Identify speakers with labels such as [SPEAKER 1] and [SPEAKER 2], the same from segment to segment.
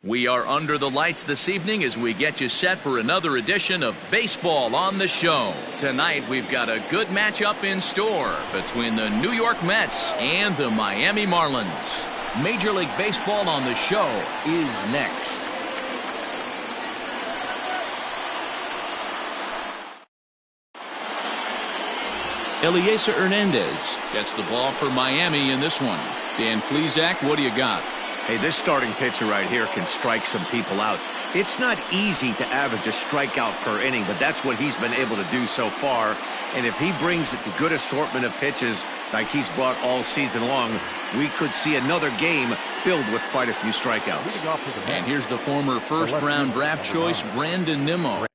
[SPEAKER 1] We are under the lights this evening as we get you set for another edition of Baseball on the Show. Tonight, we've got a good matchup in store between the New York Mets and the Miami Marlins. Major League Baseball on the Show is next. Elieser Hernandez gets the ball for Miami in this one. Dan Plesac, what do you got?
[SPEAKER 2] Hey, this starting pitcher right here can strike some people out. It's not easy to average a strikeout per inning, but that's what he's been able to do so far. And if he brings a good assortment of pitches like he's brought all season long, we could see another game filled with quite a few strikeouts.
[SPEAKER 1] And here's the former first-round draft choice, Brandon Nimmo.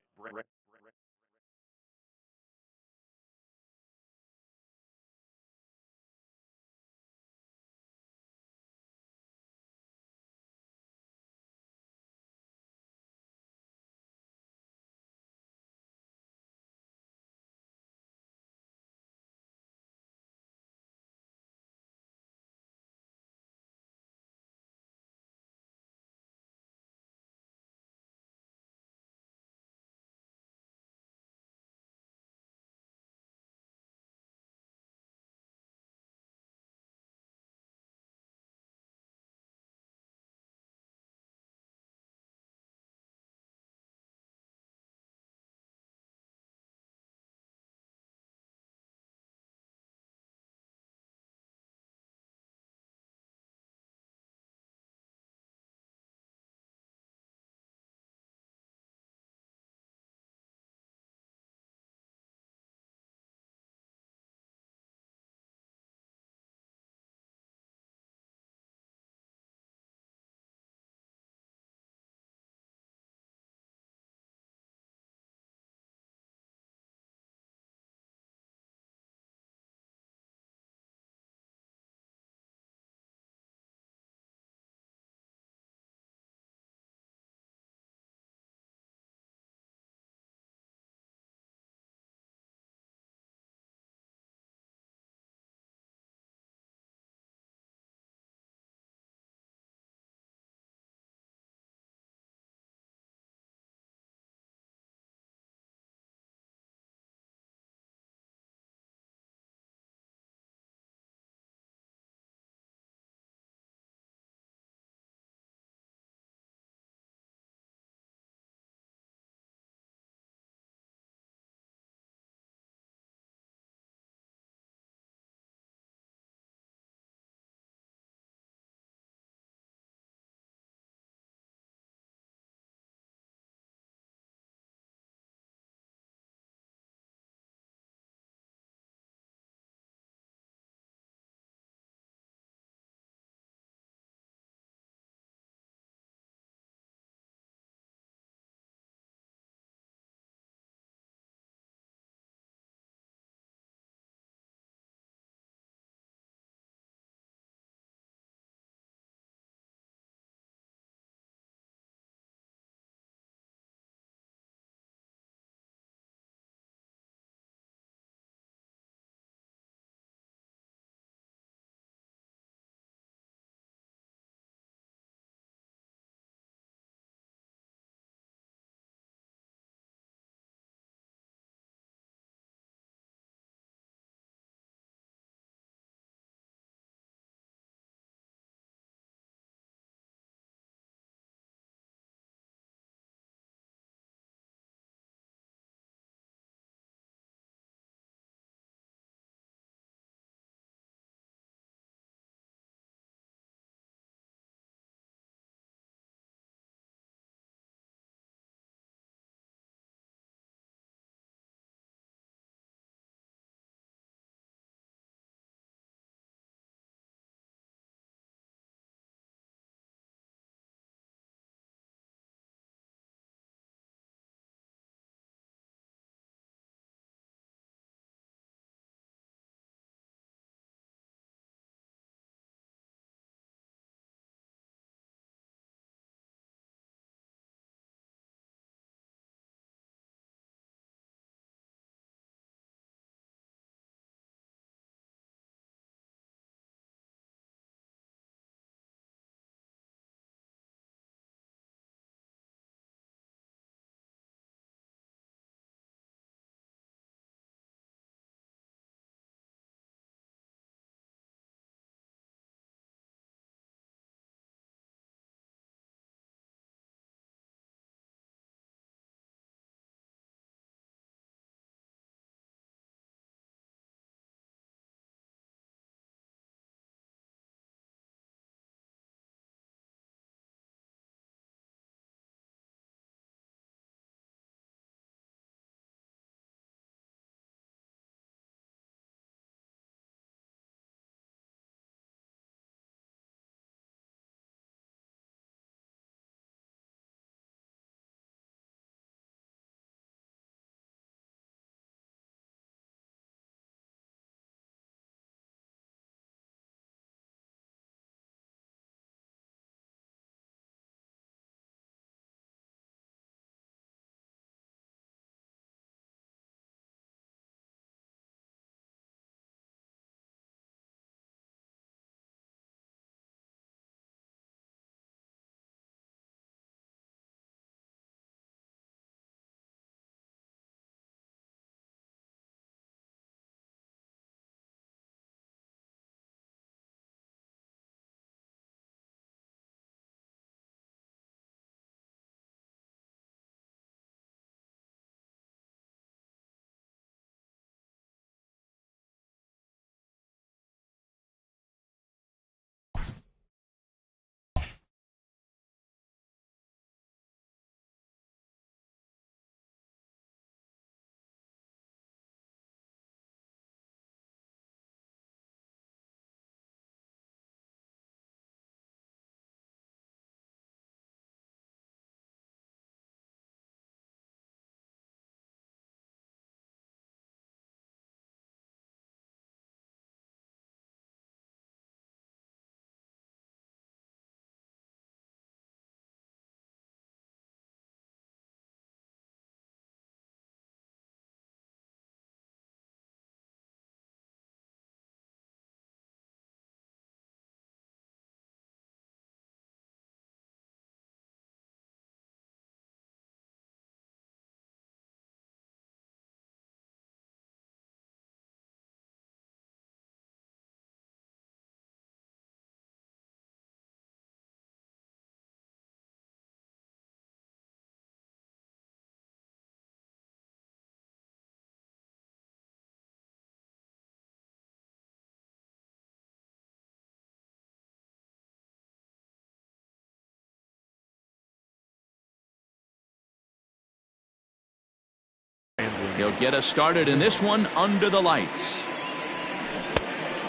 [SPEAKER 1] He'll get us started in this one under the lights.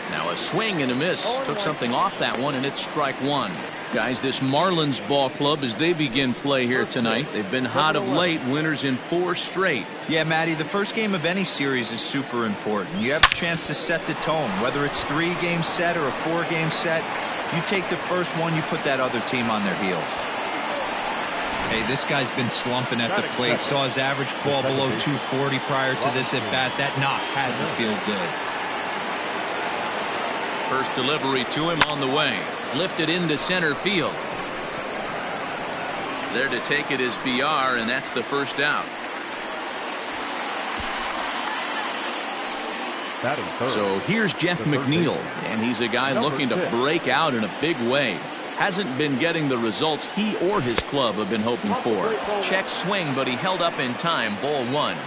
[SPEAKER 1] Now a swing and a miss. Took something off that one, and it's strike one. Guys, this Marlins ball club, as they begin play here tonight, they've been hot of late, winners in 4 straight.
[SPEAKER 3] Yeah, Matty, the first game of any series is super important. You have a chance to set the tone, whether it's 3-game set or a 4-game set. You take the first one, you put that other team on their heels. Hey, this guy's been slumping at the plate. Saw his average fall below 240 prior to this at bat. That knock had to feel good.
[SPEAKER 1] First delivery to him on the way. Lifted into center field. There to take it is VR, and that's the first out. So here's Jeff McNeil, and he's a guy looking to break out in a big way. Hasn't been getting the results he or his club have been hoping for. Check swing, but he held up in time. Ball 1.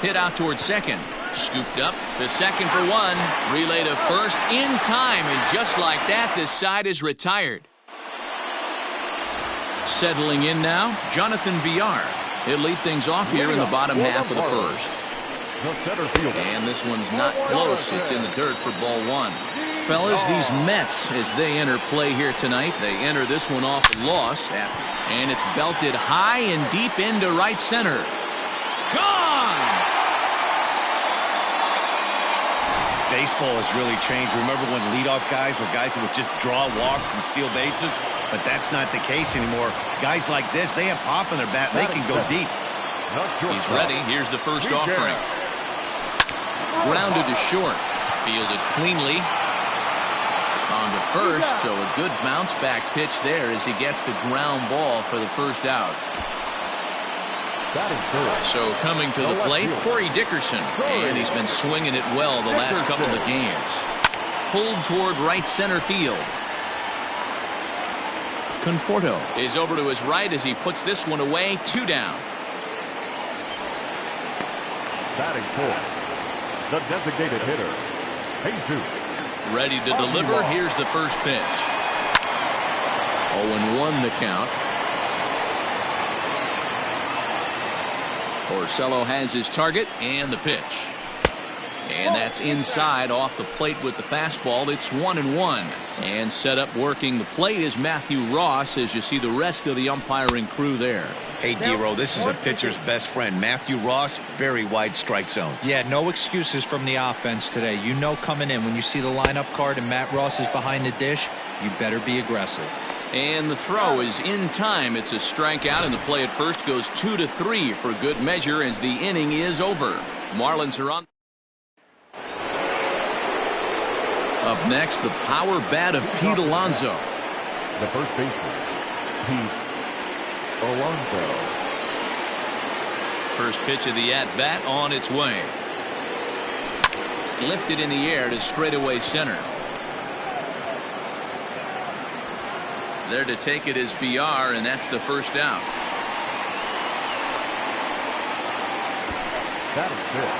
[SPEAKER 1] Hit out towards second. Scooped up to second for 1. Relay to first in time, and just like that, this side is retired. Settling in now, Jonathan VR. He'll lead things off here in the bottom half of the first. And this one's not close. It's in the dirt for ball 1. Fellas, these Mets, as they enter play here tonight, they enter this one off a loss. And it's belted high and deep into right center. Gone!
[SPEAKER 2] Baseball has really changed. Remember when leadoff guys were guys who would just draw walks and steal bases? But that's not the case anymore. Guys like this, they have pop in their bat. They can go deep.
[SPEAKER 1] He's ready. Here's the first offering. Grounded to short. Fielded cleanly. On to first, so a good bounce back pitch there as he gets the ground ball for the first out. So coming to the plate, Corey Dickerson, and he's been swinging it well the last couple of games. Pulled toward right center field. Conforto is over to his right as he puts this one away. 2 down.
[SPEAKER 4] Batting fourth, the designated hitter, Jesus.
[SPEAKER 1] Ready to deliver. Here's the first pitch. 0-1 the count. Porcello has his target and the pitch. And that's inside off the plate with the fastball. It's 1-1. And set up working the plate is Matthew Ross as you see the rest of the umpiring crew there.
[SPEAKER 2] Hey, D-Row, this is a pitcher's best friend. Matthew Ross, very wide strike zone.
[SPEAKER 3] Yeah, no excuses from the offense today. You know coming in when you see the lineup card and Matt Ross is behind the dish, you better be aggressive.
[SPEAKER 1] And the throw is in time. It's a strikeout, and the play at first goes 2-3 for good measure as the inning is over. Marlins are on. Up next, the power bat of Pete Alonso.
[SPEAKER 4] The first baseman, Pete Alonso.
[SPEAKER 1] First pitch of the at-bat on its way. Lifted in the air to straightaway center. There to take it is VR, and that's the first out.
[SPEAKER 4] That is it.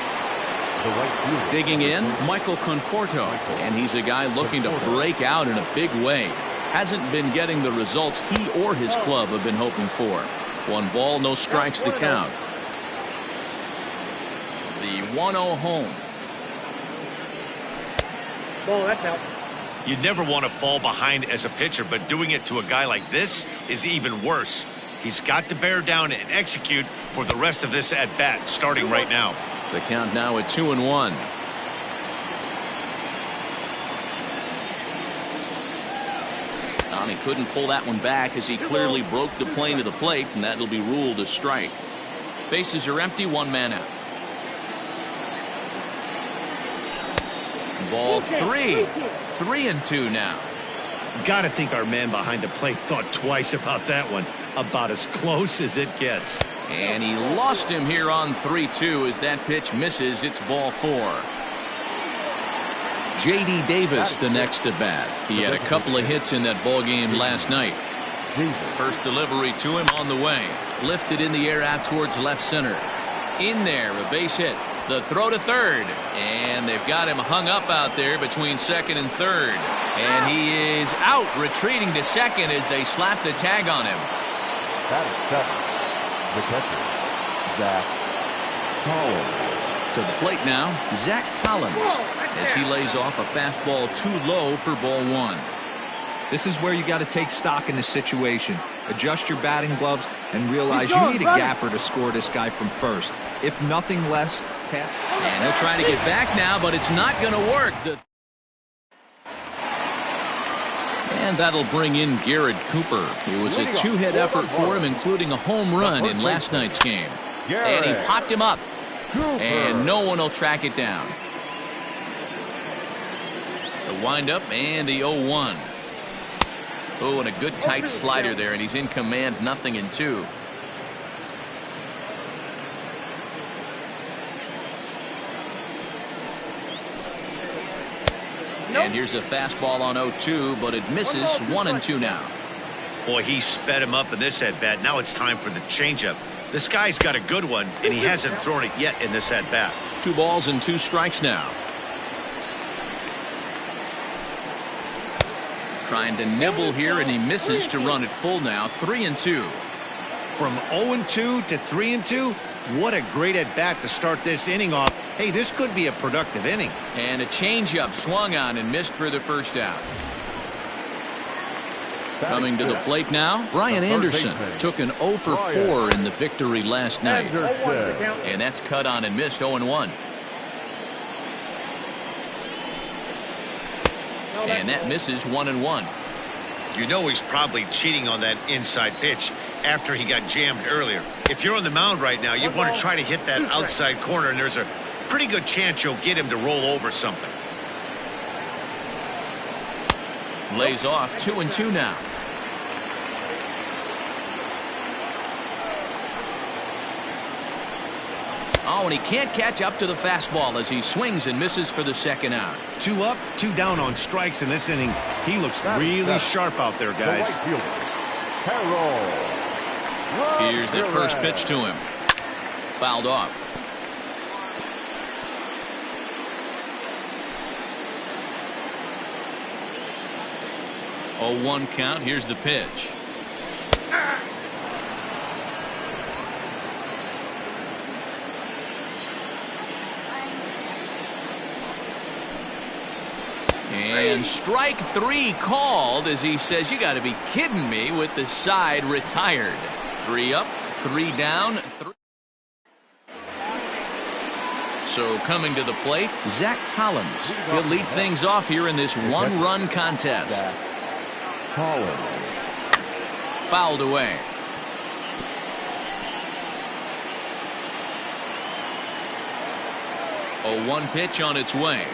[SPEAKER 4] The right fielder.
[SPEAKER 1] Digging in, Michael Conforto, and he's a guy looking to break out in a big way. Hasn't been getting the results he or his club have been hoping for. 1 ball, no strikes to count. The 1-0 home.
[SPEAKER 5] Ball, that's out.
[SPEAKER 2] You'd never want to fall behind as a pitcher, but doing it to a guy like this is even worse. He's got to bear down and execute for the rest of this at-bat, starting right now.
[SPEAKER 1] The count now at 2-1. He couldn't pull that one back as he clearly broke the plane of the plate, and that'll be ruled a strike. Bases are empty, 1 man out. Ball 3. 3-2 now.
[SPEAKER 2] Got to think our man behind the plate thought twice about that one. About as close as it gets.
[SPEAKER 1] And he lost him here on 3-2 as that pitch misses. It's ball 4. J.D. Davis the next to bat. He had a couple of hits in that ball game last night. First delivery to him on the way. Lifted in the air out towards left center. In there, a base hit. The throw to third, and they've got him hung up out there between second and third. And he is out, retreating to second as they slap the tag on him.
[SPEAKER 4] That is 7. The catcher, Zach Collins.
[SPEAKER 1] To the plate now, Zach Collins, as he lays off a fastball too low for ball 1.
[SPEAKER 3] This is where you got to take stock in the situation. Adjust your batting gloves and realize you need a gapper to score this guy from first. If nothing less, pass.
[SPEAKER 1] And he'll try to get back now, but it's not going to work. And that'll bring in Garrett Cooper. It was a 2-hit effort for him, including a home run in last night's game. And he popped him up. And no one will track it down. The windup and the 0-1. Oh, and a good tight slider there, and he's in command, 0-2. And here's a fastball on 0-2, but it misses. 1-2 now.
[SPEAKER 2] Boy, he sped him up in this at-bat. Now it's time for the changeup. This guy's got a good one, and he hasn't thrown it yet in this at-bat.
[SPEAKER 1] 2 balls and 2 strikes now. Trying to nibble here, and he misses to run it full now. 3-2.
[SPEAKER 2] From 0-2 to 3-2, what a great at-bat to start this inning off. Hey, this could be a productive inning.
[SPEAKER 1] And a changeup swung on and missed for the first out. Coming to the plate now, Brian Anderson took an 0 for 4 in the victory last night. And that's cut on and missed. 0-1. And that misses. 1-1.
[SPEAKER 2] You know he's probably cheating on that inside pitch after he got jammed earlier. If you're on the mound right now, you want to try to hit that outside corner, and there's a pretty good chance you'll get him to roll over something.
[SPEAKER 1] Lays off. 2-2 now. Oh, and he can't catch up to the fastball as he swings and misses for the second out.
[SPEAKER 2] 2 up, 2 down on strikes in this inning. He looks really sharp out there, guys.
[SPEAKER 1] Here's the first pitch to him. Fouled off. 0-1 count. Here's the pitch. And strike 3 called as he says, you got to be kidding me, with the side retired. 3 up, 3 down, 3. So coming to the plate, Zach Collins. He'll lead things off here in this 1-run contest.
[SPEAKER 4] Collins.
[SPEAKER 1] Fouled away. A 1 pitch on its way.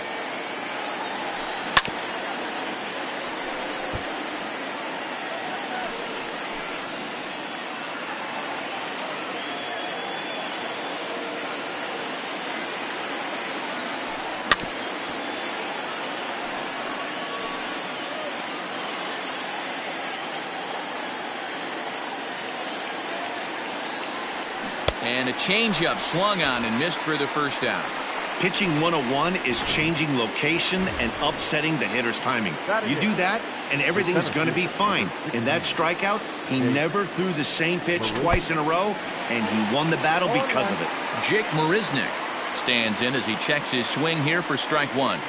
[SPEAKER 1] And a changeup swung on and missed for the first out.
[SPEAKER 2] Pitching 101 is changing location and upsetting the hitter's timing. You do that, and everything's going to be fine. In that strikeout, he never threw the same pitch twice in a row, and he won the battle because of it.
[SPEAKER 1] Jake Marisnick stands in as he checks his swing here for strike 1.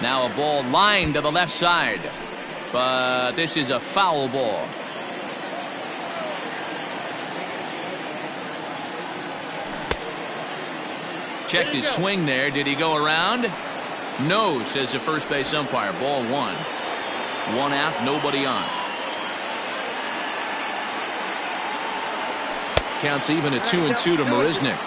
[SPEAKER 1] Now a ball lined to the left side, but this is a foul ball. Checked his swing there. Did he go around? No, says the first base umpire. Ball 1. 1 out, nobody on. Counts even at 2-2 to Marisnick.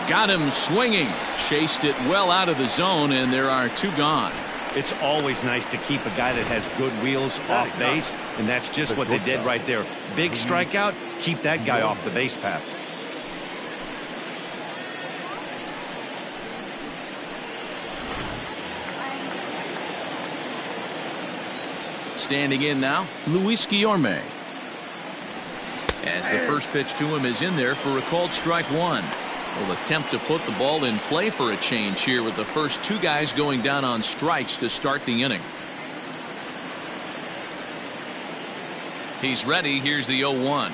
[SPEAKER 1] Got him swinging. Chased it well out of the zone, and there are 2 gone.
[SPEAKER 2] It's always nice to keep a guy that has good wheels off base, and that's just what they did right there. Big strikeout, keep that guy off the base path.
[SPEAKER 1] Standing in now, Luis Guillorme. As the first pitch to him is in there for a called strike one. Will attempt to put the ball in play for a change here with the first two guys going down on strikes to start the inning. He's ready. Here's the 0-1.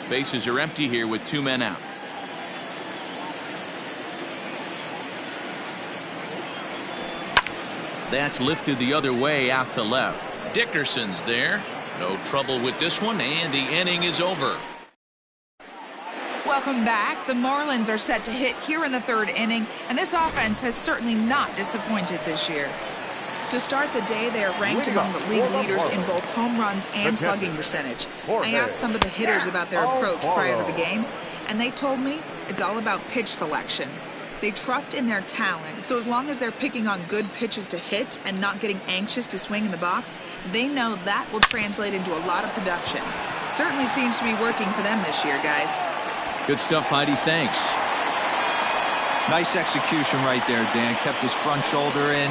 [SPEAKER 1] Bases are empty here with two men out. That's lifted the other way out to left. Dickerson's there. No trouble with this one, and the inning is over.
[SPEAKER 5] Welcome back. The Marlins are set to hit here in the third inning, and this offense has certainly not disappointed this year. To start the day, they are ranked among the league leaders in both home runs and slugging percentage. I asked some of the hitters about their approach prior to the game, and they told me it's all about pitch selection. They trust in their talent, so as long as they're picking on good pitches to hit and not getting anxious to swing in the box, they know that will translate into a lot of production. Certainly seems to be working for them this year, guys.
[SPEAKER 1] Good stuff, Heidi. Thanks.
[SPEAKER 3] Nice execution right there, Dan. Kept his front shoulder in,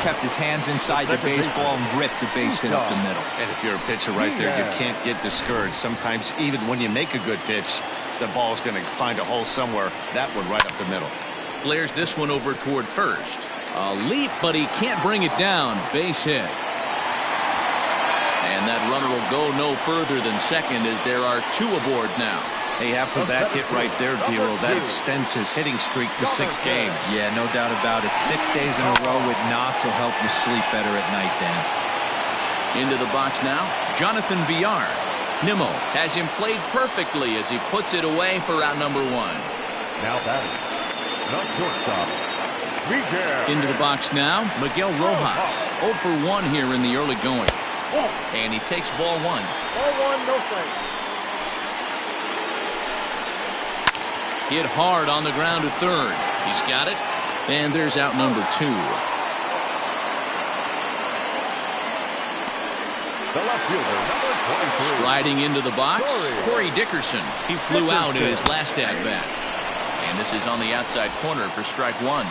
[SPEAKER 3] kept his hands inside the baseball, and ripped the base hit up the middle.
[SPEAKER 2] And if you're a pitcher right there, you can't get discouraged. Sometimes even when you make a good pitch, the ball's going to find a hole somewhere. That one right up the middle.
[SPEAKER 1] Flares this one over toward first. A leap, but he can't bring it down. Base hit. And that runner will go no further than second as there are two aboard now.
[SPEAKER 2] Hey, after that hit right there, Dero, that extends his hitting streak to 6 games.
[SPEAKER 3] Yeah, no doubt about it. 6 days in a row with knocks will help you sleep better at night, Dan.
[SPEAKER 1] Into the box now, Jonathan Villar. Nimmo has him played perfectly as he puts it away for out number 1.
[SPEAKER 4] Now batting, the shortstop, Miguel.
[SPEAKER 1] Into the box now, Miguel Rojas. 0 for 1 here in the early going. And he takes ball 1.
[SPEAKER 4] Ball 1, no strike.
[SPEAKER 1] Hit hard on the ground to third. He's got it. And there's out number 2.
[SPEAKER 4] The left fielder, number 23.
[SPEAKER 1] Striding into the box, Corey Dickerson. He flew out in his last at-bat. And this is on the outside corner for strike 1.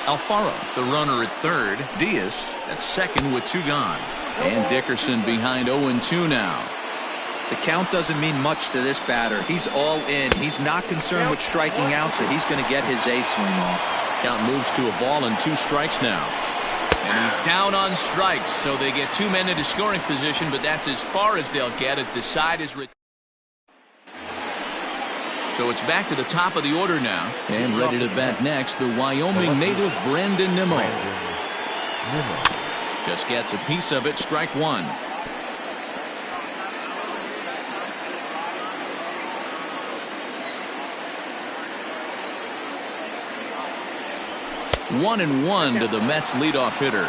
[SPEAKER 1] Alfaro, the runner at third. Diaz at second with 2 gone. And Dickerson behind 0-2 now.
[SPEAKER 3] The count doesn't mean much to this batter. He's all in. He's not concerned with striking out, so he's going to get his A swing off.
[SPEAKER 1] Count moves to a ball and 2 strikes now. And he's down on strikes, so they get 2 men into scoring position, but that's as far as they'll get as the side is retired. So it's back to the top of the order now. And ready to bat next, the Wyoming native Brandon Nimmo. Just gets a piece of it, strike 1. 1-1 to the Mets leadoff hitter.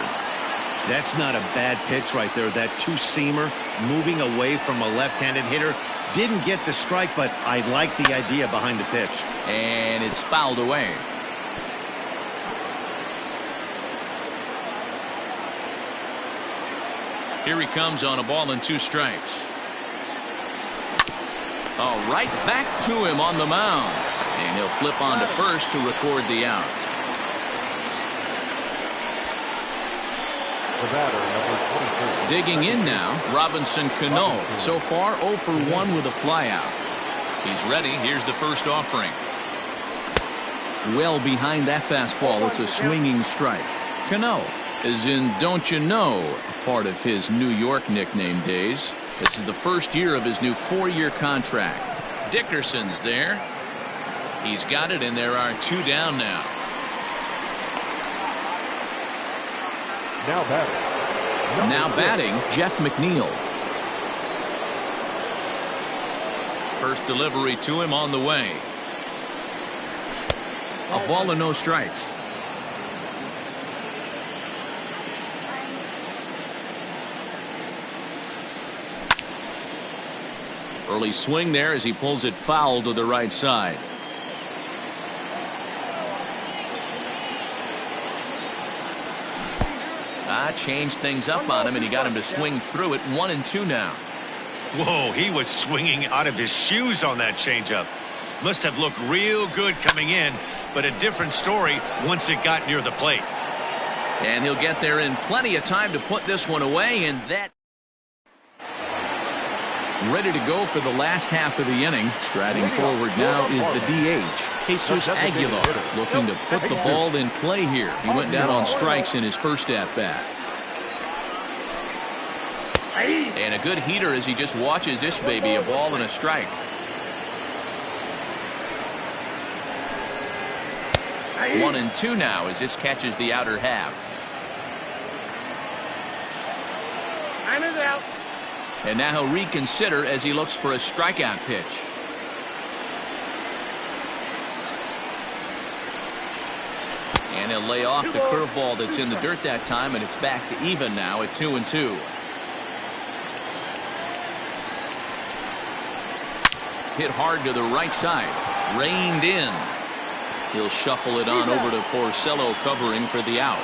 [SPEAKER 2] That's not a bad pitch right there. That 2-seamer moving away from a left-handed hitter. Didn't get the strike, but I like the idea behind the pitch.
[SPEAKER 1] And it's fouled away. Here he comes on a ball and 2 strikes. Oh, right back to him on the mound. And he'll flip on to first to record the out.
[SPEAKER 4] The batter, number 23.
[SPEAKER 1] Digging in now, Robinson Cano. So far, 0 for 1 with a flyout. He's ready. Here's the first offering. Well behind that fastball. It's a swinging strike. Cano is in Don't You Know, part of his New York nickname days. This is the first year of his new 4-year contract. Dickerson's there. He's got it, and there are 2 down now.
[SPEAKER 4] Now
[SPEAKER 1] batting, Jeff McNeil. First delivery to him on the way. A ball and no strikes. Early swing there as he pulls it foul to the right side. Changed things up on him, and he got him to swing through it. 1-2 now.
[SPEAKER 2] Whoa, he was swinging out of his shoes on that changeup. Must have looked real good coming in, but a different story once it got near the plate.
[SPEAKER 1] And he'll get there in plenty of time to put this one away, and that ready to go for the last half of the inning. Striding forward now is the DH, Jesus Aguilar, looking to put the ball in play here. He went down on strikes in his first at-bat. And a good heater as he just watches this baby, a ball and a strike. 1-2 now as this catches the outer half.
[SPEAKER 4] Time is out.
[SPEAKER 1] And now he'll reconsider as he looks for a strikeout pitch. And he'll lay off the curveball that's in the dirt that time, and it's back to even now at 2-2. Hit hard to the right side. Reined in. He'll shuffle it on over to Porcello covering for the out.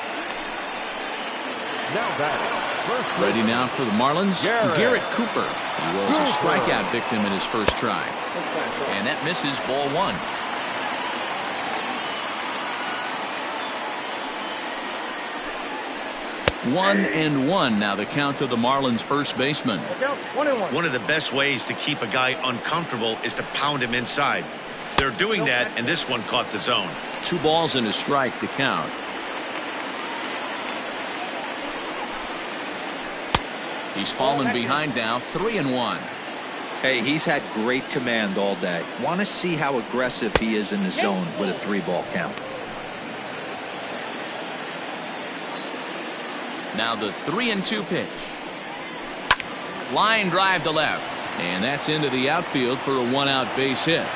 [SPEAKER 4] Now batting.
[SPEAKER 1] Ready now for the Marlins, Garrett Cooper. He was a strikeout victim in his first try. And that misses, ball one. One and one now the count to the Marlins first baseman.
[SPEAKER 2] One of the best ways to keep a guy uncomfortable is to pound him inside. They're doing that, and this one caught the zone.
[SPEAKER 1] 2 balls and a strike to count. He's fallen behind now, 3-1.
[SPEAKER 3] Hey, he's had great command all day. Want to see how aggressive he is in the zone with a 3-ball count.
[SPEAKER 1] Now the 3-2 pitch. Line drive to left. And that's into the outfield for a 1-out base hit.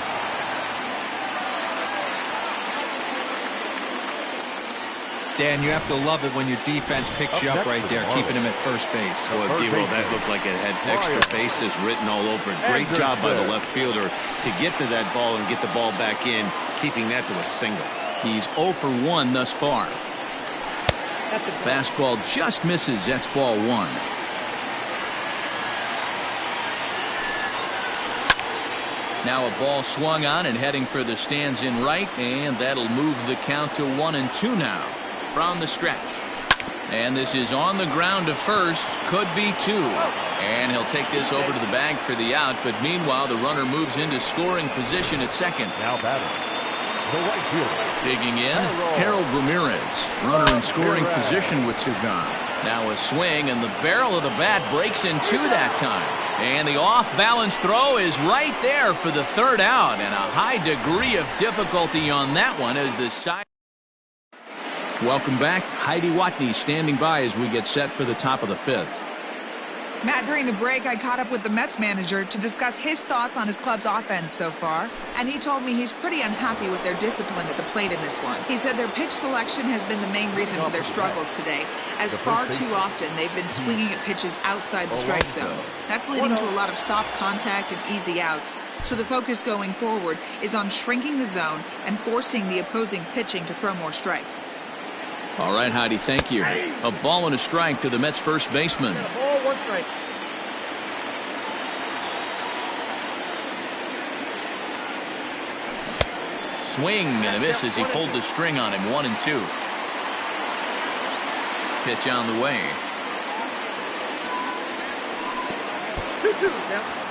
[SPEAKER 3] Dan, you have to love it when your defense picks you up right there, keeping him at first base.
[SPEAKER 2] Well, D-Roll, that looked like it had extra bases written all over it. Great job by the left fielder to get to that ball and get the ball back in, keeping that to a single.
[SPEAKER 1] He's 0 for 1 thus far. Fastball just misses. That's ball 1. Now a ball swung on and heading for the stands in right, and that'll move the count to 1-2 now from the stretch. And this is on the ground to first, could be 2. And he'll take this over to the bag for the out, but meanwhile the runner moves into scoring position at second.
[SPEAKER 4] Now batting. The right fielder.
[SPEAKER 1] Digging in, Harold Ramirez. Runner in scoring position with 2 gone. Now a swing, and the barrel of the bat breaks in 2 that time. And the off-balance throw is right there for the 3rd out, and a high degree of difficulty on that one as the side. Welcome back. Heidi Watney standing by as we get set for the top of the 5th.
[SPEAKER 5] Matt, during the break, I caught up with the Mets manager to discuss his thoughts on his club's offense so far, and he told me he's pretty unhappy with their discipline at the plate in this one. He said their pitch selection has been the main reason for their struggles today, as far too often they've been swinging at pitches outside the strike zone. That's leading to a lot of soft contact and easy outs, so the focus going forward is on shrinking the zone and forcing the opposing pitching to throw more strikes.
[SPEAKER 1] All right, Heidi, thank you. A ball and a strike to the Mets first baseman.
[SPEAKER 4] Ball, 1 strike.
[SPEAKER 1] Swing and a miss as he pulled the string on him. 1-2. Pitch on the way.
[SPEAKER 4] 2-2 now.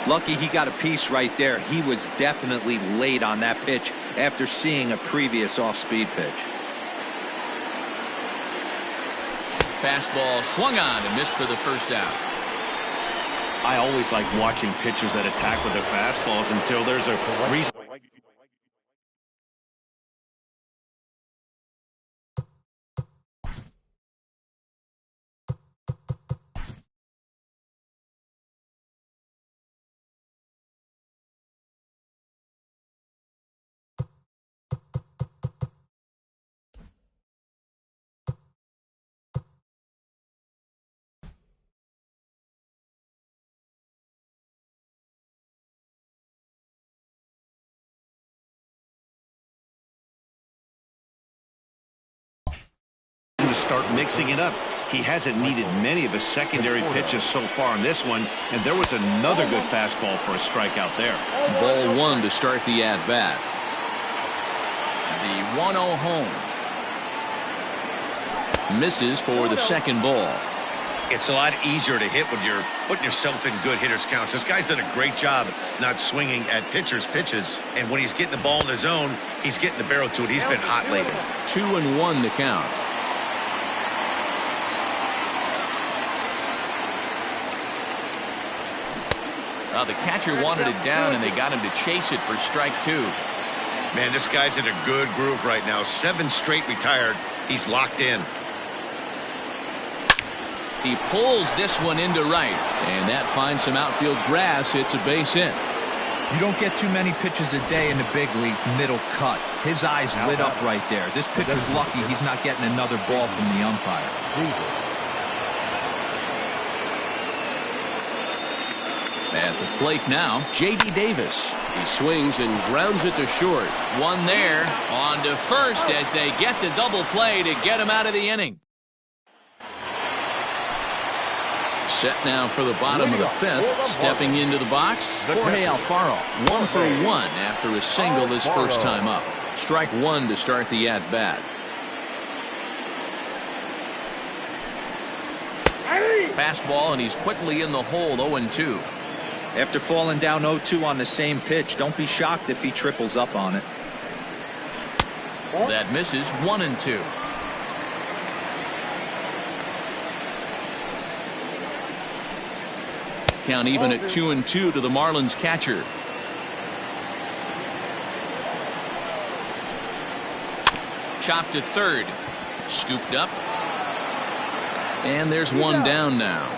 [SPEAKER 3] Lucky he got a piece right there. He was definitely late on that pitch after seeing a previous off-speed pitch.
[SPEAKER 1] Fastball swung on and missed for the 1st out.
[SPEAKER 2] I always like watching pitchers that attack with their fastballs until there's a reason. start mixing it up. He hasn't needed many of his secondary pitches so far in this one, and there was another good fastball for a strikeout there.
[SPEAKER 1] Ball one to start the at-bat. The 1-0 home. Misses for the second ball.
[SPEAKER 2] It's a lot easier to hit when you're putting yourself in good hitters' counts. This guy's done a great job not swinging at pitchers' pitches, and when he's getting the ball in the zone, he's getting the barrel to it. He's been hot lately.
[SPEAKER 1] 2-1 to count. The catcher wanted it down, and they got him to chase it for strike two.
[SPEAKER 2] Man, this guy's in a good groove right now. 7 straight retired. He's locked in.
[SPEAKER 1] He pulls this one into right, and that finds some outfield grass. It's a base hit.
[SPEAKER 3] You don't get too many pitches a day in the big leagues middle cut. His eyes lit up right there. This pitcher's lucky he's not getting another ball from the umpire.
[SPEAKER 1] At the plate now, J.D. Davis. He swings and grounds it to short. One there, on to first as they get the double play to get him out of the inning. Set now for the bottom of the fifth. Stepping into the box, Jorge Alfaro. 1 for 1 after a single his first time up. Strike one to start the at-bat. Fastball, and he's quickly in the hole. 0-2.
[SPEAKER 3] After falling down 0-2 on the same pitch, don't be shocked if he triples up on it.
[SPEAKER 1] That misses. 1-2. Count even at 2-2 to the Marlins catcher. Chopped to third. Scooped up. And there's one down now.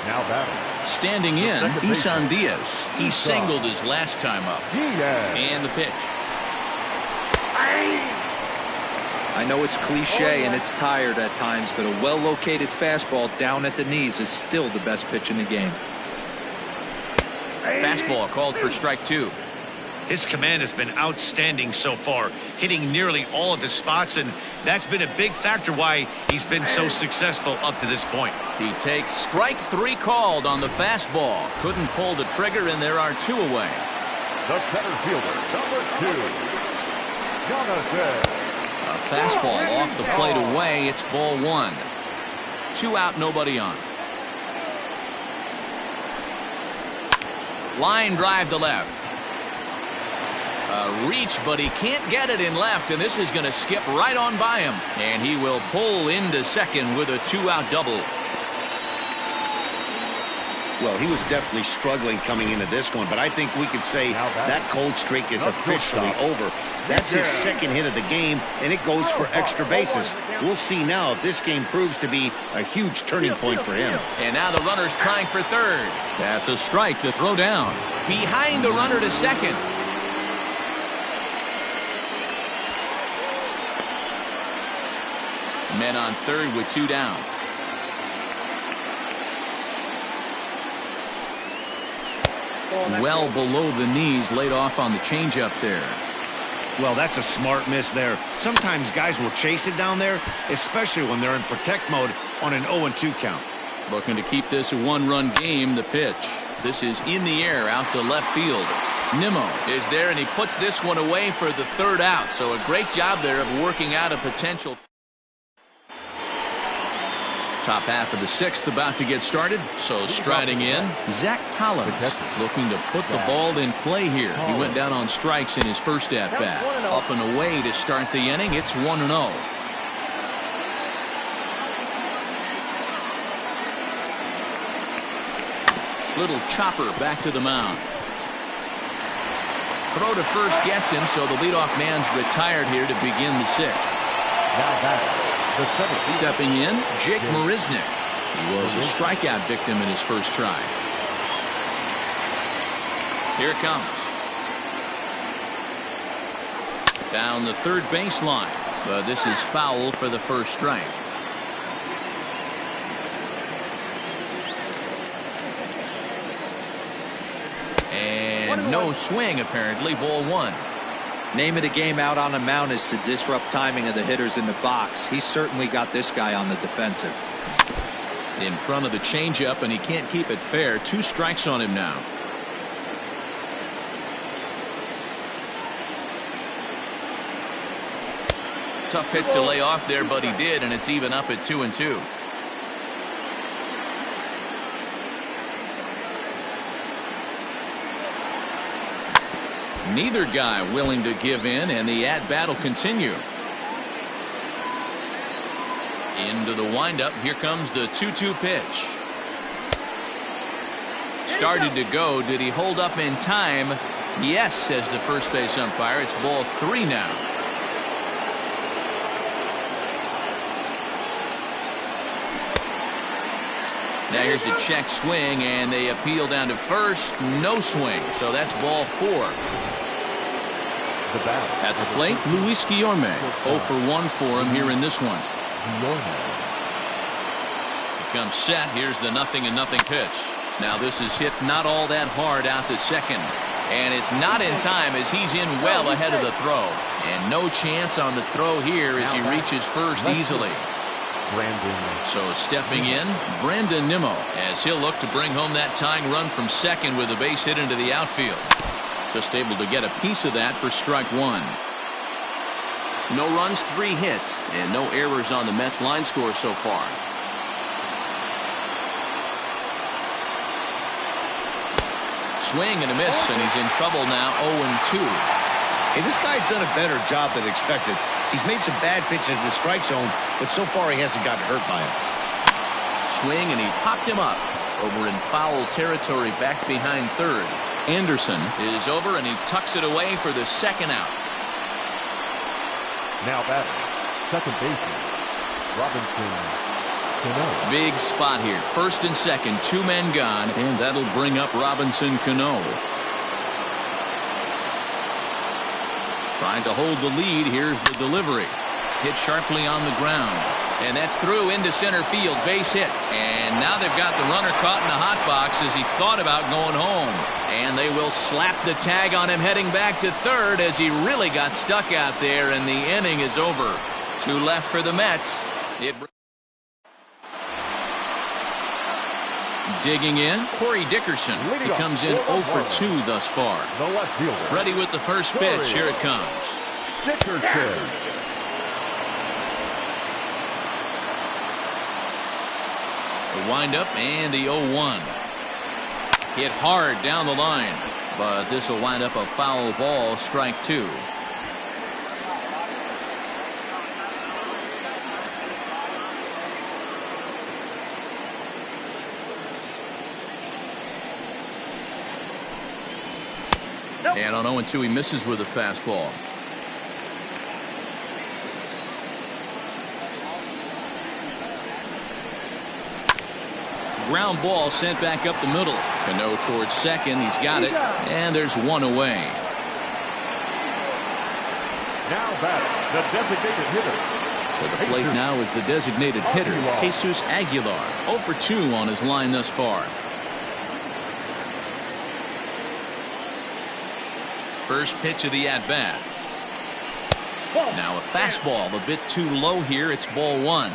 [SPEAKER 4] Now batting.
[SPEAKER 1] Standing in, Isan Diaz. He singled his last time up. And the pitch.
[SPEAKER 3] I know it's cliche and it's tired at times, but a well-located fastball down at the knees is still the best pitch in the game.
[SPEAKER 1] Fastball called for strike two.
[SPEAKER 2] His command has been outstanding so far, hitting nearly all of his spots, and that's been a big factor why he's been so successful up to this point.
[SPEAKER 1] He takes strike three called on the fastball. Couldn't pull the trigger, and there are two away.
[SPEAKER 4] The center fielder, number 2, Jonathan.
[SPEAKER 1] A fastball off the plate away. It's ball one. 2 out, nobody on. Line drive to left. A reach, but he can't get it in left, and this is going to skip right on by him. And he will pull into second with a 2-out double.
[SPEAKER 2] Well, he was definitely struggling coming into this one, but I think we could say that cold streak is officially over. That's his second hit of the game, and it goes for extra bases. We'll see now if this game proves to be a huge turning point for him.
[SPEAKER 1] And now the runner's trying for third. That's a strike to throw down. Behind the runner to second. Men on third with 2 down. Well below the knees, laid off on the changeup there.
[SPEAKER 2] Well, that's a smart miss there. Sometimes guys will chase it down there, especially when they're in protect mode on an 0-2 count.
[SPEAKER 1] Looking to keep this a 1-run game. The pitch. This is in the air out to left field. Nimmo is there, and he puts this one away for the 3rd out. So a great job there of working out a potential. Top half of the 6th about to get started. So striding in, Zach Collins looking to put the ball in play here. He went down on strikes in his first at-bat. Up and away to start the inning. It's 1-0. Little chopper back to the mound. Throw to first gets him, so the leadoff man's retired here to begin the 6th.
[SPEAKER 4] Now batting.
[SPEAKER 1] Stepping in, Jake Marisnick. He was a strikeout victim in his first try. Here it comes. Down the third baseline, but this is foul for the first strike. And no swing, apparently. Ball one.
[SPEAKER 3] Name of the game out on the mound is to disrupt timing of the hitters in the box. He's certainly got this guy on the defensive.
[SPEAKER 1] In front of the changeup, and he can't keep it fair. 2 strikes on him now. Tough pitch to lay off there, but he did, and it's even up at 2-2. Neither guy willing to give in, and the at-bat will continue. Into the windup. Here comes the 2-2 pitch. Started to go. Did he hold up in time? Yes, says the first base umpire. It's ball 3 now. Now here's a check swing, and they appeal down to first. No swing, so that's ball 4. At the plate, Luis Guillorme. 0 for 1 for him here in this one. Becomes set. Here's the 0-0 pitch. Now this is hit not all that hard out to second. And it's not in time as he's in well ahead of the throw. And no chance on the throw here as he reaches first easily. So stepping in, Brandon Nimmo, as he'll look to bring home that tying run from second with a base hit into the outfield. Just able to get a piece of that for strike 1. No runs, 3 hits, and no errors on the Mets line score so far. Swing and a miss, and he's in trouble now. 0-2.
[SPEAKER 2] Hey, this guy's done a better job than expected. He's made some bad pitches in the strike zone, but so far he hasn't gotten hurt by him.
[SPEAKER 1] Swing, and he popped him up. Over in foul territory back behind third. Anderson is over, and he tucks it away for the second out.
[SPEAKER 4] Now batting, second baseman, Robinson Cano.
[SPEAKER 1] Big spot here. First and second, 2 men gone, and that'll bring up Robinson Cano. Trying to hold the lead. Here's the delivery. Hit sharply on the ground. And that's through into center field. Base hit. And now they've got the runner caught in the hot box as he thought about going home. And they will slap the tag on him heading back to third as he really got stuck out there, and the inning is over. 2 left for the Mets. Digging in, Corey Dickerson. He comes in 0 for 2 thus far. Ready with the first pitch. Here it comes.
[SPEAKER 4] Dickerson.
[SPEAKER 1] The windup and the 0-1. Hit hard down the line, but this will wind up a foul ball, strike 2. And on 0-2, he misses with a fastball. Ground ball sent back up the middle. Cano towards second. He's got it. And there's 1 away.
[SPEAKER 4] Now batting, the designated hitter.
[SPEAKER 1] To the plate now is the designated hitter, Jesus Aguilar. 0 for 2 on his line thus far. First pitch of the at-bat. Now a fastball a bit too low here. It's ball 1.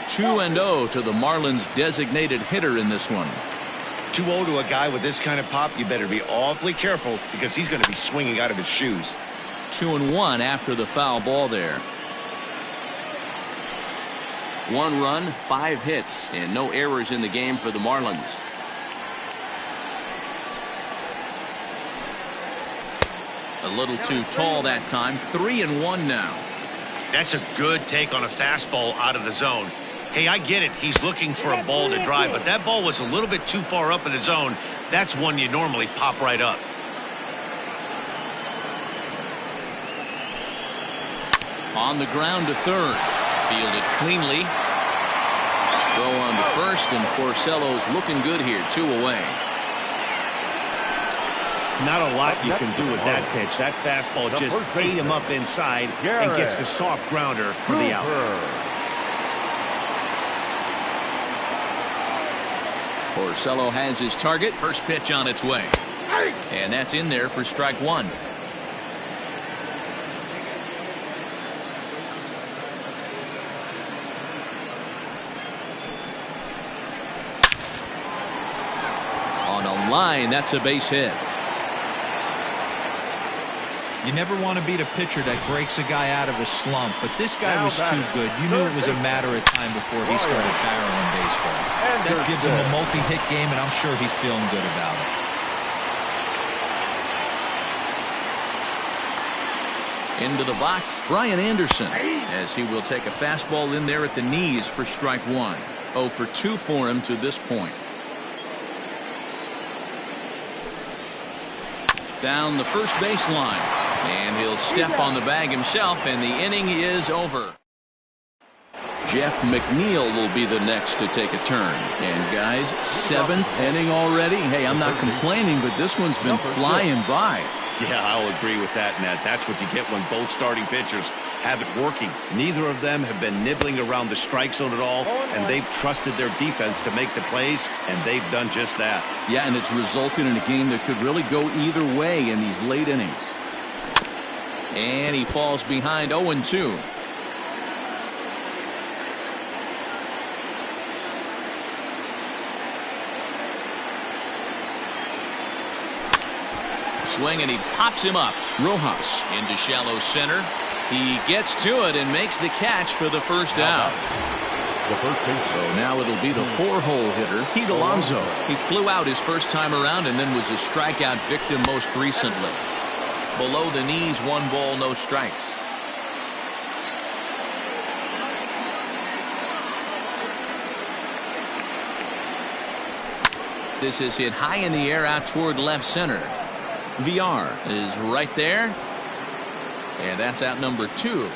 [SPEAKER 1] Two and 0 to the Marlins designated hitter in this one.
[SPEAKER 2] 2-0 to a guy with this kind of pop, you better be awfully careful because he's going to be swinging out of his shoes.
[SPEAKER 1] 2-1 after the foul ball there. 1 run, 5 hits, and no errors in the game for the Marlins. A little too tall that time. 3-1 now.
[SPEAKER 2] That's a good take on a fastball out of the zone. Hey, I get it. He's looking for a ball to drive, but that ball was a little bit too far up in the zone. That's one you normally pop right up.
[SPEAKER 1] On the ground to third. Fielded cleanly. Go on to first, and Porcello's looking good here. 2 away.
[SPEAKER 2] Not a lot you can do with that pitch. That fastball just ate him up inside and gets the soft grounder for the out.
[SPEAKER 1] Porcello has his target. First pitch on its way. And that's in there for strike one. On a line, that's a base hit.
[SPEAKER 3] You never want to beat a pitcher that breaks a guy out of a slump, but this guy was too good. You knew it was a matter of time before he started barreling baseballs. That gives him a multi-hit game, and I'm sure he's feeling good about it.
[SPEAKER 1] Into the box, Brian Anderson, as he will take a fastball in there at the knees for strike one. 0 for 2 for him to this point. Down the first baseline, and he'll step on the bag himself, and the inning is over. Jeff McNeil will be the next to take a turn. And guys, 7th inning already. Hey, I'm not complaining, but this one's been flying by.
[SPEAKER 2] Yeah, I'll agree with that, Ned. That's what you get when both starting pitchers have it working. Neither of them have been nibbling around the strike zone at all, and they've trusted their defense to make the plays, and they've done just that.
[SPEAKER 1] Yeah, and it's resulted in a game that could really go either way in these late innings. And he falls behind 0-2. Swing, and he pops him up. Rojas into shallow center. He gets to it and makes the catch for the first out. So now it'll be the 4-hole hitter, Pete Alonso. He flew out his first time around and then was a strikeout victim most recently. Below the knees, 1 ball, no strikes. This is hit high in the air out toward left center. VR is right there, and that's out number 2.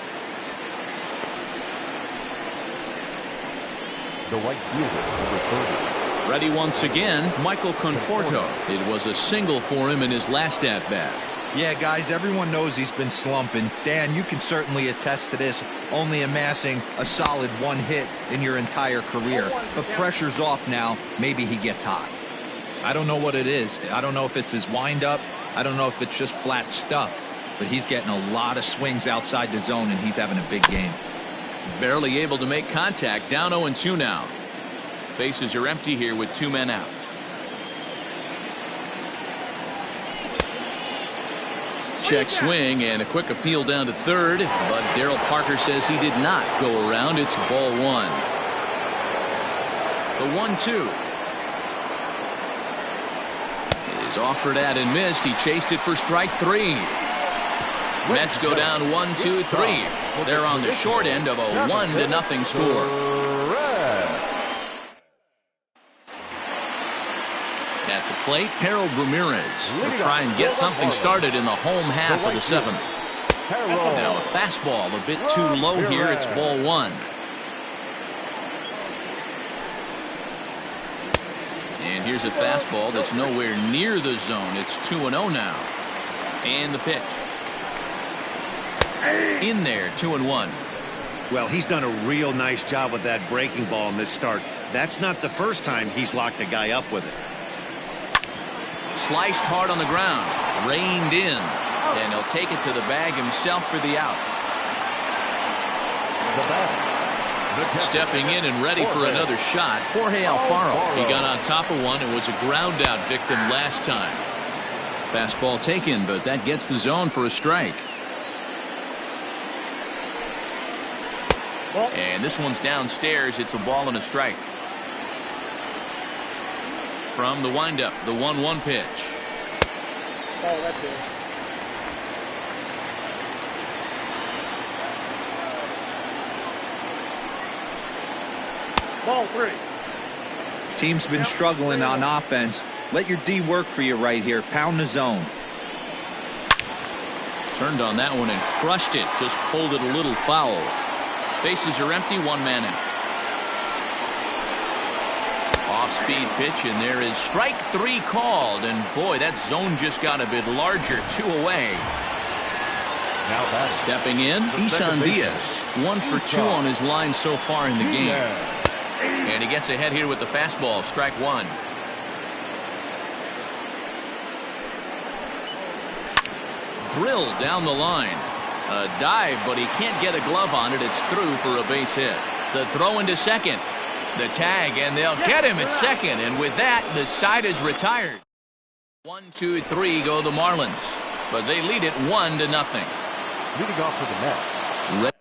[SPEAKER 4] The right fielder, number 30.
[SPEAKER 1] Ready once again, Michael Conforto. It was a single for him in his last at-bat.
[SPEAKER 3] Yeah, guys, everyone knows he's been slumping. Dan, you can certainly attest to this, only amassing a solid 1 hit in your entire career. But pressure's off now. Maybe he gets hot. I don't know what it is. I don't know if it's his windup. I don't know if it's just flat stuff, but he's getting a lot of swings outside the zone, and he's having a big game.
[SPEAKER 1] Barely able to make contact. Down 0-2 now. Bases are empty here with 2 men out. Check swing and a quick appeal down to third, but Darryl Parker says he did not go around. It's ball 1. The 1-2. Offered at and missed. He chased it for strike 3. Mets go down 1-2-3. They're on the short end of a 1-0 score. At the plate, Harold Ramirez will try and get something started in the home half of the 7th. Now a fastball a bit too low here. It's ball 1. And here's a fastball that's nowhere near the zone. It's 2-0 now. And the pitch. In there, 2-1.
[SPEAKER 2] Well, he's done a real nice job with that breaking ball in this start. That's not the first time he's locked a guy up with it.
[SPEAKER 1] Sliced hard on the ground. Reined in. And he'll take it to the bag himself for the out. Stepping in and ready for another shot, Jorge Alfaro. He got on top of one and was a ground out victim last time. Fastball taken, but that gets the zone for a strike. And this one's downstairs. It's a ball and a strike. From the windup, the 1-1 pitch.
[SPEAKER 6] Oh, that's it. Ball 3.
[SPEAKER 3] Team's been struggling on offense. Let your D work for you right here. Pound the zone.
[SPEAKER 1] Turned on that one and crushed it. Just pulled it a little foul. Bases are empty. 1 man out. Off-speed pitch, and there is strike 3 called. And boy, that zone just got a bit larger. 2 away.
[SPEAKER 4] Now
[SPEAKER 1] stepping in, Isan Diaz. 1 for 2 on his line so far in the game. And he gets ahead here with the fastball. Strike 1. drilled down the line. A dive, but he can't get a glove on it. It's through for a base hit. The throw into second. The tag, and they'll get him at second. And with that, the side is retired. 1, 2, 3 go the Marlins, but they lead it 1-0.
[SPEAKER 4] Leading off for the Mets.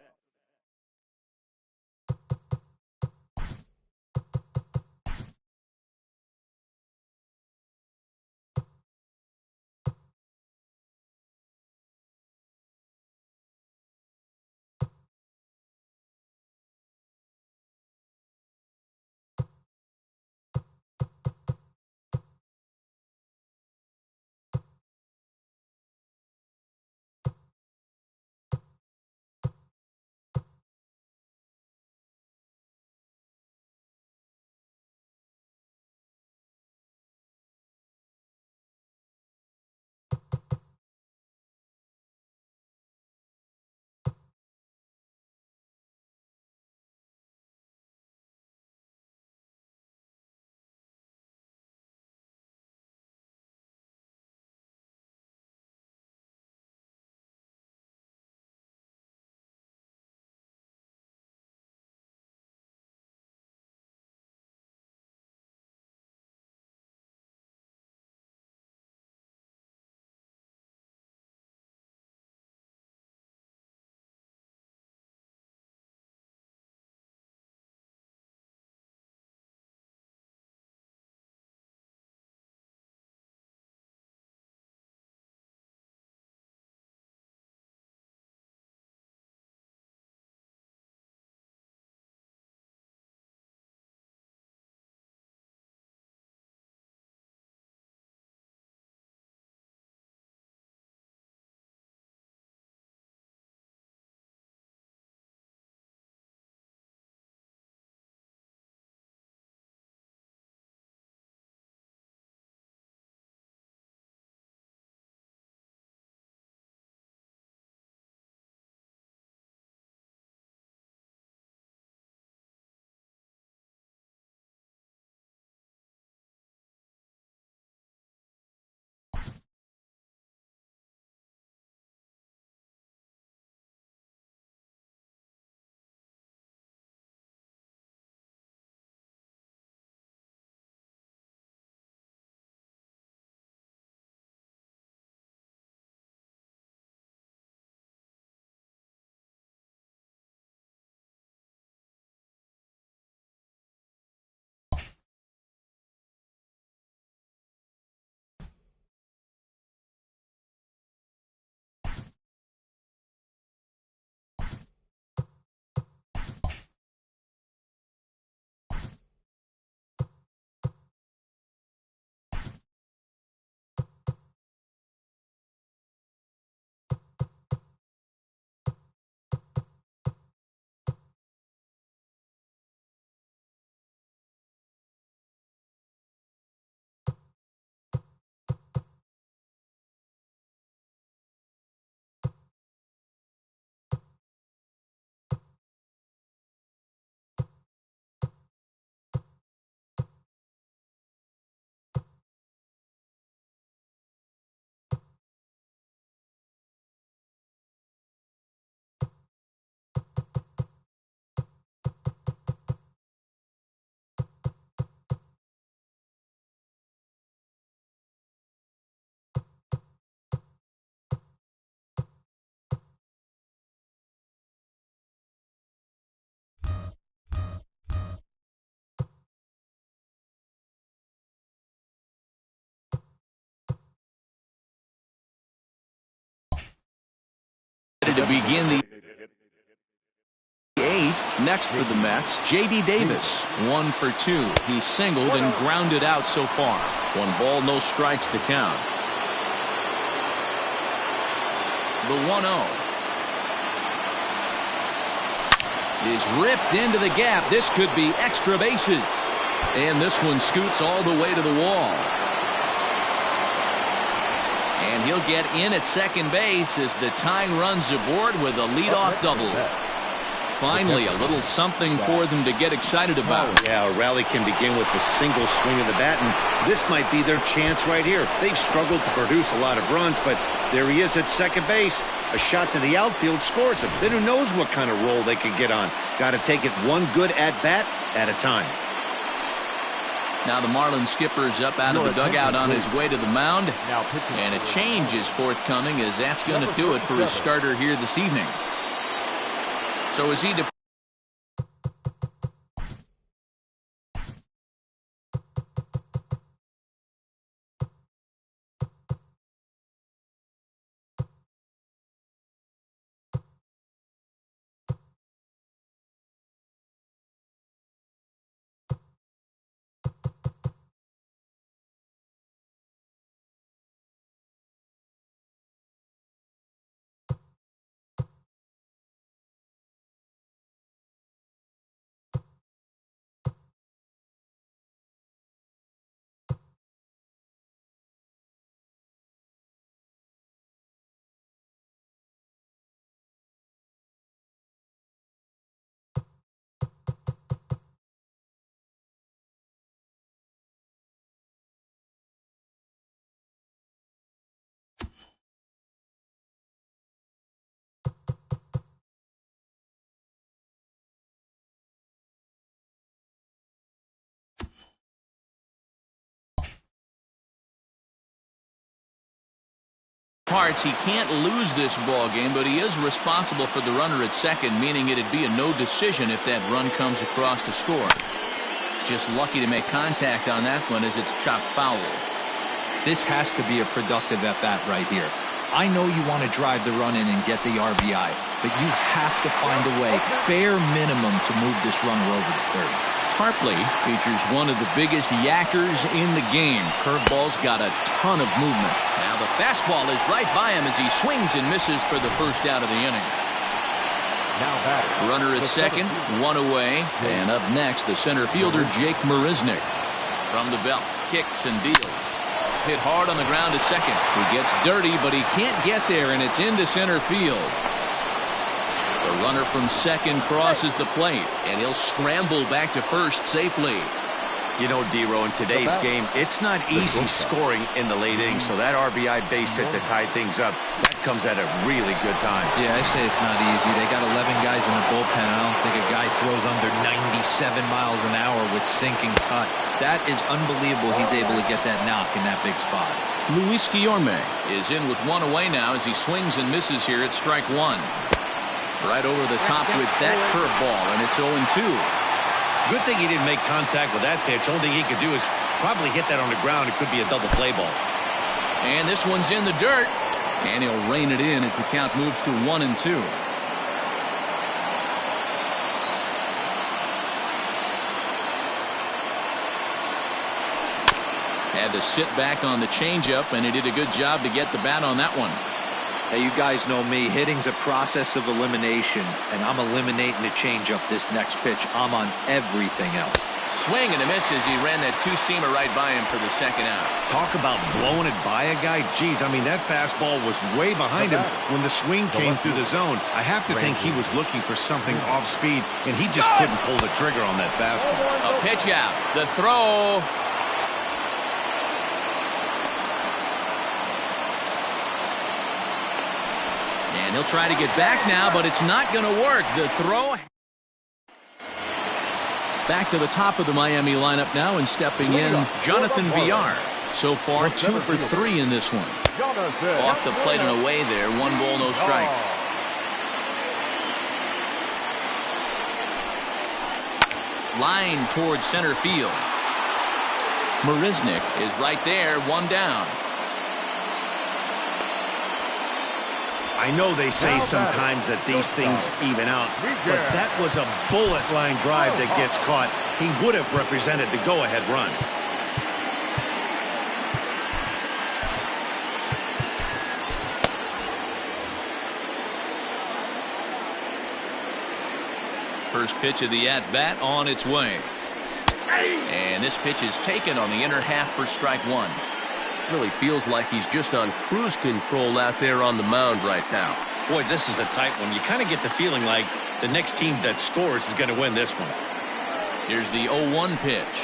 [SPEAKER 1] To begin the 8th, next for the Mets, J.D. Davis, 1 for 2. He singled and grounded out so far. 1 ball, no strikes the count. The 1-0 is ripped into the gap. This could be extra bases. And this one scoots all the way to the wall. And he'll get in at second base as the tying runs aboard with a leadoff double. Finally, a little something for them to get excited about.
[SPEAKER 2] Yeah, a rally can begin with a single swing of the bat, and this might be their chance right here. They've struggled to produce a lot of runs, but there he is at second base. A shot to the outfield scores him. Then who knows what kind of roll they could get on. Got to take it one good at-bat at a time.
[SPEAKER 1] Now the Marlins skipper's up out of the dugout on his way to the mound. And a change is forthcoming, as that's going to do it for his starter here this evening. So is he parts, he can't lose this ball game, but he is responsible for the runner at second, meaning it'd be a no decision if that run comes across to score. Just lucky to make contact on that one as it's chopped foul.
[SPEAKER 3] This has to be a productive at-bat right here. I know you want to drive the run in and get the RBI, but you have to find a way, bare minimum, to move this runner over to third.
[SPEAKER 1] Tarpley features one of the biggest yackers in the game. Curveball's got a ton of movement. Now the fastball is right by him as he swings and misses for the first out of the inning. Runner at second, one away. And up next, the center fielder, Jake Marisnick. From the belt, kicks and deals. Hit hard on the ground to second. He gets dirty, but he can't get there, and it's into center field. The runner from second crosses the plate, and he'll scramble back to first safely.
[SPEAKER 2] You know, D-Row, in today's game, it's not easy scoring in the late innings, so that RBI base hit to tie things up, that comes at a really good time.
[SPEAKER 3] Yeah, I say it's not easy. They got 11 guys in the bullpen. I don't think a guy throws under 97 miles an hour with sinking cut. That is unbelievable he's able to get that knock in that big spot.
[SPEAKER 1] Luis Guillorme is in with one away now as he swings and misses here at strike one. Right over the top with that curveball, and it's 0-2.
[SPEAKER 2] Good thing he didn't make contact with that pitch. Only thing he could do is probably hit that on the ground. It could be a double play ball.
[SPEAKER 1] And this one's in the dirt, and he'll rein it in as the count moves to 1-2. Had to sit back on the changeup, and he did a good job to get the bat on that one.
[SPEAKER 3] Hey, you guys know me. Hitting's a process of elimination, and I'm eliminating the changeup this next pitch. I'm on everything else.
[SPEAKER 1] Swing and a miss as he ran that two-seamer right by him for the second out.
[SPEAKER 2] Talk about blowing it by a guy. Geez, I mean, that fastball was way behind him when the swing came through the zone. I have to think he was looking for something off speed, and he just couldn't pull the trigger on that fastball.
[SPEAKER 1] A pitch out. The throw. And he'll try to get back now, but it's not going to work. The throw. Back to the top of the Miami lineup now, and stepping in, Jonathan Villar. So far, 2 for 3 in this one. Off the plate and away there. 1 ball, no strikes. Line towards center field. Marisnick is right there, 1 down.
[SPEAKER 2] I know they say sometimes that these things even out, but that was a bullet line drive that gets caught. He would have represented the go-ahead run.
[SPEAKER 1] First pitch of the at-bat on its way. And this pitch is taken on the inner half for strike 1.
[SPEAKER 7] Really feels like he's just on cruise control out there on the mound right now.
[SPEAKER 2] Boy, this is a tight one. You kind of get the feeling like The next team that scores is going to win this one.
[SPEAKER 1] Here's the 0-1 pitch.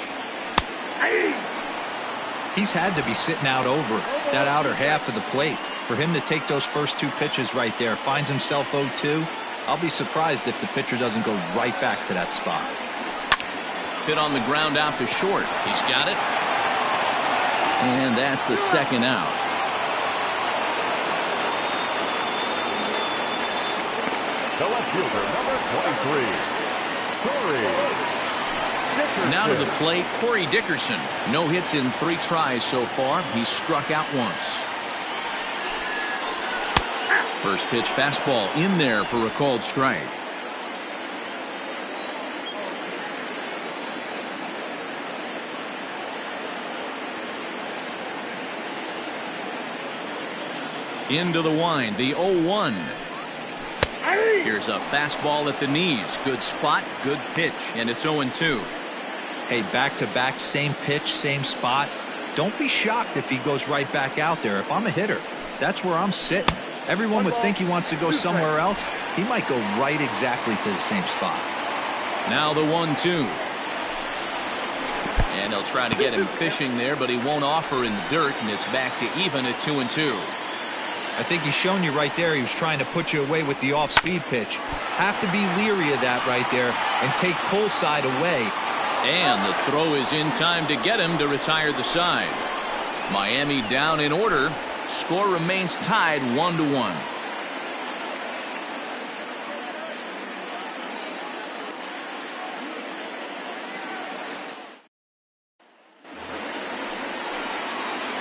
[SPEAKER 3] He's had to be sitting out over that outer half of the plate. For him to take those first two pitches right there, finds himself 0-2. I'll be surprised if the pitcher doesn't go right back to that spot.
[SPEAKER 1] Hit on the ground out to short. He's got it. And that's the second out.
[SPEAKER 4] The left fielder, number 23, Dickerson.
[SPEAKER 1] Now to the plate, Corey Dickerson. No hits in 3 tries so far. He's struck out once. First pitch fastball in there for a called strike. Into the wind, the 0-1. Here's a fastball at the knees. Good spot, good pitch, and it's 0-2.
[SPEAKER 3] Hey, back-to-back, same pitch, same spot. Don't be shocked if he goes right back out there. If I'm a hitter, that's where I'm sitting. Everyone would think he wants to go somewhere else. He might go right exactly to the same spot.
[SPEAKER 1] Now the 1-2. And they'll try to get him fishing there, but he won't offer in the dirt, and it's back to even at 2-2.
[SPEAKER 3] I think he's shown you right there he was trying to put you away with the off-speed pitch. Have to be leery of that right there and take pull side away.
[SPEAKER 1] And the throw is in time to get him to retire the side. Miami down in order. Score remains tied 1-1.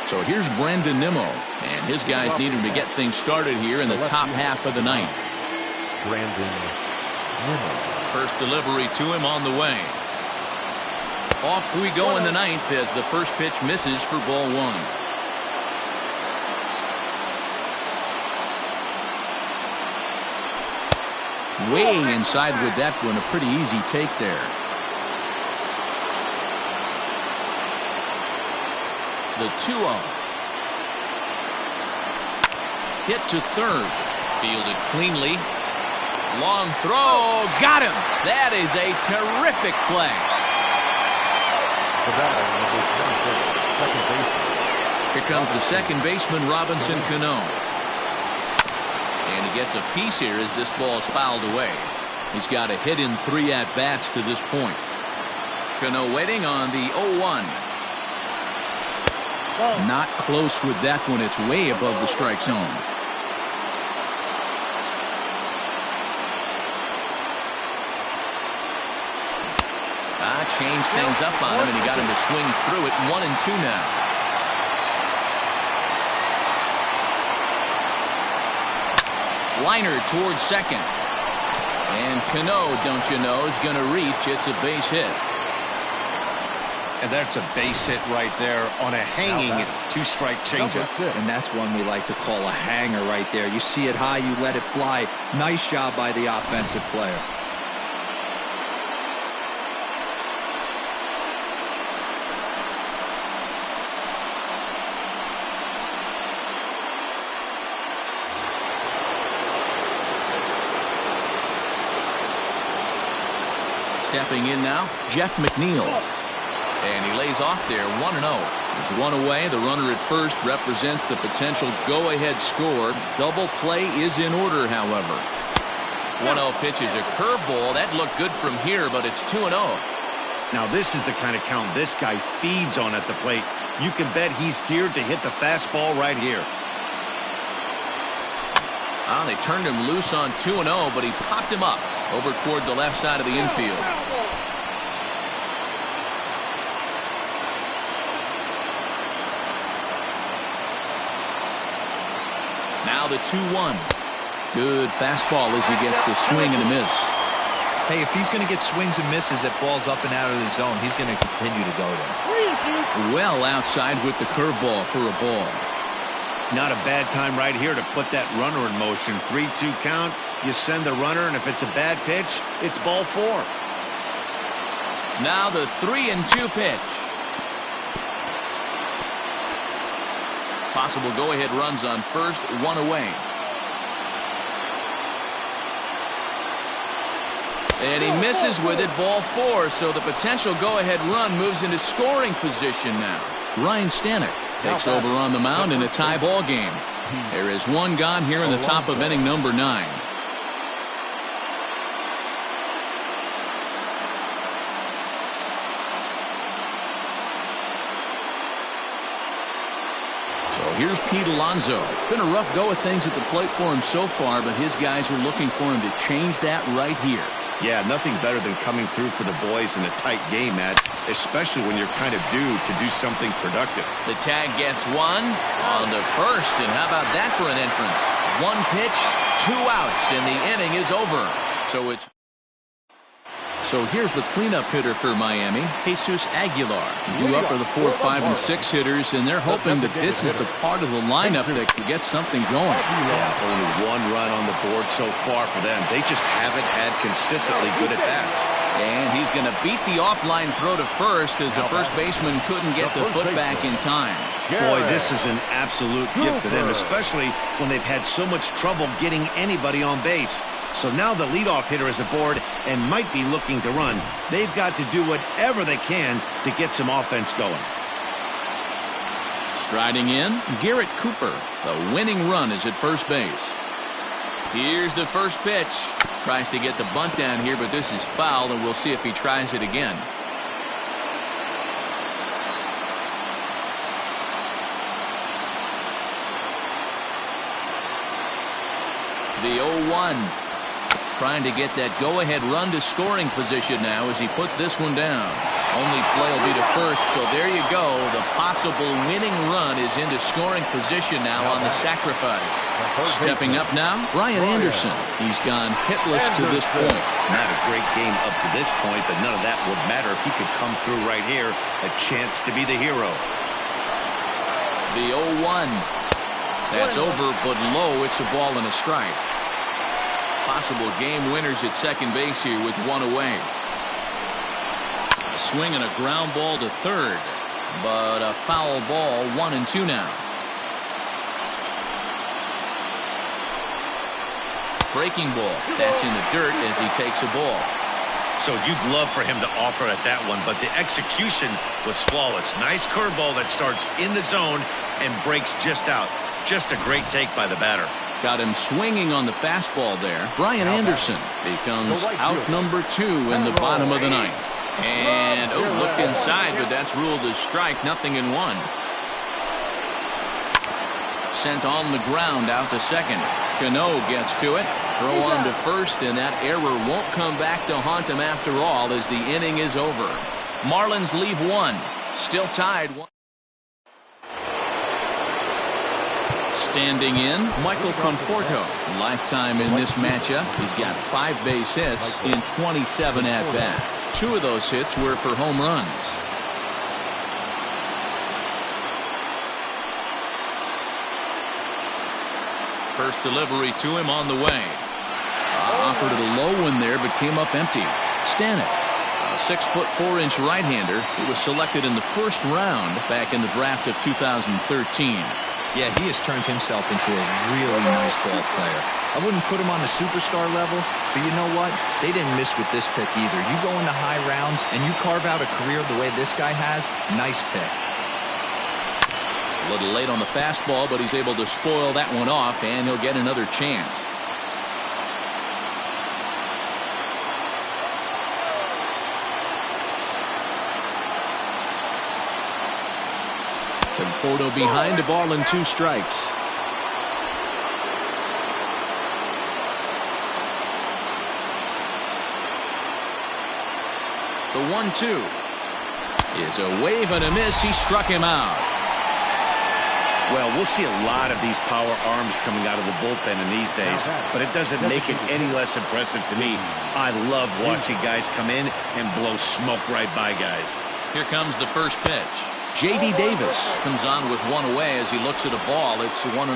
[SPEAKER 1] So here's Brandon Nimmo, and his guys need him to get things started here in the top half of the ninth.
[SPEAKER 4] Brandon Nimmo.
[SPEAKER 1] First delivery to him on the way. Off we go in the ninth as the first pitch misses for ball 1. Way inside with that one, a pretty easy take there. The 2-0. Hit to third. Fielded cleanly. Long throw. Got him. That is a terrific play. Here comes the second baseman, Robinson Cano. And he gets a piece here as this ball is fouled away. He's got a hit in 3 at-bats to this point. Cano waiting on the 0-1. Not close with that one. It's way above the strike zone. Changed things up on him, and he got him to swing through it. 1-2 now. Liner towards second. And Cano, don't you know, is going to reach. It's a base hit.
[SPEAKER 2] And that's a base hit right there on a hanging 2-strike changeup.
[SPEAKER 3] And that's one we like to call a hanger right there. You see it high, you let it fly. Nice job by the offensive player.
[SPEAKER 1] Stepping in now, Jeff McNeil. And he lays off there, 1-0. There's one away. The runner at first represents the potential go-ahead score. Double play is in order, however. 1-0 pitch is a curveball. That looked good from here, but it's 2-0.
[SPEAKER 2] Now, this is the kind of count this guy feeds on at the plate. You can bet he's geared to hit the fastball right here.
[SPEAKER 1] They turned him loose on 2-0, but he popped him up over toward the left side of the infield. Now the 2-1. Good fastball as he gets the swing and a miss.
[SPEAKER 3] Hey, if he's going to get swings and misses at balls up and out of the zone, he's going to continue to go there.
[SPEAKER 1] Well outside with the curveball for a ball.
[SPEAKER 2] Not a bad time right here to put that runner in motion. 3-2 count. You send the runner, and if it's a bad pitch, it's ball 4.
[SPEAKER 1] Now the 3-2 pitch. Possible go-ahead runs on first, 1 away. And he misses with it, ball 4. So the potential go-ahead run moves into scoring position now. Ryan Stanek takes over on the mound in a tie ball game. There is one gone here in the top of inning number 9. So here's Pete Alonso. It's been a rough go of things at the plate for him so far, but his guys are looking for him to change that right here.
[SPEAKER 2] Yeah, nothing better than coming through for the boys in a tight game, Matt, especially when you're kind of due to do something productive.
[SPEAKER 1] The tag gets one on the first, and how about that for an entrance? 1 pitch, 2 outs, and the inning is over. So here's the cleanup hitter for Miami, Jesus Aguilar. Due up are the 4, 5, and 6 hitters, and they're hoping that this is the part of the lineup that can get something going.
[SPEAKER 2] Yeah, only 1 run on the board so far for them. They just haven't had consistently good at-bats.
[SPEAKER 1] And he's going to beat the offline throw to first as the first baseman couldn't get the foot back in time.
[SPEAKER 2] Boy, this is an absolute gift to them, especially when they've had so much trouble getting anybody on base. So now the leadoff hitter is aboard and might be looking to run. They've got to do whatever they can to get some offense going.
[SPEAKER 1] Striding in, Garrett Cooper. The winning run is at first base. Here's the first pitch. Tries to get the bunt down here, but this is foul, and we'll see if he tries it again. The 0-1. Trying to get that go-ahead run to scoring position now as he puts this one down. Only play will be to first, so there you go. The possible winning run is into scoring position now on the sacrifice. Stepping up now, Brian Anderson. He's gone hitless to this point.
[SPEAKER 2] Not a great game up to this point, but none of that would matter if he could come through right here. A chance to be the hero.
[SPEAKER 1] The 0-1. That's over, but low. It's a ball and a strike. Possible game winners at second base here with 1 away. A swing and a ground ball to third, but a foul ball. 1-2 now. Breaking ball. That's in the dirt as he takes a ball.
[SPEAKER 2] So you'd love for him to offer at that one, but the execution was flawless. Nice curveball that starts in the zone and breaks just out. Just a great take by the batter.
[SPEAKER 1] Got him swinging on the fastball there. Brian Anderson becomes out number 2 in the bottom of the 9th. And, look inside, but that's ruled as strike. 0-1. Sent on the ground out to second. Cano gets to it. Throw on to first, and that error won't come back to haunt him after all as the inning is over. Marlins leave 1. Still tied 1. Standing in, Michael Conforto. Lifetime in this matchup. He's got 5 base hits in 27 at-bats. 2 of those hits were for home runs. First delivery to him on the way. Offered it a low one there, but came up empty. Stanek, a 6'4" right-hander. He was selected in the first round back in the draft of 2013.
[SPEAKER 3] Yeah, he has turned himself into a really nice ball player. I wouldn't put him on the superstar level, but you know what? They didn't miss with this pick either. You go into high rounds and you carve out a career the way this guy has, nice pick.
[SPEAKER 1] A little late on the fastball, but he's able to spoil that one off, and he'll get another chance. Conforto behind, a ball and 2 strikes. The 1-2 is a wave and a miss. He struck him out.
[SPEAKER 2] Well, we'll see a lot of these power arms coming out of the bullpen in these days, but it doesn't make it any less impressive to me. I love watching guys come in and blow smoke right by guys.
[SPEAKER 1] Here comes the first pitch. J.D. Davis comes on with 1 away as he looks at a ball. It's 1-0.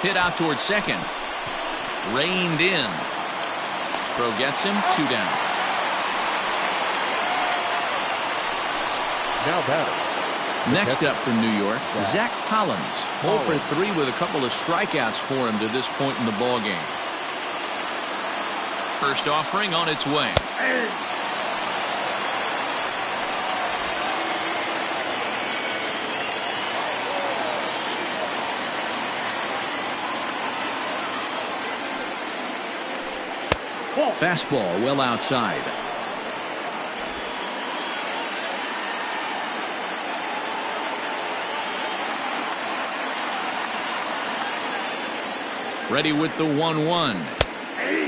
[SPEAKER 1] Hit out towards second. Reined in. Throw gets him. 2 down.
[SPEAKER 4] Now batting,
[SPEAKER 1] Next up from New York, Zach Collins. 0 for 3 with a couple of strikeouts for him to this point in the ballgame. First offering on its way. Fastball well outside. Ready with the 1-1.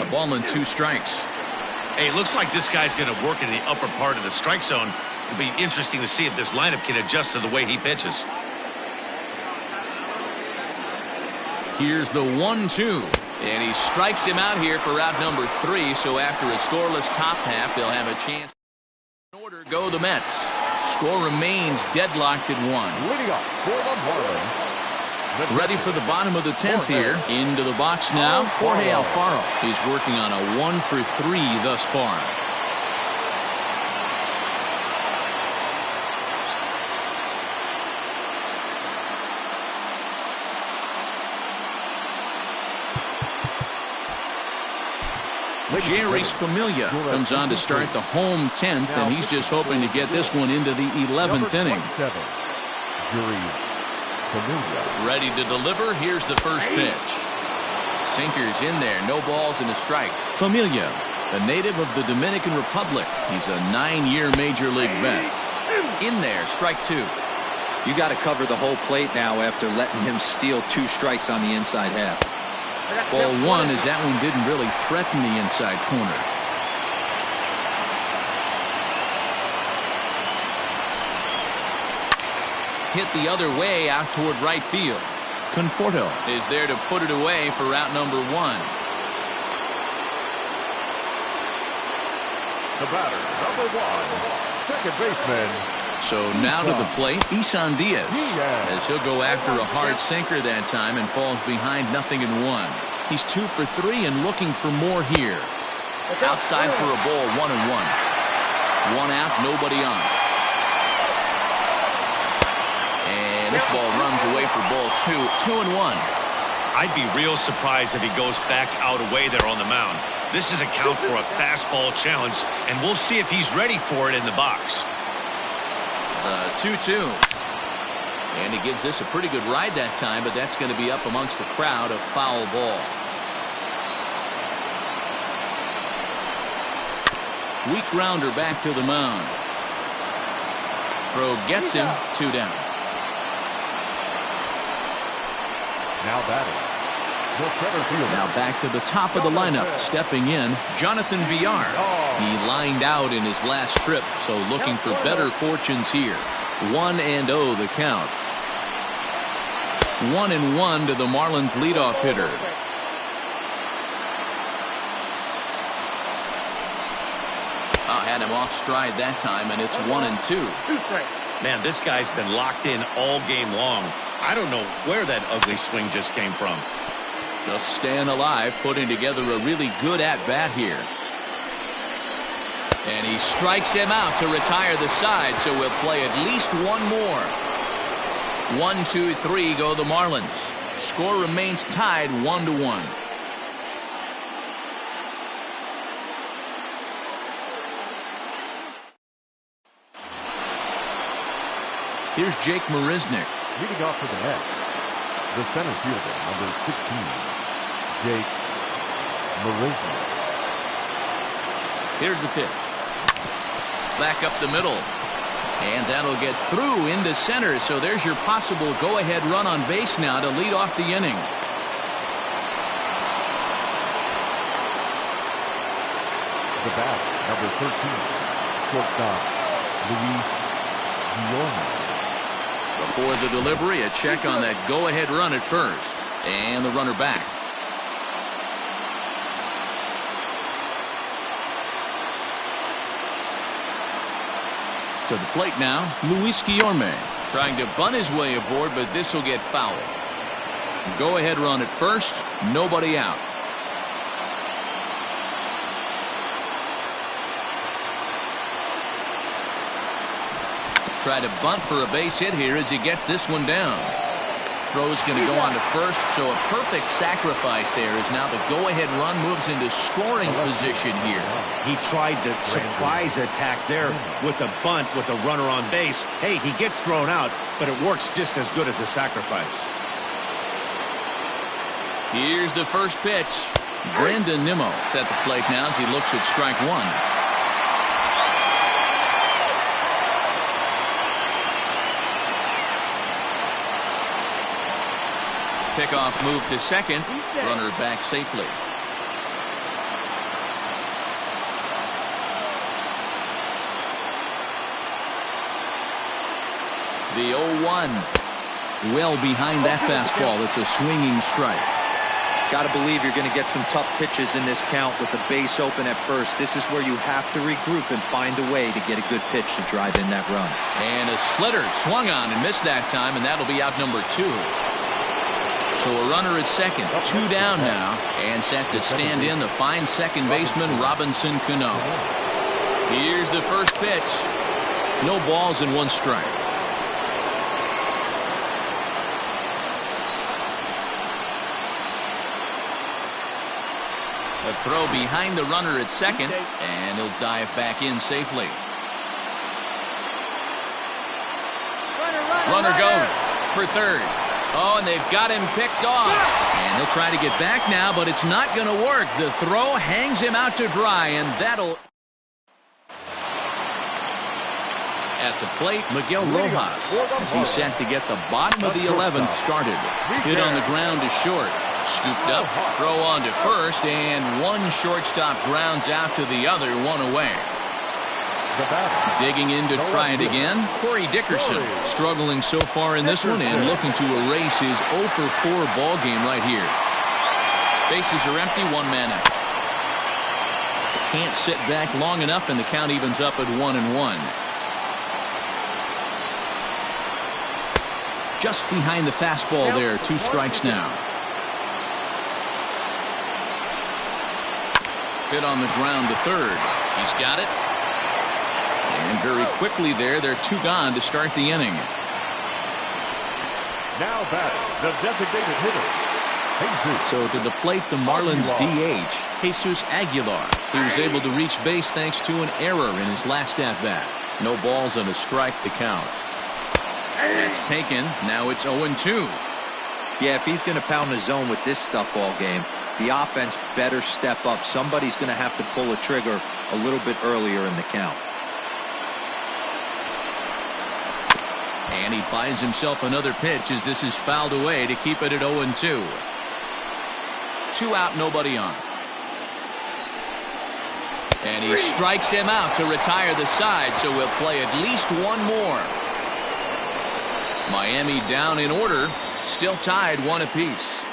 [SPEAKER 1] A ball and 2 strikes.
[SPEAKER 2] Hey, it looks like this guy's going to work in the upper part of the strike zone. It'll be interesting to see if this lineup can adjust to the way he pitches.
[SPEAKER 1] Here's the 1-2. And he strikes him out here for out number 3. So after a scoreless top half, they'll have a chance. In order go the Mets. Score remains deadlocked at 1.
[SPEAKER 4] Leading up for the Marlins.
[SPEAKER 1] Ready for the bottom of the 10th here. Into the box now. Jorge Alfaro. He's working on a 1 for 3 thus far. Jerry's Familia comes on to start the home 10th, and he's just hoping to get this one into the 11th inning. Ready to deliver. Here's the first pitch. Sinkers in there. No balls and a strike. Familia, a native of the Dominican Republic. He's a 9-year major league vet. In there. Strike 2.
[SPEAKER 3] You got to cover the whole plate now after letting him steal 2 strikes on the inside half.
[SPEAKER 1] Ball 1 as that one didn't really threaten the inside corner. Hit the other way out toward right field. Conforto is there to put it away for out number 1.
[SPEAKER 4] The batter, number 1, second baseman.
[SPEAKER 1] So now to the plate, Isan Diaz, as he'll go after a hard sinker that time and falls behind 0-1. He's 2 for 3 and looking for more here. Outside for a ball, 1-1. 1 out, nobody on. And this ball runs away for ball 2. 2-1.
[SPEAKER 2] I'd be real surprised if he goes back out away there on the mound. This is a count for a fastball challenge, and we'll see if he's ready for it in the box.
[SPEAKER 1] 2-2. And he gives this a pretty good ride that time, but that's going to be up amongst the crowd. A foul ball. Weak grounder back to the mound. Throw gets him. 2 down.
[SPEAKER 4] Now batting.
[SPEAKER 1] Now back to the top of the lineup. Stepping in, Jonathan Villar. He lined out in his last trip, so looking for better fortunes here. 1-0 the count. 1-1 to the Marlins leadoff hitter. Had him off stride that time, and it's 1-2.
[SPEAKER 2] Man, this guy's been locked in all game long. I don't know where that ugly swing just came from.
[SPEAKER 1] Just staying alive, putting together a really good at-bat here. And he strikes him out to retire the side, so we'll play at least one more. 1, 2, 3 go the Marlins. Score remains tied 1-1. Here's Jake Marisnick.
[SPEAKER 4] Leading off for the Mets, the center fielder, number 16, Jake Marisnick.
[SPEAKER 1] Here's the pitch. Back up the middle. And that'll get through into center. So there's your possible go-ahead run on base now to lead off the inning.
[SPEAKER 4] The bat, number 13, shortstop, Luis Guillorme.
[SPEAKER 1] Before the delivery, a check on that go-ahead run at first. And the runner back. To the plate now, Luis Guillorme. Trying to bunt his way aboard, but this will get foul. Go-ahead run at first, nobody out. try to bunt for a base hit here as he gets this one down. Throw's going to go on to first, so a perfect sacrifice there as now the go-ahead run moves into scoring position here.
[SPEAKER 2] He tried the surprise attack there with a bunt with a runner on base. Hey, he gets thrown out, but it works just as good as a sacrifice.
[SPEAKER 1] Here's the first pitch. Brandon Nimmo's at the plate now as he looks at strike one. Pickoff move to second. Runner back safely. The 0-1. Well behind that fastball. It's a swinging strike.
[SPEAKER 3] Got to believe you're going to get some tough pitches in this count with the base open at first. This is where you have to regroup and find a way to get a good pitch to drive in that run.
[SPEAKER 1] And a splitter swung on and missed that time, and that'll be out number 2. So a runner at second, 2 down now, and set to stand in the fine second baseman Robinson Cano. Here's the first pitch. No balls and 1 strike. A throw behind the runner at second, and he'll dive back in safely. Runner goes for third. Oh, and they've got him picked off. And he'll try to get back now, but it's not going to work. The throw hangs him out to dry, and that'll... At the plate, Miguel Rojas, as he's set to get the bottom of the 11th started. Hit on the ground to short. Scooped up, throw on to first, and 1 shortstop grounds out to the other, 1 away. Digging in to try it again, Corey Dickerson, struggling so far in this one and looking to erase his 0 for 4 ball game right here. Bases are empty, 1 man out. Can't sit back long enough, and the count evens up at 1-1. Just behind the fastball there, 2 strikes now. Hit on the ground to third. He's got it. And very quickly there, they're 2 gone to start the inning.
[SPEAKER 4] Now batting, the designated hitter.
[SPEAKER 1] So to the plate, the Marlins DH, Jesus Aguilar. He was able to reach base thanks to an error in his last at-bat. No balls and a strike to count. That's taken. Now it's 0-2.
[SPEAKER 3] Yeah, if he's going to pound the zone with this stuff all game, the offense better step up. Somebody's going to have to pull a trigger a little bit earlier in the count.
[SPEAKER 1] And he buys himself another pitch as this is fouled away to keep it at 0-2. 2 out, nobody on. And he strikes him out to retire the side, so we'll play at least 1 more. Miami down in order, still tied 1 apiece.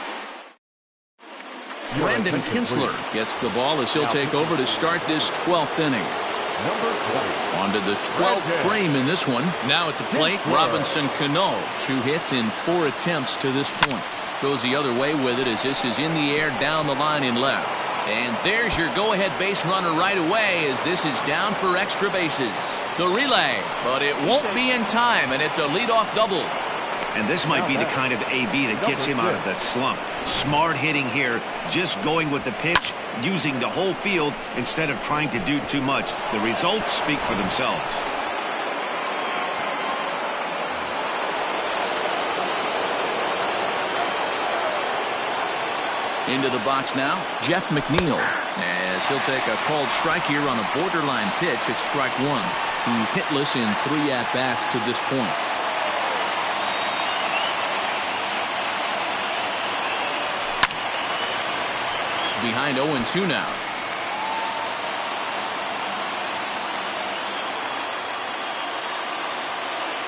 [SPEAKER 1] Brandon Kinsler gets the ball as he'll take over to start this 12th inning. On to the 12th frame in this one. Now at the plate, Robinson Cano. 2 hits in 4 attempts to this point. Goes the other way with it as this is in the air down the line in left. And there's your go-ahead base runner right away as this is down for extra bases. The relay, but it won't be in time, and it's a leadoff double.
[SPEAKER 2] And this might be the kind of AB that gets him out of that slump. Smart hitting here, just going with the pitch, using the whole field instead of trying to do too much. The results speak for themselves.
[SPEAKER 1] Into the box now, Jeff McNeil, as he'll take a called strike here on a borderline pitch at strike 1. He's hitless in 3 at-bats to this point. Behind 0-2 now.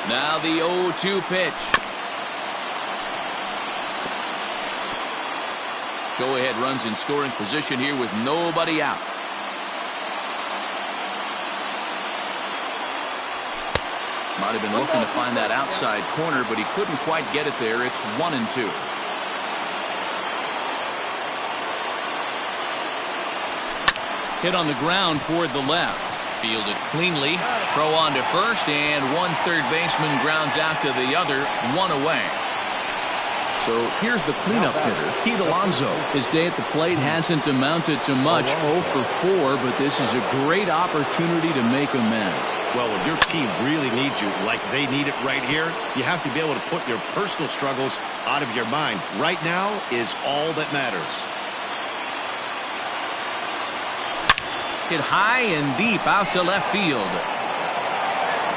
[SPEAKER 1] Now the 0-2 pitch. Go-ahead runs in scoring position here with nobody out. Might have been looking to find that outside corner, but he couldn't quite get it there. It's 1-2. Hit on the ground toward the left. Fielded cleanly. Throw on to first, and one third baseman grounds out to the other, one away.
[SPEAKER 7] So here's the cleanup hitter, Pete Alonso. His day at the plate hasn't amounted to much, 0 for 4, but this is a great opportunity to make amends.
[SPEAKER 2] Well, when your team really needs you, like they need it right here, you have to be able to put your personal struggles out of your mind. Right now is all that matters.
[SPEAKER 1] Hit high and deep out to left field.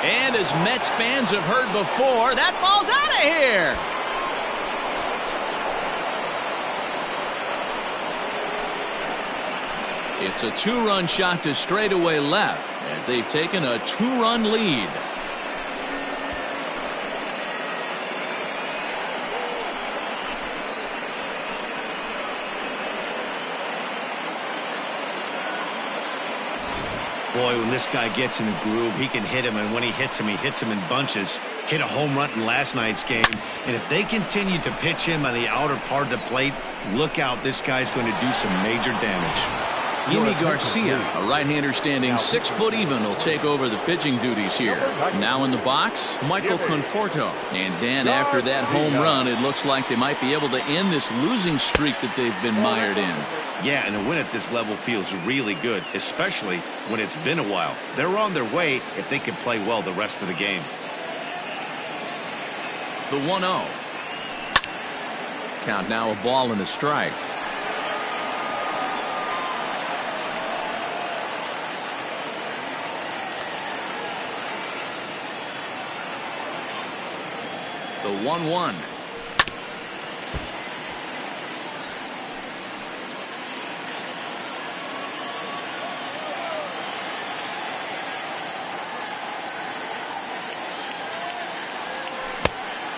[SPEAKER 1] And as Mets fans have heard before, that ball's out of here. It's a two-run shot to straightaway left as they've taken a two-run lead.
[SPEAKER 2] Boy, when this guy gets in a groove, he can hit him, and when he hits him in bunches. Hit a home run in last night's game, and if they continue to pitch him on the outer part of the plate, look out, this guy's going to do some major damage.
[SPEAKER 1] Yimi Garcia, a right-hander standing 6 foot even, will take over the pitching duties here. Now in the box, Michael Conforto. And Dan, after that home run, it looks like they might be able to end this losing streak that they've been mired in.
[SPEAKER 2] Yeah, and a win at this level feels really good, especially when it's been a while. They're on their way if they can play well the rest of the game.
[SPEAKER 1] The 1-0. Count now, a ball and a strike. The 1-1.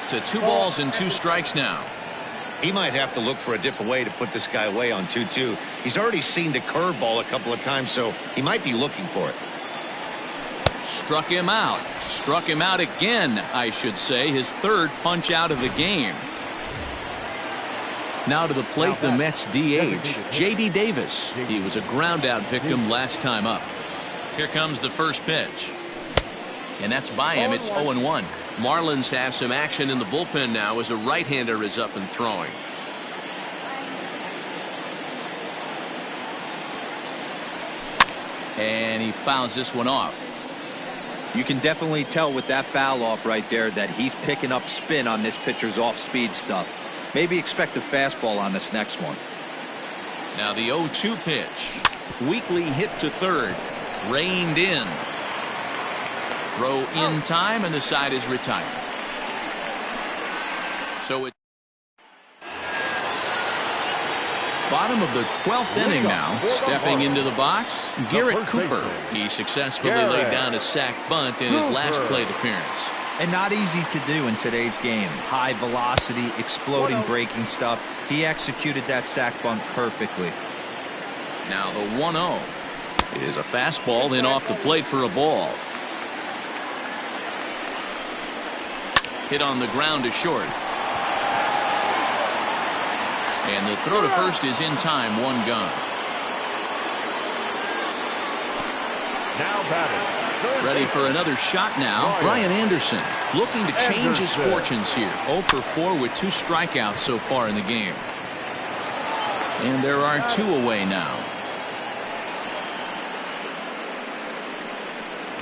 [SPEAKER 1] To 2 balls and 2 strikes now.
[SPEAKER 2] He might have to look for a different way to put this guy away on 2-2. He's already seen the curveball a couple of times, so he might be looking for it.
[SPEAKER 1] Struck him out. Struck him out again, I should say. His third punch out of the game. Now to the plate, the Mets DH, J.D. Davis. He was a ground-out victim last time up. Here comes the first pitch. And that's by him. It's 0-1. Marlins have some action in the bullpen now as a right-hander is up and throwing. And he fouls this one off.
[SPEAKER 3] You can definitely tell with that foul off right there that he's picking up spin on this pitcher's off-speed stuff. Maybe expect a fastball on this next one.
[SPEAKER 1] Now the 0-2 pitch. Weakly hit to third. Reined in. Throw in time, and the side is retired. So it. Bottom of the 12th inning now. Stepping into the box, Garrett Cooper. He successfully laid down a sac bunt in his last plate appearance.
[SPEAKER 3] And not easy to do in today's game. High velocity, exploding breaking stuff. He executed that sac bunt perfectly.
[SPEAKER 1] Now the 1-0 is a fastball, then off the plate for a ball. Hit on the ground to short. And the throw to first is in time, 1 gone.
[SPEAKER 4] Now batting.
[SPEAKER 1] Ready for another shot now. Brian Anderson looking to change his fortunes here. 0 for 4 with 2 strikeouts so far in the game. And there are 2 away now.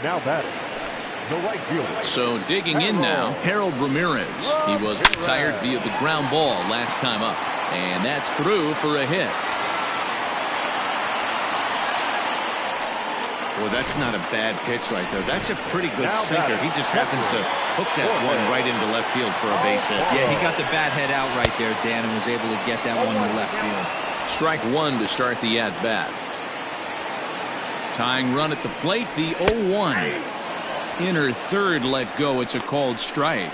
[SPEAKER 4] Now batting. The right fielder.
[SPEAKER 1] So digging in now, Harold Ramirez. He was retired via the ground ball last time up. And that's through for a hit.
[SPEAKER 2] Well, that's not a bad pitch right there. That's a pretty good sinker. He just happens to hook that one right into left field for a base hit.
[SPEAKER 3] Yeah, he got the bat head out right there, Dan, and was able to get that one to left field.
[SPEAKER 1] Strike 1 to start the at-bat. Tying run at the plate, the 0-1. Inner third let go. It's a called strike.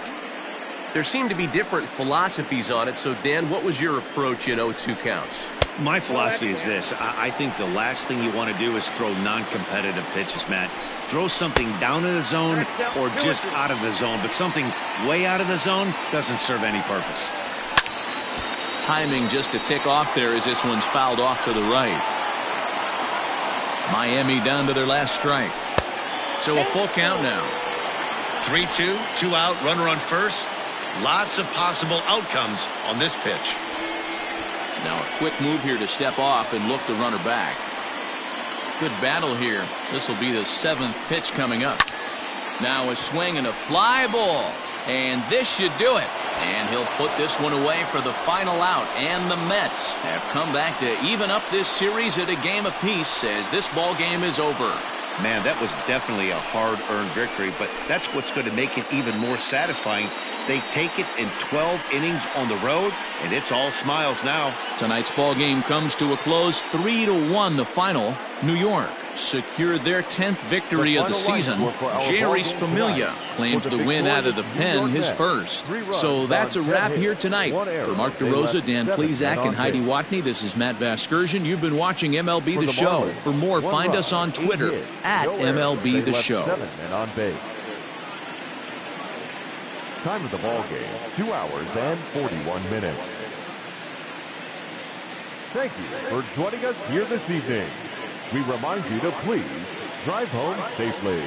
[SPEAKER 7] There seem to be different philosophies on it. So, Dan, what was your approach in 0-2 counts?
[SPEAKER 2] My philosophy is this. I think the last thing you want to do is throw non-competitive pitches, Matt. Throw something down in the zone or just out of the zone, but something way out of the zone doesn't serve any purpose.
[SPEAKER 1] Timing just a tick off there as this one's fouled off to the right. Miami down to their last strike. So a full count now.
[SPEAKER 2] 3-2, 2 out, runner on first. Lots of possible outcomes on this pitch.
[SPEAKER 1] Now a quick move here to step off and look the runner back. Good battle here. This will be the 7th pitch coming up. Now a swing and a fly ball. And this should do it. And he'll put this one away for the final out. And the Mets have come back to even up this series at a game apiece as this ball game is over.
[SPEAKER 2] Man, that was definitely a hard-earned victory, but that's what's going to make it even more satisfying. They take it in 12 innings on the road, and it's all smiles now.
[SPEAKER 1] Tonight's ball game comes to a close, 3-1 the final. New York secured their 10th victory of the season. Jerry's Familia claims the win out of the pen, his first. So that's a wrap here tonight. For Mark DeRosa, Dan Plesac, and Heidi Watney, this is Matt Vasgersian. You've been watching MLB The Show. For more, find us on Twitter at MLB The Show.
[SPEAKER 4] Time of the ball game, 2 hours and 41 minutes. Thank you for joining us here this evening. We remind you to please drive home safely.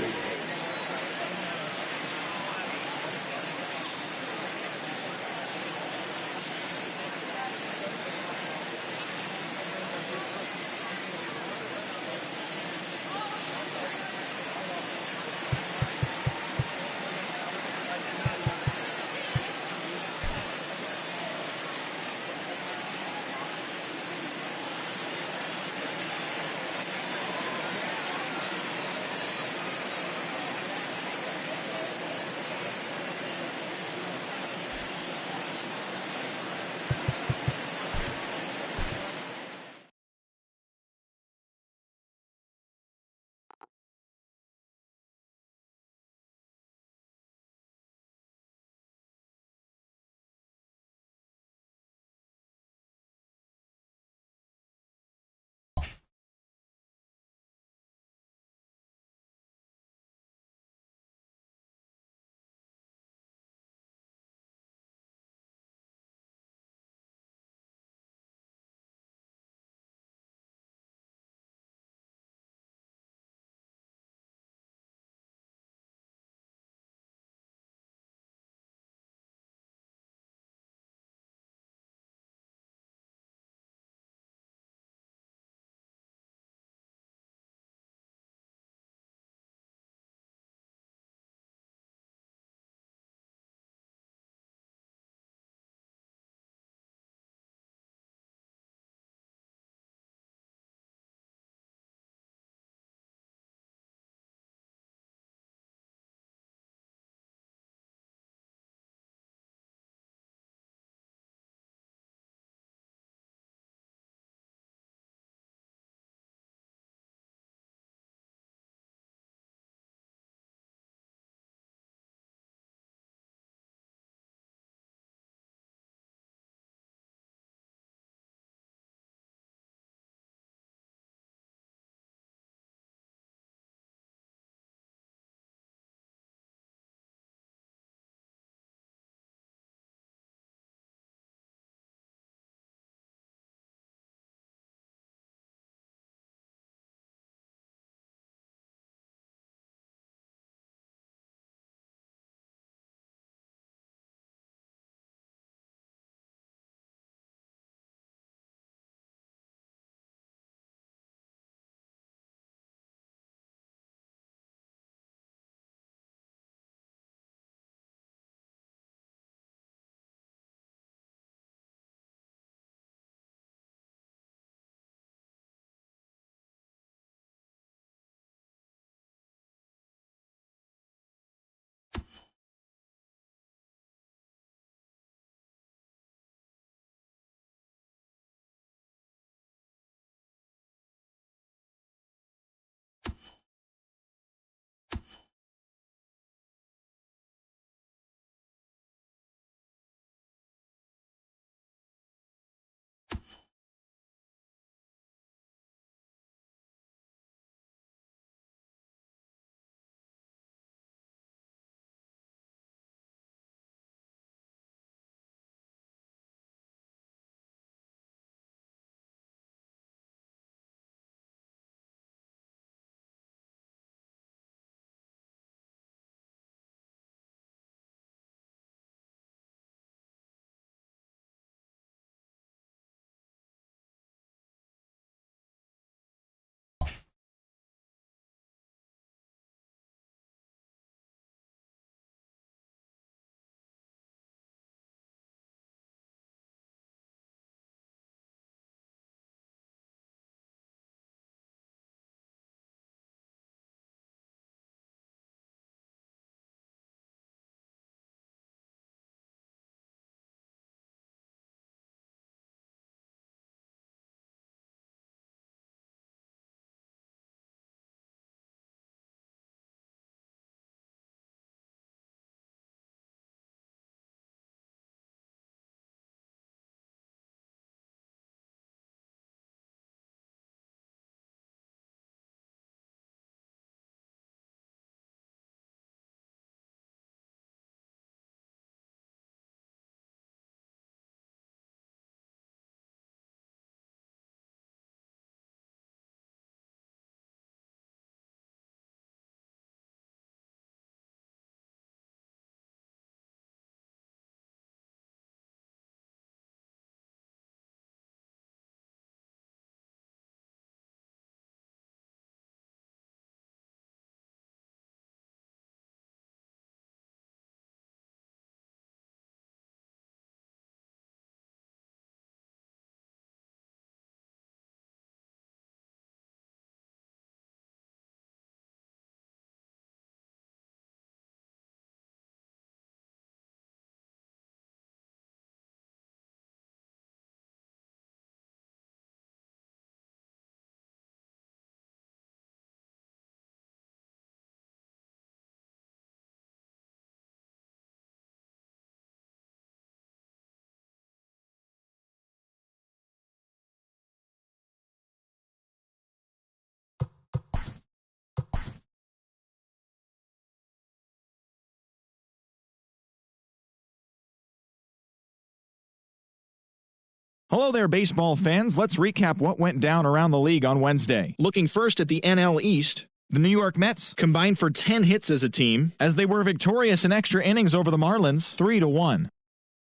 [SPEAKER 8] Hello there, baseball fans. Let's recap what went down around the league on Wednesday. Looking first at the NL East, the New York Mets combined for 10 hits as a team, as they were victorious in extra innings over the Marlins 3-1.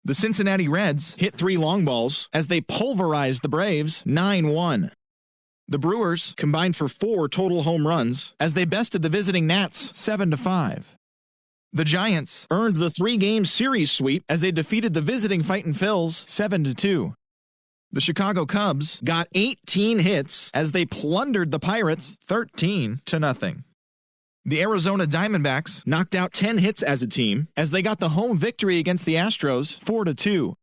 [SPEAKER 8] The Cincinnati Reds hit 3 long balls as they pulverized the Braves 9-1. The Brewers combined for 4 total home runs as they bested the visiting Nats 7-5. The Giants earned the 3-game series sweep as they defeated the visiting Fightin' Phils 7-2. The Chicago Cubs got 18 hits as they plundered the Pirates 13-0. The Arizona Diamondbacks knocked out 10 hits as a team as they got the home victory against the Astros 4-2.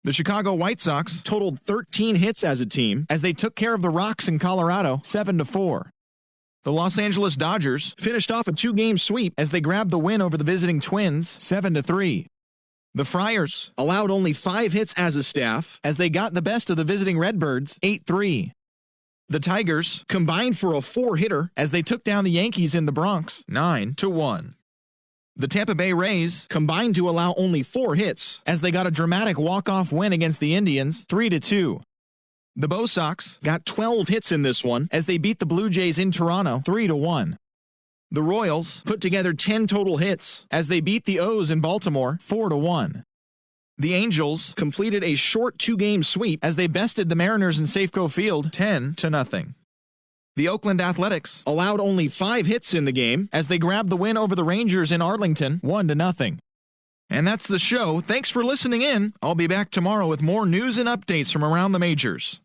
[SPEAKER 8] The Chicago White Sox totaled 13 hits as a team as they took care of the Rocks in Colorado 7-4. The Los Angeles Dodgers finished off a 2-game sweep as they grabbed the win over the visiting Twins 7-3. The Friars allowed only 5 hits as a staff as they got the best of the visiting Redbirds 8-3. The Tigers combined for a 4-hitter as they took down the Yankees in the Bronx 9-1. The Tampa Bay Rays combined to allow only 4 hits as they got a dramatic walk-off win against the Indians 3-2. The Bo Sox got 12 hits in this one as they beat the Blue Jays in Toronto 3-1. The Royals put together 10 total hits as they beat the O's in Baltimore 4-1. The Angels completed a short 2-game sweep as they bested the Mariners in Safeco Field 10-0. The Oakland Athletics allowed only 5 hits in the game as they grabbed the win over the Rangers in Arlington 1-0. And that's the show. Thanks for listening in. I'll be back tomorrow with more news and updates from around the majors.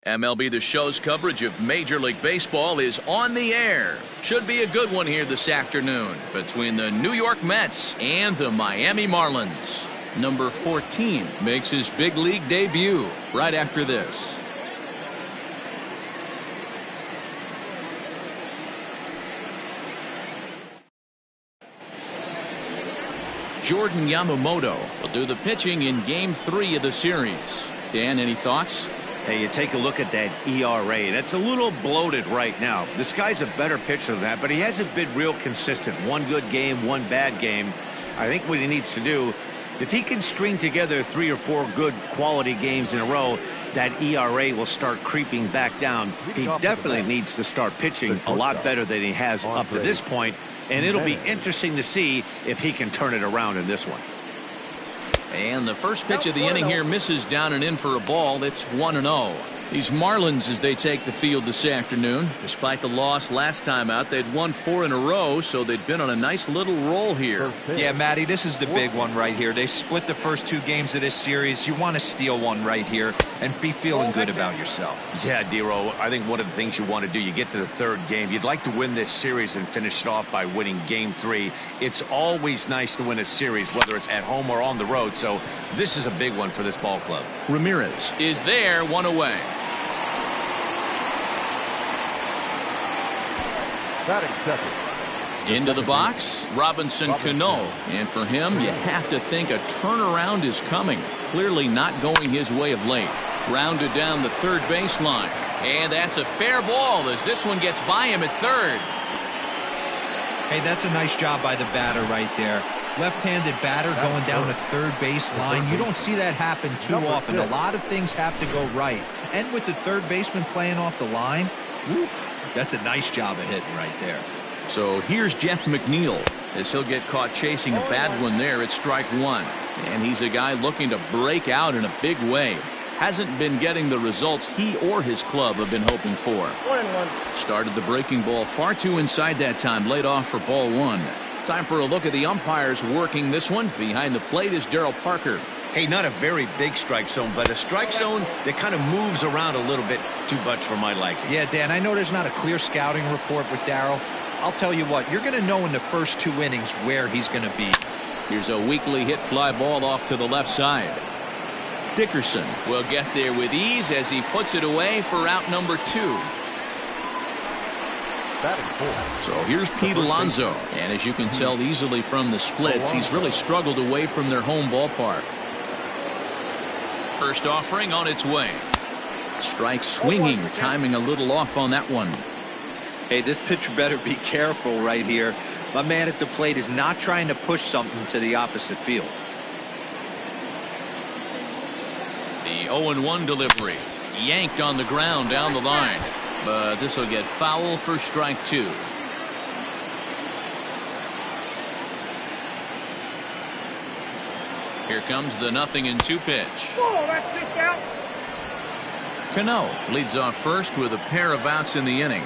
[SPEAKER 1] MLB The Show's coverage of Major League Baseball is on the air. Should be a good one here this afternoon between the New York Mets and the Miami Marlins.
[SPEAKER 7] Number 14 makes his big league debut right after this. Jordan Yamamoto will do the pitching in Game 3 of the series. Dan, any thoughts?
[SPEAKER 2] Hey, you take a look at that ERA. That's a little bloated right now. This guy's a better pitcher than that, but he hasn't been real consistent. One good game, one bad game. I think what he needs to do, if he can string together 3 or 4 good quality games in a row, that ERA will start creeping back down. He definitely needs to start pitching a lot better than he has up to this point, and it'll be interesting to see if he can turn it around in this one.
[SPEAKER 1] And the first pitch of the inning here misses down and in for a ball. It's 1-0.
[SPEAKER 7] These Marlins, as they take the field this afternoon, despite the loss last time out, they'd won 4 in a row, so they'd been on a nice little roll here.
[SPEAKER 3] Yeah, Matty, this is the big one right here. They've split the first 2 games of this series. You want to steal one right here and be feeling good about yourself.
[SPEAKER 2] Yeah, Dero, I think one of the things you want to do, you get to the 3rd game, you'd like to win this series and finish it off by winning Game 3. It's always nice to win a series, whether it's at home or on the road, so this is a big one for this ball club.
[SPEAKER 1] Ramirez is there, 1 away. Into the box, Robinson Cano. And for him, you have to think a turnaround is coming. Clearly not going his way of late. Rounded down the 3rd baseline. And that's a fair ball as this one gets by him at 3rd.
[SPEAKER 3] Hey, that's a nice job by the batter right there. Left-handed batter going down the 3rd baseline. You don't see that happen too often. A lot of things have to go right. And with the 3rd baseman playing off the line, woof, that's a nice job of hitting right there.
[SPEAKER 7] So here's Jeff McNeil as he'll get caught chasing a bad one there at strike 1. And he's a guy looking to break out in a big way. Hasn't been getting the results he or his club have been hoping for.
[SPEAKER 6] 1-1.
[SPEAKER 7] Started the breaking ball far too inside that time. Laid off for ball 1. Time for a look at the umpires working this one. Behind the plate is Darryl Parker.
[SPEAKER 2] Hey, not a very big strike zone, but a strike zone that kind of moves around a little bit too much for my liking.
[SPEAKER 3] Yeah, Dan, I know there's not a clear scouting report with Darryl. I'll tell you what, you're going to know in the first 2 innings where he's going to be.
[SPEAKER 7] Here's a weakly hit fly ball off to the left side. Dickerson will get there with ease as he puts it away for out number 2. So here's Pete Alonso, and as you can tell easily from the splits, he's really struggled away from their home ballpark.
[SPEAKER 1] First offering on its way.
[SPEAKER 7] Strike swinging, timing a little off on that one.
[SPEAKER 3] Hey, this pitcher better be careful right here. My man at the plate is not trying to push something to the opposite field.
[SPEAKER 1] The 0-1 delivery. Yanked on the ground down the line. But this will get foul for strike 2. Here comes the 0-2 pitch.
[SPEAKER 6] Whoa, that's 6 out.
[SPEAKER 1] Cano leads off first with a pair of outs in the inning.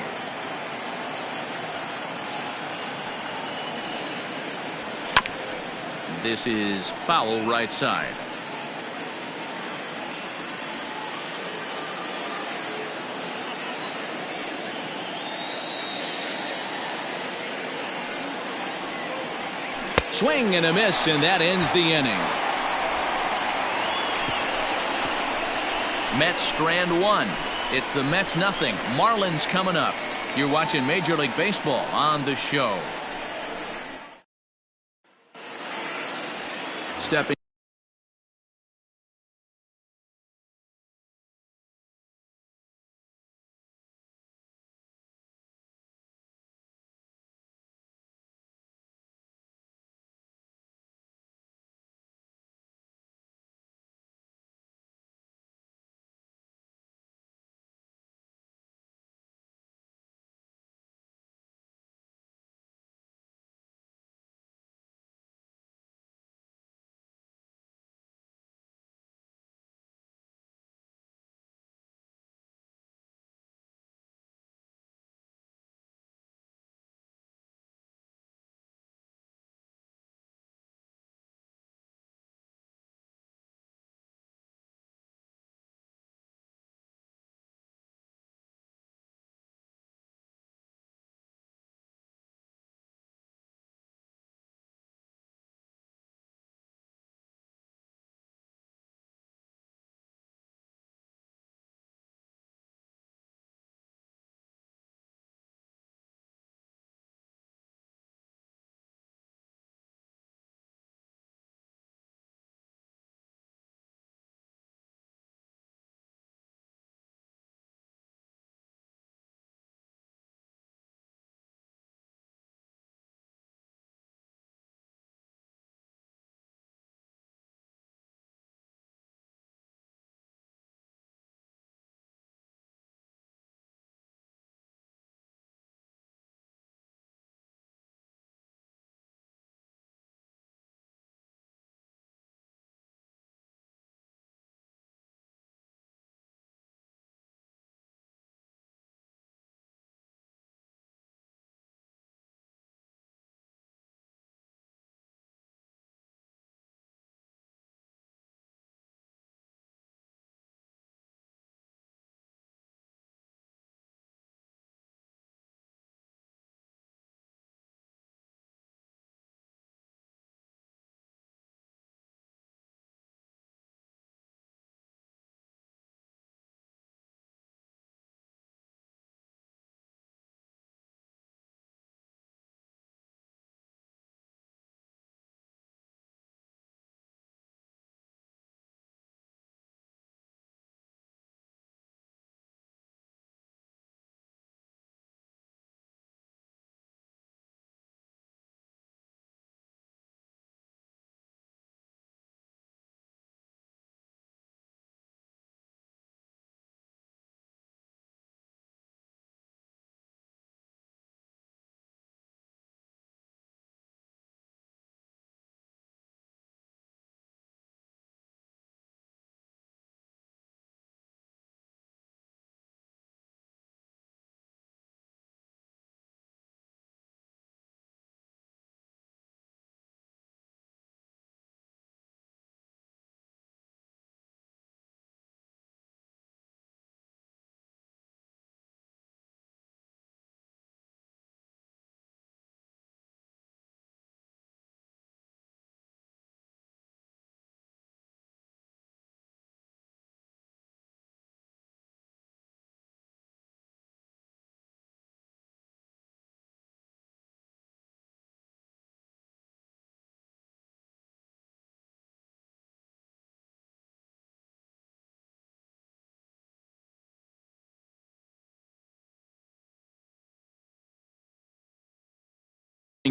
[SPEAKER 1] This is foul right side. Swing and a miss, and that ends the inning. Mets strand 1. It's the Mets 0. Marlins coming up. You're watching Major League Baseball on The Show. Stepping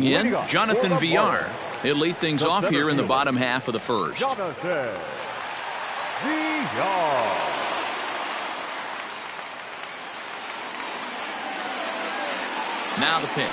[SPEAKER 7] In Jonathan VR. He'll lead things off here in the bottom half of the first.
[SPEAKER 4] Jonathan VR.
[SPEAKER 7] Now the pitch.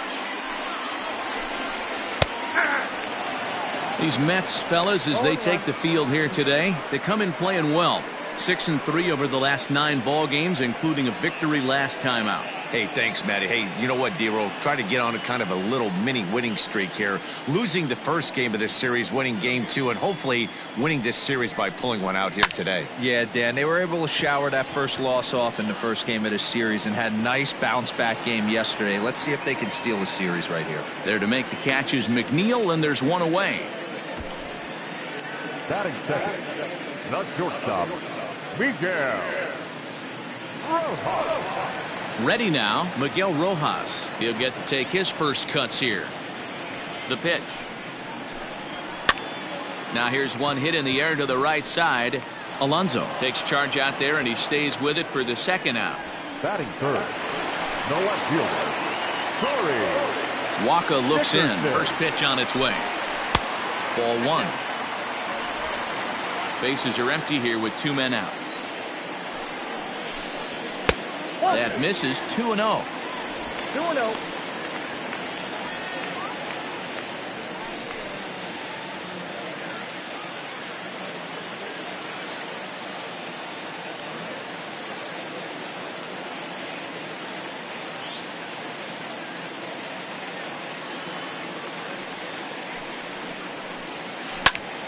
[SPEAKER 7] These Mets, fellas, as they take the field here today, they come in playing well. 6-3 over the last 9 ball games, including a victory last time out.
[SPEAKER 2] Hey, thanks, Matty. Hey, you know what, D-Roll? Try to get on a kind of a little mini winning streak here. Losing the first game of this series, winning game 2, and hopefully winning this series by pulling one out here today.
[SPEAKER 3] Yeah, Dan, they were able to shower that first loss off in the first game of this series and had a nice bounce-back game yesterday. Let's see if they can steal the series right here.
[SPEAKER 7] There to make the catch is McNeil, and there's one away.
[SPEAKER 4] Batting second, the shortstop, Miguel Rojas.
[SPEAKER 7] Ready now, Miguel Rojas. He'll get to take his first cuts here. The pitch. Now here's one hit in the air to the right side. Alonso takes charge out there, and he stays with it for the second out.
[SPEAKER 4] Batting third, the left fielder, Corey.
[SPEAKER 7] Waka looks in. First pitch on its way. Ball 1. Bases are empty here with 2 men out. That misses. 2-0.
[SPEAKER 6] 2-0.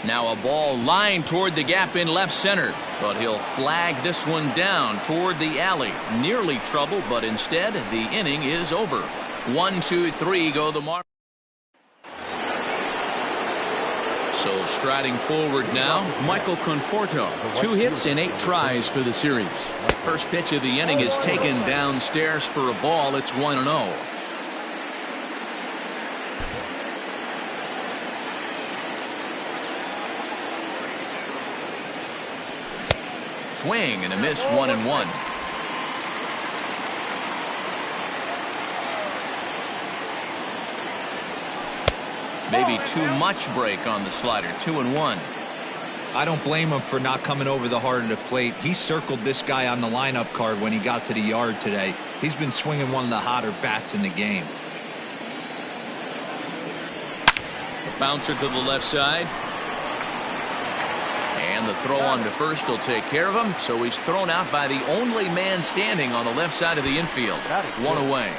[SPEAKER 7] Now a ball lined toward the gap in left center, but he'll flag this one down toward the alley. Nearly trouble, but instead the inning is over. 1, 2, 3 go the Marlins. So striding forward now, Michael Conforto. 2 hits and 8 tries for the series. First pitch of the inning is taken downstairs for a ball. It's 1-0. Swing and a miss. 1-1. Maybe too much break on the slider. 2-1.
[SPEAKER 3] I don't blame him for not coming over the heart of the plate. He circled this guy on the lineup card when he got to the yard today. He's been swinging one of the hotter bats in the game.
[SPEAKER 7] A bouncer to the left side. And the throw on to first will take care of him. So he's thrown out by the only man standing on the left side of the infield. 1 away.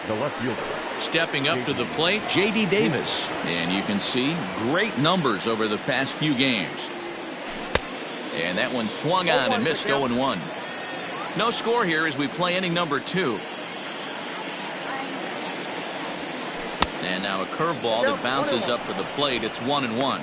[SPEAKER 4] The left fielder.
[SPEAKER 7] Stepping up to the plate, J.D. Davis. And you can see great numbers over the past few games. And that one swung on and missed. 0-1. No score here as we play inning number 2. And now a curveball that bounces up to the plate. It's 1-1.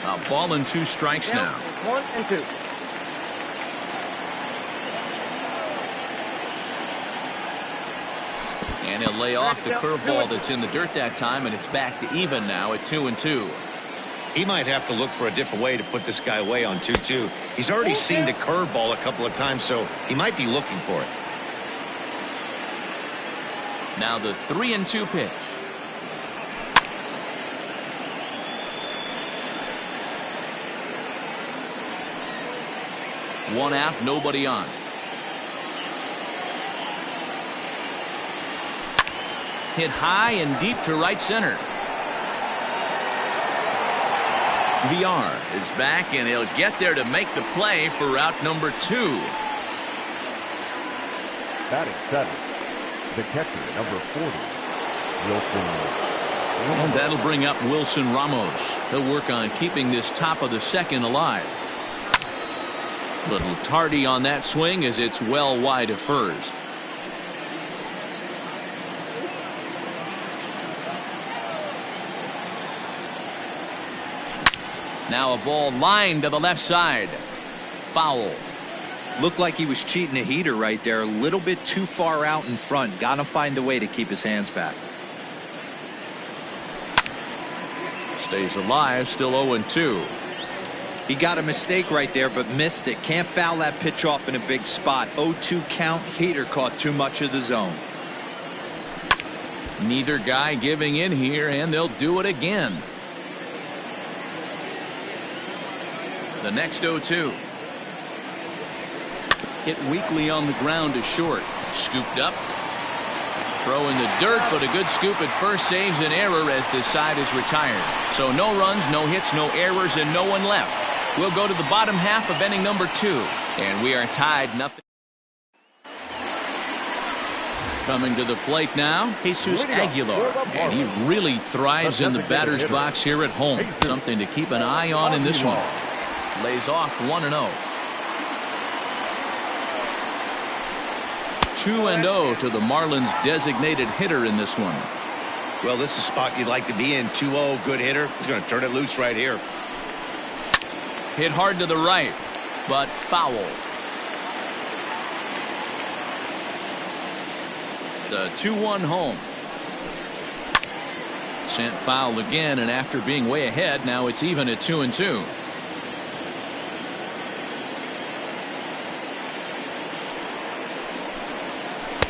[SPEAKER 7] A ball and 2 strikes now.
[SPEAKER 6] 1 and 2.
[SPEAKER 7] And he'll lay off the curveball that's in the dirt that time, and it's back to even now at 2-2.
[SPEAKER 2] He might have to look for a different way to put this guy away on 2-2. He's already seen the curveball a couple of times, so he might be looking for it.
[SPEAKER 7] Now the 3-2 pitch. One out, nobody on. Hit high and deep to right center. VR is back, and he'll get there to make the play for out number 2.
[SPEAKER 4] Batting 7, the catcher, number 40, Wilson.
[SPEAKER 7] And that'll bring up Wilson Ramos. He'll work on keeping this top of the second alive. Little tardy on that swing as it's well wide of first. Now a ball lined to the left side. Foul.
[SPEAKER 3] Looked like he was cheating a heater right there. A little bit too far out in front. Got to find a way to keep his hands back.
[SPEAKER 7] Stays alive, still 0-2.
[SPEAKER 3] He got a mistake right there, but missed it. Can't foul that pitch off in a big spot. 0-2 count. Heater caught too much of the zone.
[SPEAKER 7] Neither guy giving in here, and they'll do it again. The next 0-2. Hit weakly on the ground to short. Scooped up. Throw in the dirt, but a good scoop at first saves an error as the side is retired. So no runs, no hits, no errors, and no one left. We'll go to the bottom half of inning number 2, and we are tied 0. Coming to the plate now, Jesus Aguilar, and he really thrives in the batter's box here at home. Something to keep an eye on in this one. Lays off 1-0. 2-0 to the Marlins' designated hitter in this one.
[SPEAKER 2] Well, this is a spot you'd like to be in. 2-0, good hitter. He's going to turn it loose right here.
[SPEAKER 7] Hit hard to the right, but foul. The 2-1 home. Sent foul again, and after being way ahead, now it's even at 2-2.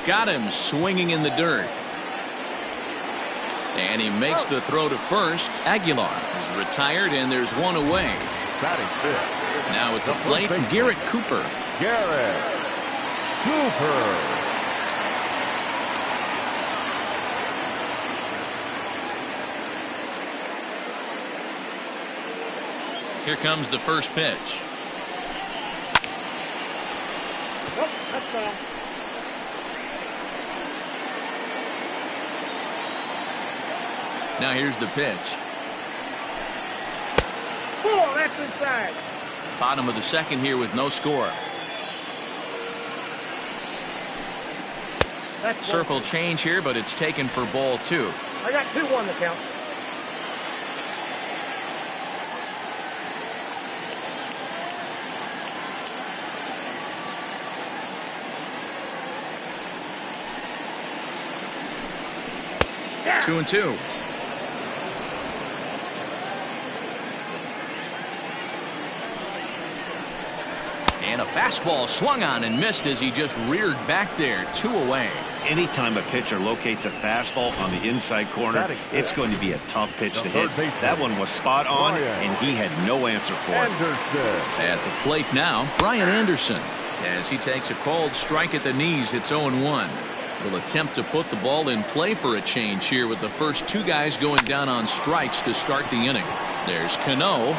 [SPEAKER 7] Got him swinging in the dirt. And he makes the throw to first. Aguilar is retired, and there's one away.
[SPEAKER 4] Batting fifth.
[SPEAKER 7] Now at the plate, Garrett Cooper.
[SPEAKER 4] Garrett Cooper.
[SPEAKER 7] Here comes the first pitch.
[SPEAKER 6] Nope, that's foul.
[SPEAKER 7] Now here's the pitch.
[SPEAKER 6] Oh, that's inside.
[SPEAKER 7] Bottom of the second here with no score.
[SPEAKER 6] That's
[SPEAKER 7] Circle change here, but it's taken for ball 2.
[SPEAKER 6] I got 2-1 to count.
[SPEAKER 7] Yeah. 2-2. And a fastball swung on and missed as he just reared back there. 2 away.
[SPEAKER 2] Anytime a pitcher locates a fastball on the inside corner, it's going to be a tough pitch to hit. That one was spot on, and he had no answer for it.
[SPEAKER 7] At the plate now, Brian Anderson. As he takes a called strike at the knees, it's 0-1. Will attempt to put the ball in play for a change here with the first 2 guys going down on strikes to start the inning. There's Cano.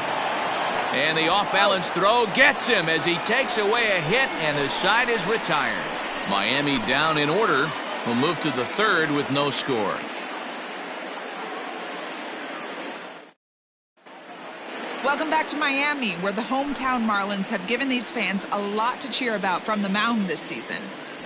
[SPEAKER 7] And the off-balance throw gets him as he takes away a hit, and the side is retired. Miami down in order. Will move to the 3rd with no score.
[SPEAKER 5] Welcome back to Miami, where the hometown Marlins have given these fans a lot to cheer about from the mound this season.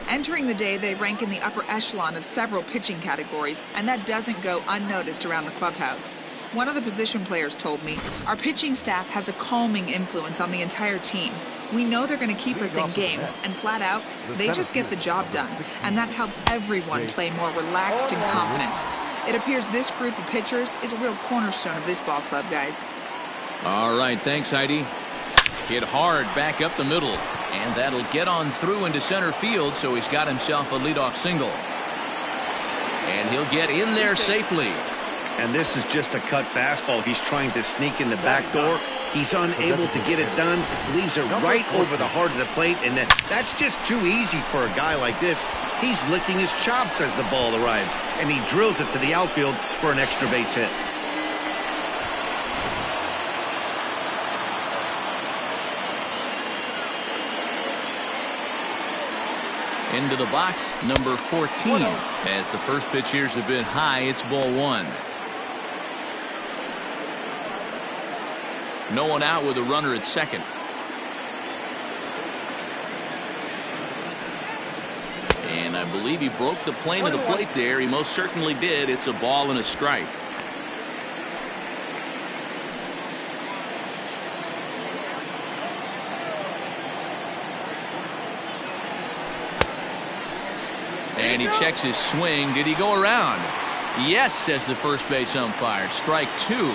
[SPEAKER 5] Entering the day, they rank in the upper echelon of several pitching categories, and that doesn't go unnoticed around the clubhouse. One of the position players told me, our pitching staff has a calming influence on the entire team. We know they're going to keep us in games, and flat out, they just get the job done. And that helps everyone play more relaxed and confident. It appears this group of pitchers is a real cornerstone of this ball club, guys.
[SPEAKER 7] All right, thanks, Heidi. Hit hard back up the middle, and that'll get on through into center field, so he's got himself a leadoff single. And he'll get in there safely.
[SPEAKER 2] And this is just a cut fastball. He's trying to sneak in the back door. He's unable to get it done. Leaves it right over the heart of the plate, and that's just too easy for a guy like this. He's licking his chops as the ball arrives, and he drills it to the outfield for an extra base hit.
[SPEAKER 7] Into the box, number 14. As the first pitch here's a bit high, it's ball 1. No one out with a runner at second. And I believe he broke the plane of the plate there. He most certainly did. It's a ball and a strike. And he checks his swing. Did he go around? Yes, says the first base umpire. Strike 2.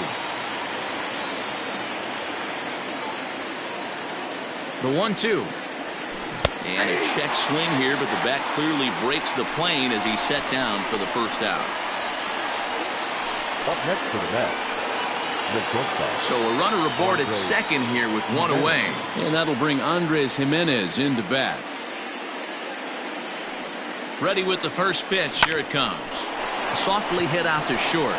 [SPEAKER 7] The 1-2. And a check swing here, but the bat clearly breaks the plane as he's set down for the first out.
[SPEAKER 4] Up next for the Mets, the shortstop.
[SPEAKER 7] So a runner aboard at second here with one away. And that'll bring Andres Jimenez into bat. Ready with the first pitch. Here it comes. Softly hit out to short.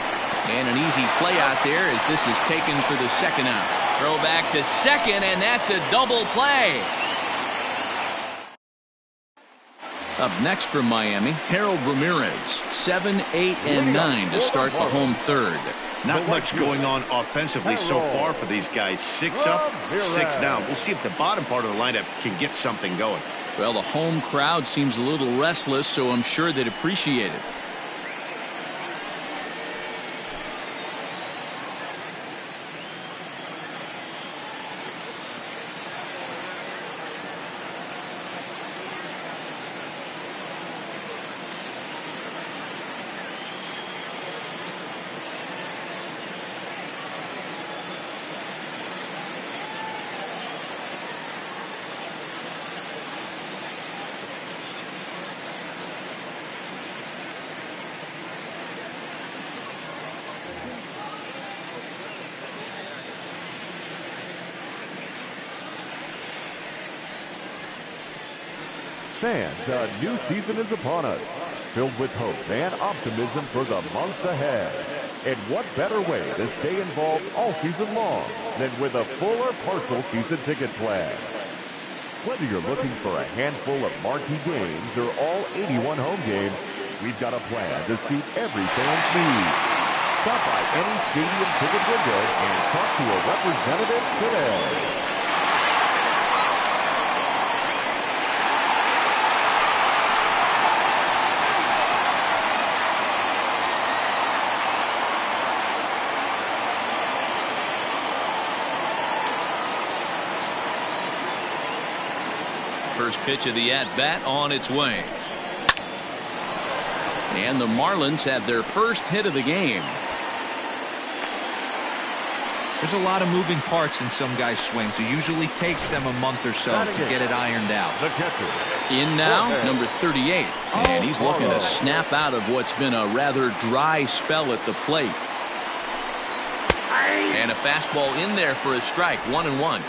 [SPEAKER 7] And an easy play out there as this is taken for the second out. Throw back to second, and that's a double play. Up next from Miami, Harold Ramirez. 7, 8, and 9 to start the home third.
[SPEAKER 2] Not much going on offensively so far for these guys. 6 up, 6 down. We'll see if the bottom part of the lineup can get something going.
[SPEAKER 7] Well, the home crowd seems a little restless, so I'm sure they'd appreciate it.
[SPEAKER 4] Fans, a new season is upon us, filled with hope and optimism for the months ahead. And what better way to stay involved all season long than with a full or partial season ticket plan? Whether you're looking for a handful of marquee games or all 81 home games, we've got a plan to suit every fan's needs. Stop by any stadium ticket window and talk to a representative today.
[SPEAKER 7] First pitch of the at-bat on its way. And the Marlins have their first hit of the game.
[SPEAKER 3] There's a lot of moving parts in some guys' swings. It usually takes them a month or so to get it ironed out.
[SPEAKER 7] In now, number 38. And he's looking to snap out of what's been a rather dry spell at the plate. And a fastball in there for a strike. 1-1.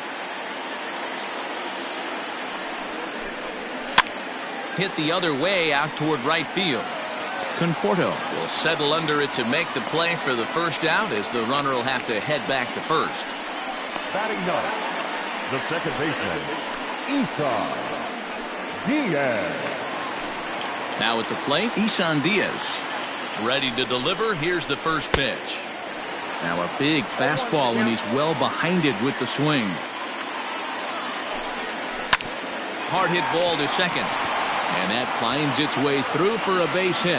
[SPEAKER 7] Hit the other way out toward right field. Conforto will settle under it to make the play for the first out, as the runner will have to head back to first.
[SPEAKER 4] Batting ninth, the second baseman, Isan Diaz.
[SPEAKER 7] Now at the plate, Isan Diaz. Ready to deliver. Here's the first pitch. Now a big fastball, and he's well behind it with the swing. Hard hit ball to second. And that finds its way through for a base hit.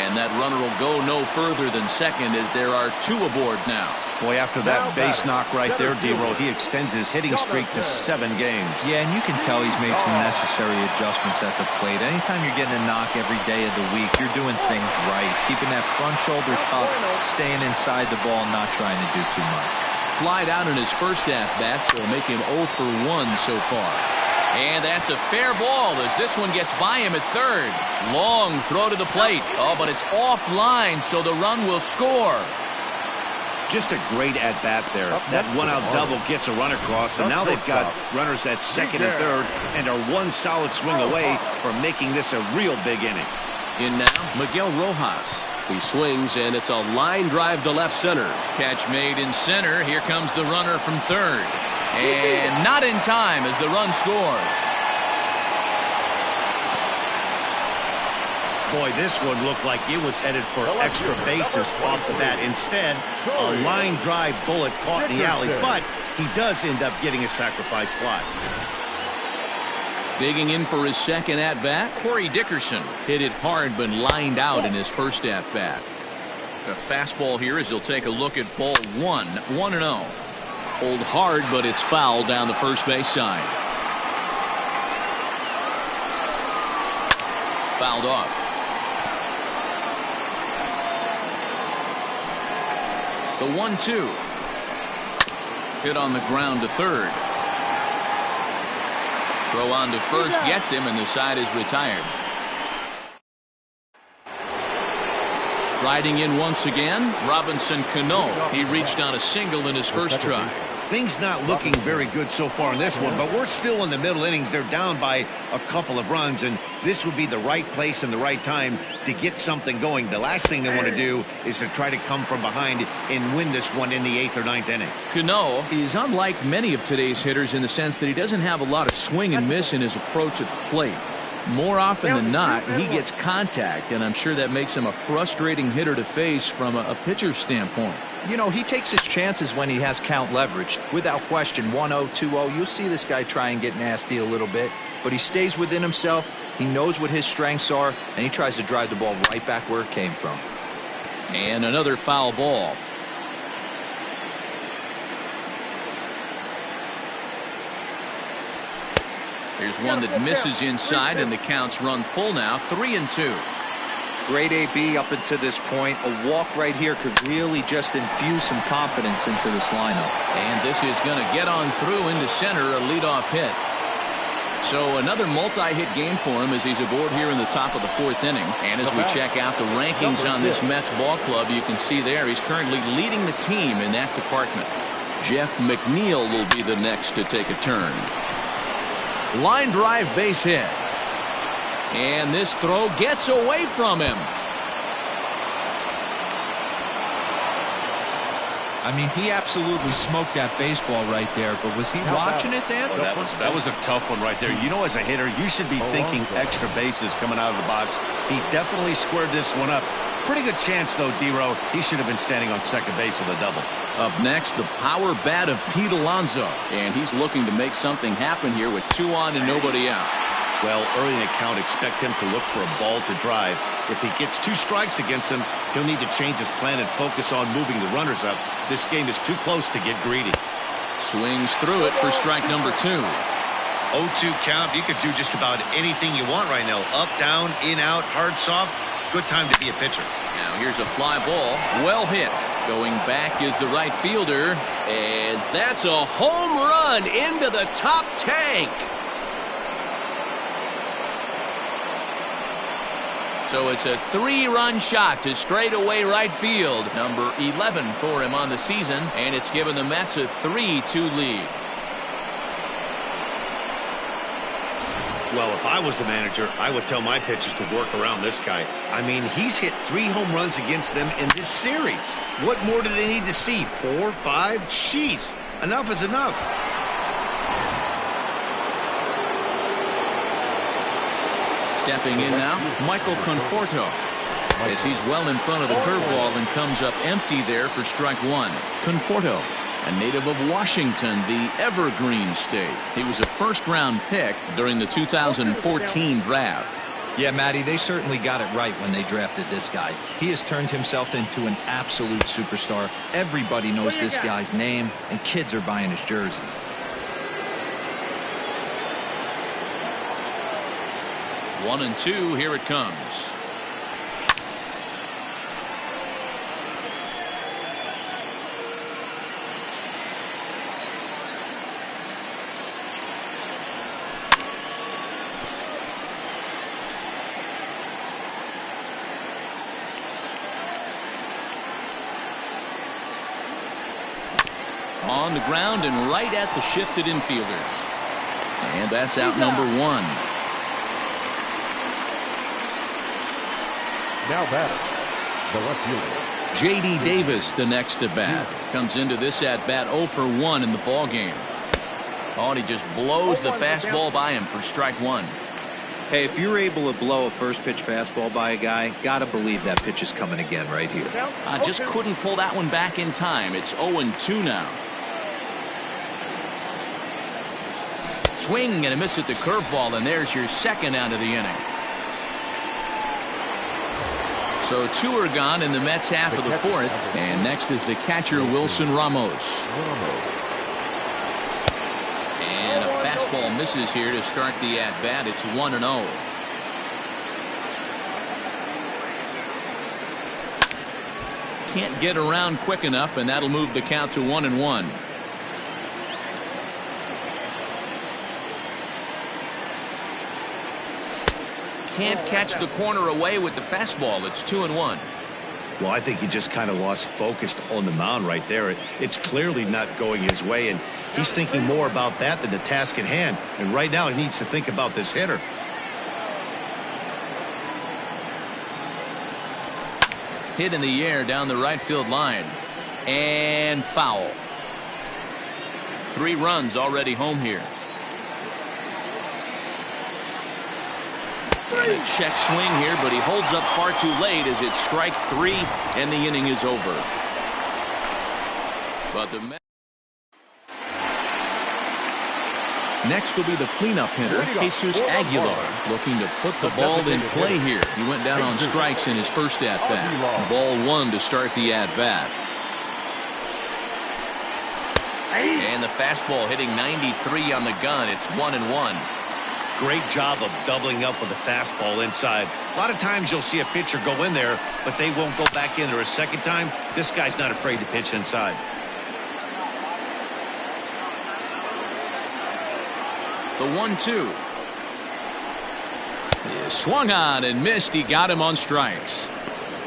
[SPEAKER 7] And that runner will go no further than second, as there are 2 aboard now.
[SPEAKER 2] Boy, after that base knock right there, D-Row, he extends his hitting streak to 7 games.
[SPEAKER 3] Yeah, and you can tell he's made some necessary adjustments at the plate. Anytime you're getting a knock every day of the week, you're doing things right. Keeping that front shoulder tough, staying inside the ball, not trying to do too much.
[SPEAKER 7] Flied out in his first at-bat, so make him 0 for 1 so far. And that's a fair ball as this one gets by him at third. Long throw to the plate. Oh, but it's offline, so the run will score.
[SPEAKER 2] Just a great at-bat there. That one-out double gets a run across, and now they've got runners at second and third and are one solid swing away from making this a real big inning.
[SPEAKER 7] In now, Miguel Rojas. He swings, and it's a line drive to left center. Catch made in center. Here comes the runner from third. And not in time as the run scores.
[SPEAKER 2] Boy, this one looked like it was headed for extra bases off the bat. Instead, a line drive bullet caught in the alley, but he does end up getting a sacrifice fly.
[SPEAKER 7] Digging in for his second at-bat, Corey Dickerson hit it hard but lined out in his first at-bat. A fastball here as he'll take a look at ball 1, 1-0. Pulled hard, but it's fouled down the first base side. Fouled off. The 1-2. Hit on the ground to third.
[SPEAKER 1] Throw on to first gets him, and the side is retired. Striding in once again, Robinson Cano. He reached on a single in his first try.
[SPEAKER 2] Things not looking very good so far in this one, but we're still in the middle innings. They're down by a couple of runs, and this would be the right place and the right time to get something going. The last thing they want to do is to try to come from behind and win this one in the 8th or 9th inning.
[SPEAKER 1] Cano is unlike many of today's hitters in the sense that he doesn't have a lot of swing and miss in his approach at the plate. More often than not, he gets contact, and I'm sure that makes him a frustrating hitter to face from a pitcher's standpoint.
[SPEAKER 3] You know, he takes his chances when he has count leverage. Without question, 1-0, 2-0, you'll see this guy try and get nasty a little bit, but he stays within himself. He knows what his strengths are, and he tries to drive the ball right back where it came from.
[SPEAKER 1] And another foul ball. Here's one that misses inside, and the count's run full now, 3-2.
[SPEAKER 3] Great AB up until this point. A walk right here could really just infuse some confidence into this lineup.
[SPEAKER 1] And this is going to get on through into center, a leadoff hit. So another multi-hit game for him as he's aboard here in the top of the 4th inning. And as we check out the rankings on this Mets ball club, you can see there he's currently leading the team in that department. Jeff McNeil will be the next to take a turn. Line drive base hit. And this throw gets away from him.
[SPEAKER 3] I mean, he absolutely smoked that baseball right there, but was he watching it, Dan?
[SPEAKER 2] Well, that was a tough one right there. You know, as a hitter, you should be thinking extra bases coming out of the box. He definitely squared this one up. Pretty good chance, though, D-Row. He should have been standing on second base with a double.
[SPEAKER 1] Up next, the power bat of Pete Alonso. And he's looking to make something happen here with 2 on and nobody out.
[SPEAKER 2] Well, early in the count, expect him to look for a ball to drive. If he gets 2 strikes against him, he'll need to change his plan and focus on moving the runners up. This game is too close to get greedy.
[SPEAKER 1] Swings through it for strike number 2.
[SPEAKER 2] 0-2 count. You could do just about anything you want right now. Up, down, in, out, hard, soft. Good time to be a pitcher.
[SPEAKER 1] Now here's a fly ball. Well hit. Going back is the right fielder. And that's a home run into the top tank. So it's a 3-run shot to straightaway right field. Number 11 for him on the season. And it's given the Mets a 3-2 lead.
[SPEAKER 2] Well, if I was the manager, I would tell my pitchers to work around this guy. I mean, he's hit 3 home runs against them in this series. What more do they need to see? 4, 5? Jeez, enough is enough.
[SPEAKER 1] Stepping in now, Michael Conforto. As he's well in front of the curveball and comes up empty there for strike 1. Conforto, a native of Washington, the Evergreen State. He was a first-round pick during the 2014 draft.
[SPEAKER 3] Yeah, Matty, they certainly got it right when they drafted this guy. He has turned himself into an absolute superstar. Everybody knows this guy's name, and kids are buying his jerseys.
[SPEAKER 1] One and two, here it comes. On the ground and right at the shifted infielders. And that's out number 1.
[SPEAKER 4] Now batting, the left fielder.
[SPEAKER 1] J.D. Davis, the next to bat, comes into this at bat 0 for 1 in the ball game. Oh, and he just blows the fastball by him for strike 1.
[SPEAKER 3] Hey, if you're able to blow a first pitch fastball by a guy, gotta believe that pitch is coming again right here.
[SPEAKER 1] Just couldn't pull that one back in time. It's 0-2 now. Swing and a miss at the curveball, and there's your second out of the inning. So 2 are gone in the Mets half of the 4th. And next is the catcher, Wilson Ramos. And a fastball misses here to start the at-bat. It's 1-0. Can't get around quick enough, and that'll move the count to 1-1. can't catch the corner away with the fastball. It's 2-1.
[SPEAKER 2] Well, I think he just kind of lost focus on the mound right there. It's clearly not going his way, and he's thinking more about that than the task at hand. And right now he needs to think about this hitter.
[SPEAKER 1] Hit in the air down the right field line. And foul. 3 runs already home here. And a check swing here, but he holds up far too late as it's strike 3, and the inning is over. But the next will be the cleanup hitter, Jesus Aguilar, looking to put the ball in play here. He went down on strikes in his first at-bat. Ball 1 to start the at-bat. And the fastball hitting 93 on the gun. It's 1-1.
[SPEAKER 2] Great job of doubling up with the fastball inside. A lot of times you'll see a pitcher go in there, but they won't go back in there a second time. This guy's not afraid to pitch inside.
[SPEAKER 1] The 1-2. He swung on and missed. He got him on strikes.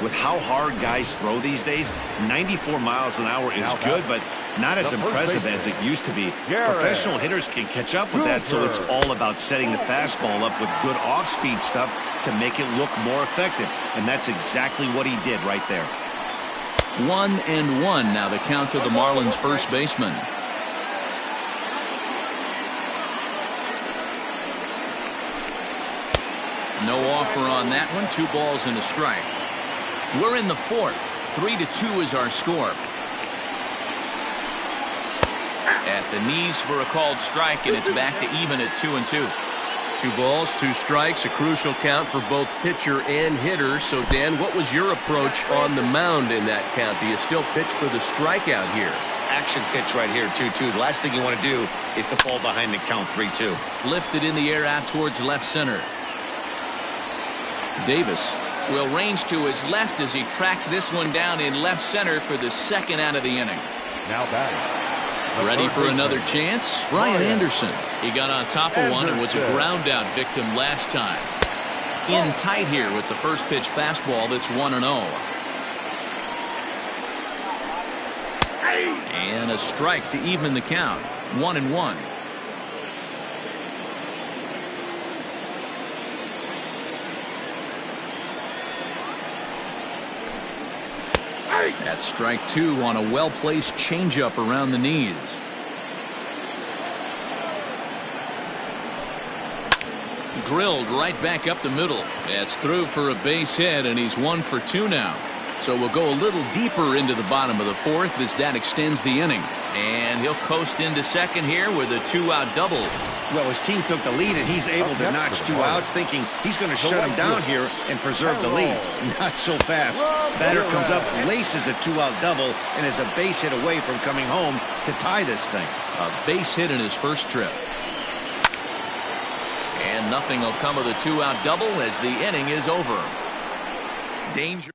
[SPEAKER 2] With how hard guys throw these days, 94 miles an hour is good, but not as impressive as it used to be. Professional hitters can catch up with that, so it's all about setting the fastball up with good off-speed stuff to make it look more effective, and that's exactly what he did right there.
[SPEAKER 1] 1-1 now the count to the Marlins first baseman. No offer on that one. 2 balls and a strike. We're in the 4th. 3-2 is our score. At the knees for a called strike, and it's back to even at 2-2.
[SPEAKER 7] 2 balls, 2 strikes, a crucial count for both pitcher and hitter. So, Dan, what was your approach on the mound in that count? Do you still pitch for the strikeout here?
[SPEAKER 2] Action pitch right here, 2-2. The last thing you want to do is to fall behind the count 3-2.
[SPEAKER 1] Lifted in the air out towards left center. Davis will range to his left as he tracks this one down in left center for the 2nd out of the inning.
[SPEAKER 4] Now batting.
[SPEAKER 1] Ready for another chance? Brian Anderson. He got on top of one and was a ground out victim last time. In tight here with the first pitch fastball that's 1-0. And a strike to even the count. 1-1. That's strike 2 on a well-placed changeup around the knees. Drilled right back up the middle. That's through for a base hit, and he's 1 for 2 now. So we'll go a little deeper into the bottom of the 4th as that extends the inning. And he'll coast into second here with a 2-out double.
[SPEAKER 2] Well, his team took the lead, and he's able to notch 2 outs, thinking he's going to shut him down here and preserve the lead. Not so fast. Batter comes up, laces a 2-out double, and is a base hit away from coming home to tie this thing.
[SPEAKER 1] A base hit in his first trip. And nothing will come of the 2-out double as the inning is over. Danger.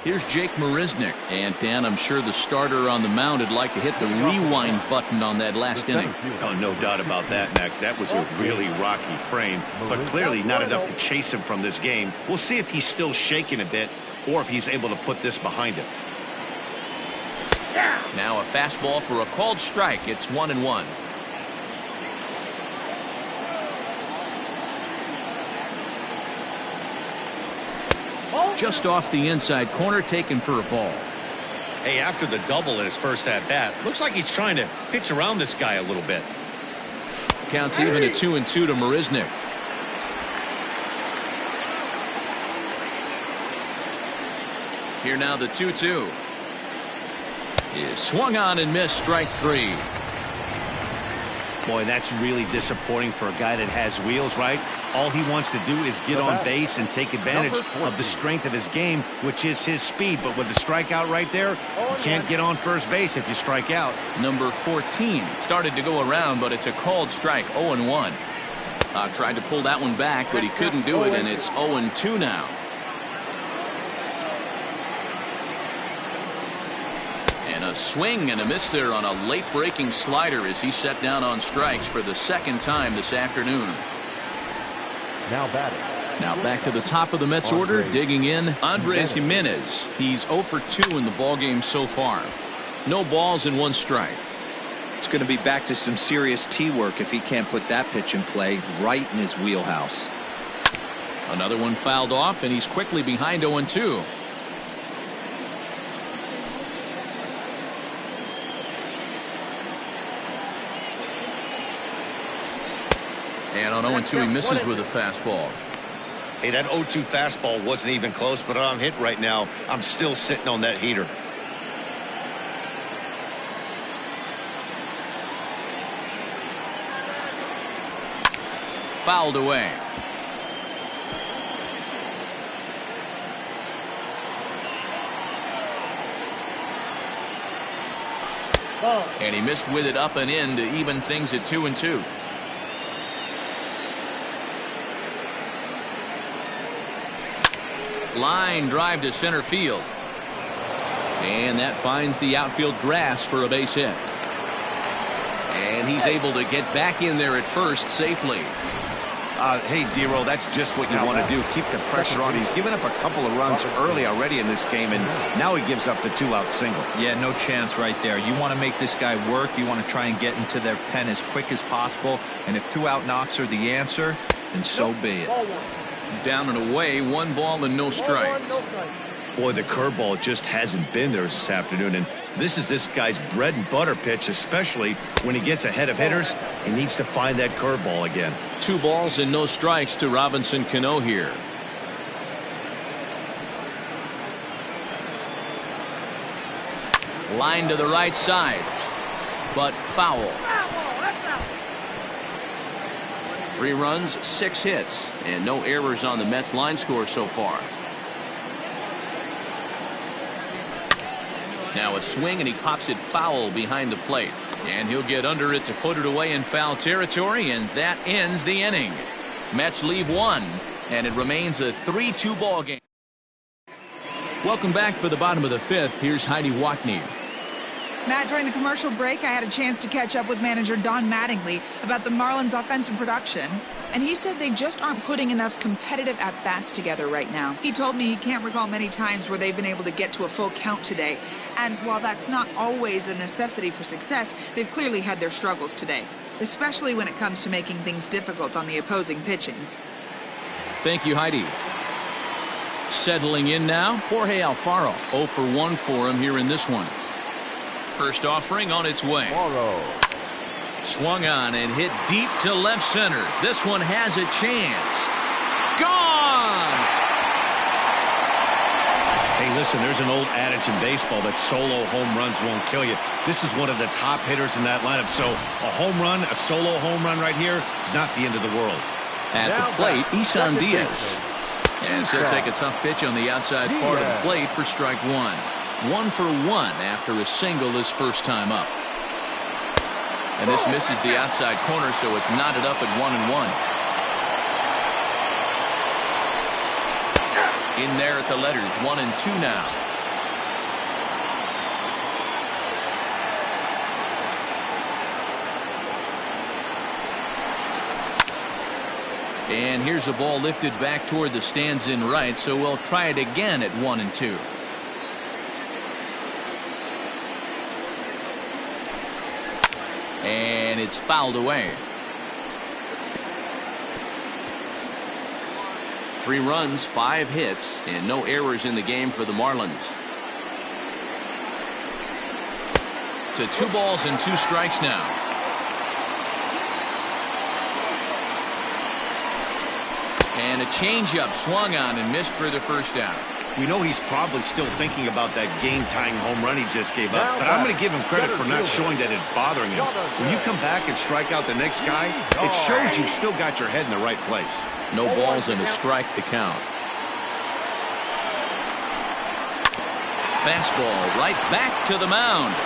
[SPEAKER 1] Here's Jake Marisnick. And Dan, I'm sure the starter on the mound would like to hit the rewind button on that last inning.
[SPEAKER 2] Oh, no doubt about that, Mac. That was a really rocky frame, but clearly not enough to chase him from this game. We'll see if he's still shaking a bit or if he's able to put this behind him.
[SPEAKER 1] Now a fastball for a called strike. It's 1-1. Just off the inside corner, taken for a ball.
[SPEAKER 2] Hey, after the double in his first at-bat, looks like he's trying to pitch around this guy a little bit.
[SPEAKER 1] Counts even at 2-2 to Marisnick. Here now the 2-2. Is swung on and missed, strike 3.
[SPEAKER 2] Boy, that's really disappointing for a guy that has wheels, right? All he wants to do is get on base and take advantage of the strength of his game, which is his speed. But with the strikeout right there, you can't get on first base if you strike out.
[SPEAKER 1] Number 14 started to go around, but it's a called strike. 0-1. Tried to pull that one back, but he couldn't do it, and it's 0-2 now. And a swing and a miss there on a late breaking slider as he set down on strikes for the 2nd time this afternoon.
[SPEAKER 4] Now batting.
[SPEAKER 7] Now back to the top of the Mets order, digging in, Andres Jimenez. He's 0 for 2 in the ballgame so far. No balls and 1 strike.
[SPEAKER 3] It's going to be back to some serious tee work if he can't put that pitch in play right in his wheelhouse.
[SPEAKER 7] Another one fouled off, and he's quickly behind 0-2. And on 0-2, he misses with a fastball.
[SPEAKER 2] Hey, that 0-2 fastball wasn't even close, but I'm hit right now. I'm still sitting on that heater.
[SPEAKER 7] Fouled away. And he missed with it up and in to even things at 2-2. Line drive to center field. And that finds the outfield grass for a base hit. And he's able to get back in there at first safely.
[SPEAKER 2] Hey, Dero, that's just what you want to do. Keep the pressure on. He's given up a couple of runs early already in this game, and now he gives up the 2-out single.
[SPEAKER 3] Yeah, no chance right there. You want to make this guy work. You want to try and get into their pen as quick as possible. And if 2-out knocks are the answer, then so be it.
[SPEAKER 7] Down and away, 1 ball and no strikes.
[SPEAKER 2] Boy, the curveball just hasn't been there this afternoon, and this is this guy's bread and butter pitch, especially when he gets ahead of hitters. He needs to find that curveball again.
[SPEAKER 7] 2 balls and no strikes to Robinson Cano here. Line to the right side, but foul. 3 runs, 6 hits, and no errors on the Mets line score so far. Now a swing, and he pops it foul behind the plate. And he'll get under it to put it away in foul territory, and that ends the inning. Mets leave 1, and it remains a 3-2 ball game. Welcome back for the bottom of the 5th. Here's Heidi Watney.
[SPEAKER 5] Matt, during the commercial break, I had a chance to catch up with manager Don Mattingly about the Marlins' offensive production, and he said they just aren't putting enough competitive at-bats together right now. He told me he can't recall many times where they've been able to get to a full count today, and while that's not always a necessity for success, they've clearly had their struggles today, especially when it comes to making things difficult on the opposing pitching.
[SPEAKER 7] Thank you, Heidi. Settling in now, Jorge Alfaro. 0 for 1 for him here in this one. First offering on its way. Swung on and hit deep to left center. This one has a chance. Gone!
[SPEAKER 2] Hey, listen, there's an old adage in baseball that solo home runs won't kill you. This is one of the top hitters in that lineup. So a home run, a solo home run right here is not the end of the world.
[SPEAKER 7] At the plate, Isan Diaz. And he'll take a tough pitch on the outside part of the plate for strike 1. 1 for 1 after a single his first time up. And this misses the outside corner, so it's knotted up at 1-1. In there at the letters, 1-2 now. And here's a ball lifted back toward the stands in right, so we'll try it again at 1-2. And it's fouled away. 3 runs, 5 hits, and no errors in the game for the Marlins. To 2 balls and 2 strikes now. And a changeup swung on and missed for the first out.
[SPEAKER 2] We know he's probably still thinking about that game-tying home run he just gave up, but I'm going to give him credit for not showing that it's bothering him. When you come back and strike out the next guy, it shows you've still got your head in the right place.
[SPEAKER 7] No balls and a strike to count. Fastball right back to the mound.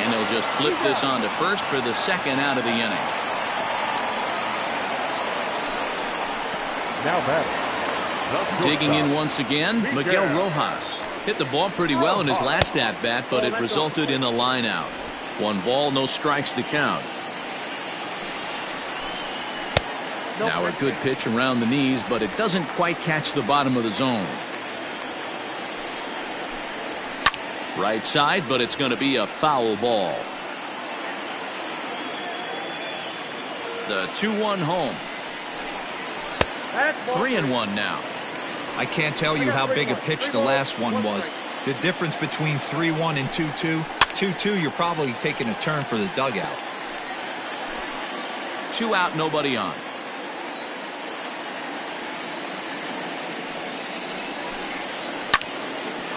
[SPEAKER 7] And they'll just flip this on to first for the 2nd out of the inning.
[SPEAKER 4] Now batting.
[SPEAKER 7] Digging in once again, Miguel Rojas. Hit the ball pretty well in his last at-bat, but it resulted in a line out. 1 ball, no strikes to count. Now a good pitch around the knees, but it doesn't quite catch the bottom of the zone. Right side, but it's going to be a foul ball. The 2-1 home. 3-1 now.
[SPEAKER 3] I can't tell you how big a pitch the last one was. The difference between 3-1 and 2-2. 2-2, you're probably taking a turn for the dugout.
[SPEAKER 7] 2 out, nobody on.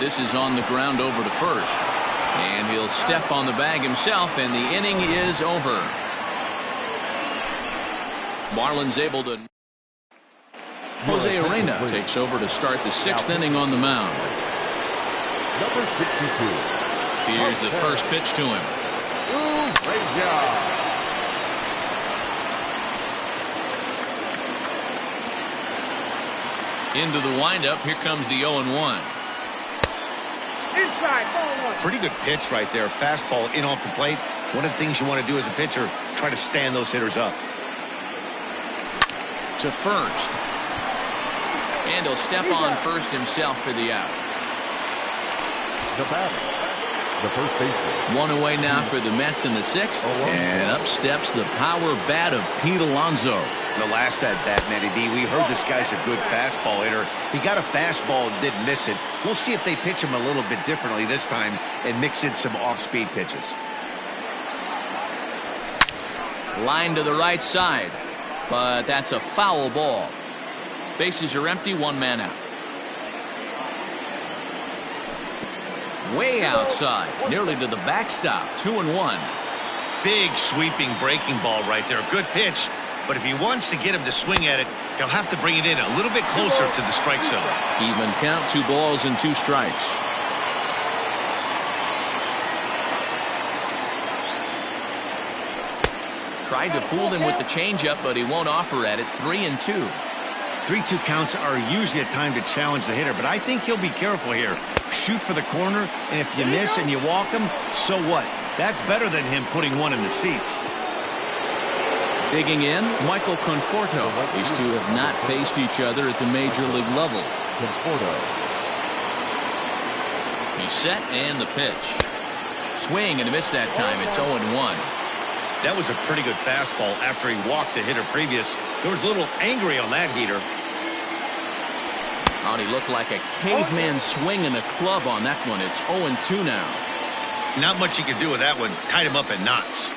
[SPEAKER 7] This is on the ground over to first. And he'll step on the bag himself, and the inning is over. Marlins able to... Jose Arena takes over to start the 6th inning on the mound.
[SPEAKER 4] Number 62.
[SPEAKER 7] Here's the first pitch to him.
[SPEAKER 4] Great job.
[SPEAKER 7] Into the windup. Here comes the 0-1.
[SPEAKER 6] Inside, ball 1.
[SPEAKER 2] Pretty good pitch right there. Fastball in off the plate. One of the things you want to do as a pitcher, try to stand those hitters up.
[SPEAKER 7] To first. And he'll step on first himself for the out.
[SPEAKER 4] The batter, the first baseman.
[SPEAKER 7] 1 away now for the Mets in the 6th. And up steps the power bat of Pete Alonso.
[SPEAKER 2] The last at bat, Matty D, we heard this guy's a good fastball hitter. He got a fastball and didn't miss it. We'll see if they pitch him a little bit differently this time and mix in some off-speed pitches.
[SPEAKER 7] Line to the right side. But that's a foul ball. Bases are empty, 1 man out. Way outside, nearly to the backstop, 2-1.
[SPEAKER 2] Big sweeping breaking ball right there. Good pitch. But if he wants to get him to swing at it, he'll have to bring it in a little bit closer to the strike zone.
[SPEAKER 7] Even count, 2 balls and 2 strikes. Tried to fool him with the changeup, but he won't offer at it. 3-2.
[SPEAKER 2] 3-2 counts are usually a time to challenge the hitter, but I think he'll be careful here. Shoot for the corner, and if you miss and you walk him, so what? That's better than him putting one in the seats.
[SPEAKER 7] Digging in, Michael Conforto. These two have not faced each other at the major league level.
[SPEAKER 4] Conforto.
[SPEAKER 7] He's set, and the pitch. Swing and a miss that time. It's 0-1.
[SPEAKER 2] That was a pretty good fastball after he walked the hitter previous. There was a little angry on that heater.
[SPEAKER 7] Oh, and he looked like a caveman swinging a club on that one. It's 0-2 now.
[SPEAKER 2] Not much you can do with that one. Tied him up in knots.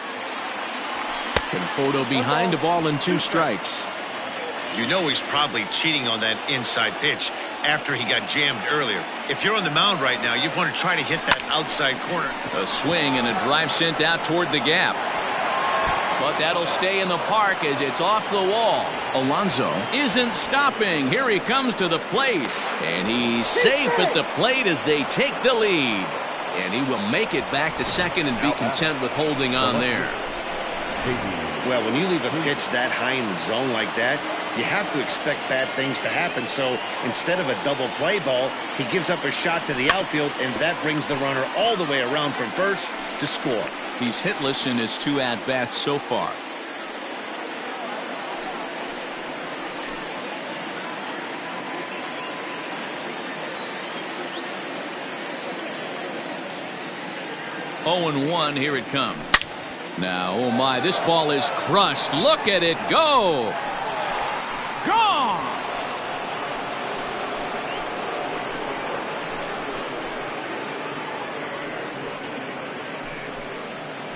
[SPEAKER 7] Conforto behind, a ball and 2 strikes.
[SPEAKER 2] You know he's probably cheating on that inside pitch after he got jammed earlier. If you're on the mound right now, you want to try to hit that outside corner.
[SPEAKER 7] A swing and a drive sent out toward the gap. But that'll stay in the park as it's off the wall. Alonso isn't stopping. Here he comes to the plate. And he's safe at the plate as they take the lead. And he will make it back to second and be content with holding on there.
[SPEAKER 2] Well, when you leave a pitch that high in the zone like that, you have to expect bad things to happen. So instead of a double play ball, he gives up a shot to the outfield, and that brings the runner all the way around from first to score.
[SPEAKER 7] He's hitless in his 2 at-bats so far. Oh, and 1, here it comes. Now, oh my, this ball is crushed. Look at it go. Gone.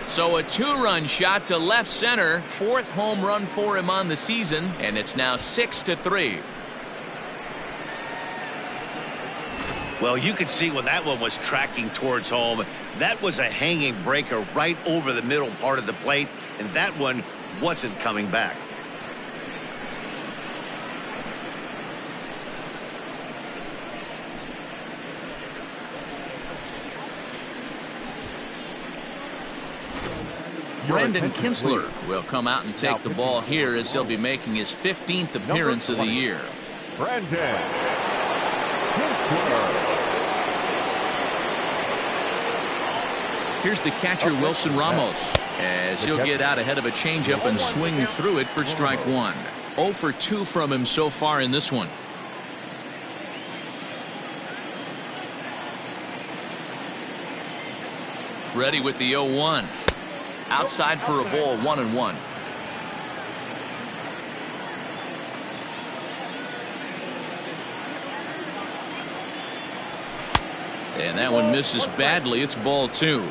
[SPEAKER 7] So a 2-run shot to left center. 4th home run for him on the season, and it's now 6-3.
[SPEAKER 2] Well, you could see when that one was tracking towards home, that was a hanging breaker right over the middle part of the plate, and that one wasn't coming back.
[SPEAKER 7] Brendan Kinsler will come out and take the ball here as he'll be making his 15th appearance of the year.
[SPEAKER 4] Brendan Kinsler.
[SPEAKER 7] Here's the catcher, Wilson Ramos, as he'll get out ahead of a changeup and swing through it for strike 1. 0 for 2 from him so far in this one. Ready with the 0-1. Outside for a ball, 1-1. And that one misses badly. It's ball 2.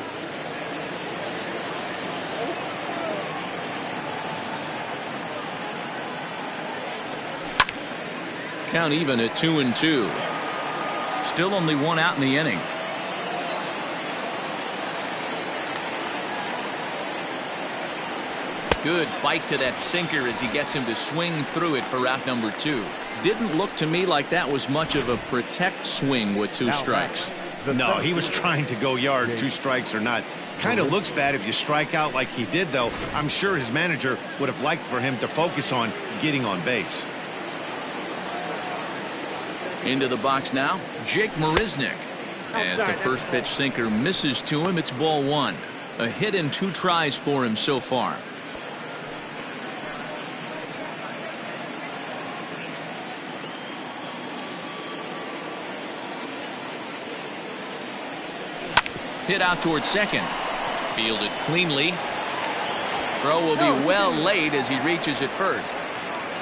[SPEAKER 7] Count even at 2-2. Still only one out in the inning. Good bite to that sinker as he gets him to swing through it for out number 2. Didn't look to me like that was much of a protect swing with 2 strikes.
[SPEAKER 2] No, he was trying to go yard, 2 strikes or not. Kind of looks bad if you strike out like he did, though. I'm sure his manager would have liked for him to focus on getting on base.
[SPEAKER 7] Into the box now, Jake Marisnick. As the first pitch sinker misses to him, it's ball 1. A hit in 2 tries for him so far. Hit out towards second. Fielded cleanly. Throw will be well laid as he reaches at first.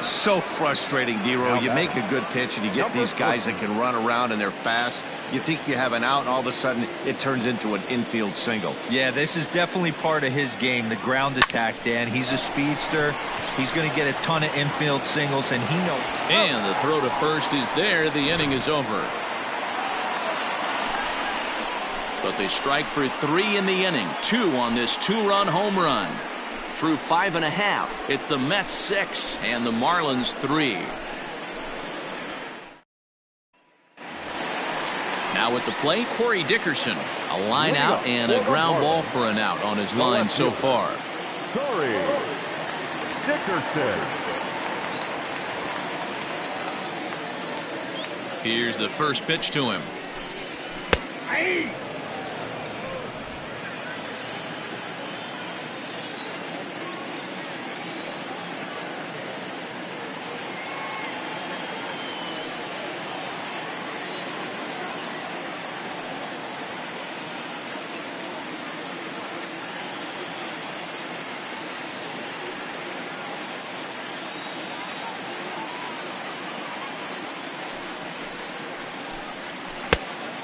[SPEAKER 2] So frustrating, D-Roll. You make a good pitch and you get these guys that can run around and they're fast. You think you have an out and all of a sudden it turns into an infield single.
[SPEAKER 3] Yeah, this is definitely part of his game, the ground attack, Dan. He's a speedster. He's going to get a ton of infield singles, and he knows.
[SPEAKER 7] And the throw to first is there. The inning is over. But they strike for 3 in the inning. 2 on this 2-run home run. Through 5 1/2, it's the Mets 6 and the Marlins 3. Now at the plate, Corey Dickerson. A line out and a ground ball for an out on his line so far.
[SPEAKER 4] Corey Dickerson.
[SPEAKER 7] Here's the first pitch to him.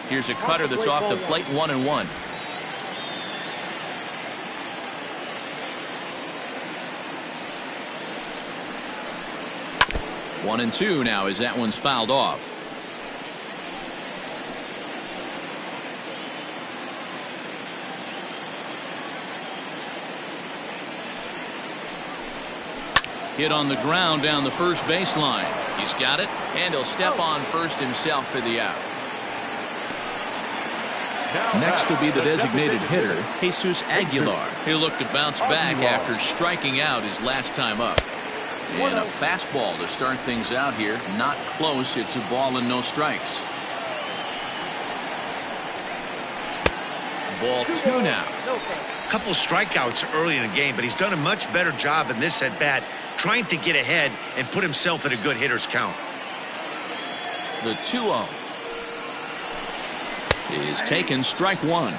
[SPEAKER 7] Here's a cutter that's off the plate, 1-1. One and 2 now as that one's fouled off. Hit on the ground down the first baseline. He's got it, and he'll step on first himself for the out. Next will be the designated hitter, Jesus Aguilar. He'll look to bounce back after striking out his last time up. And a fastball to start things out here. Not close. It's a ball and no strikes. Ball 2 now.
[SPEAKER 2] A couple strikeouts early in the game, but he's done a much better job in this at-bat trying to get ahead and put himself in a good hitter's count.
[SPEAKER 7] The 2-0 is taken, strike 1.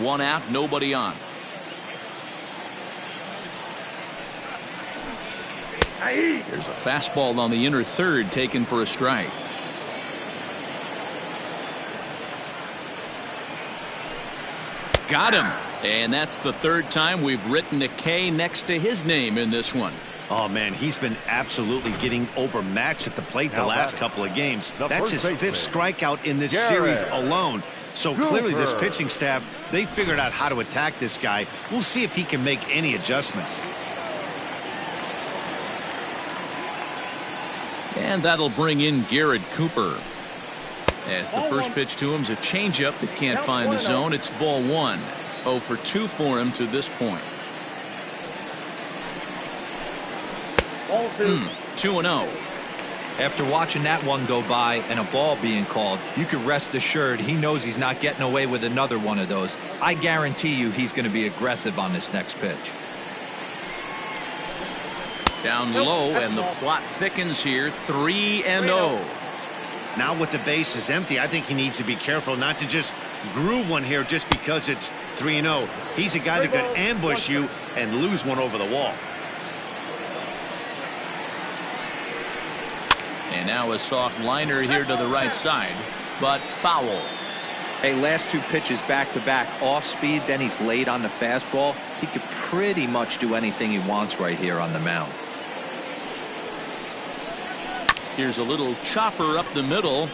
[SPEAKER 7] One out, nobody on. There's a fastball on the inner third taken for a strike. Got him. And that's the third time we've written a K next to his name in this one.
[SPEAKER 2] Oh, man, he's been absolutely getting overmatched at the plate the last couple of games. That's his fifth strikeout in this series alone. So clearly this pitching staff, they figured out how to attack this guy. We'll see if he can make any adjustments.
[SPEAKER 7] And that'll bring in Garrett Cooper. As the first pitch to him's a changeup that can't find the zone. It's ball one. 0 for 2 for him to this point. 2-0.
[SPEAKER 3] After watching that one go by and a ball being called, you can rest assured he knows he's not getting away with another one of those. I guarantee you he's going to be aggressive on this next pitch.
[SPEAKER 7] Down low, and the plot thickens here. 3-0.
[SPEAKER 2] Now with the bases empty, I think he needs to be careful not to just groove one here just because it's 3-0. He's a guy that could ambush you and lose one over the wall.
[SPEAKER 7] And now a soft liner here to the right side, but foul.
[SPEAKER 3] Hey, last two pitches back-to-back off speed, then he's laid on the fastball. He could pretty much do anything he wants right here on the mound.
[SPEAKER 7] Here's a little chopper up the middle.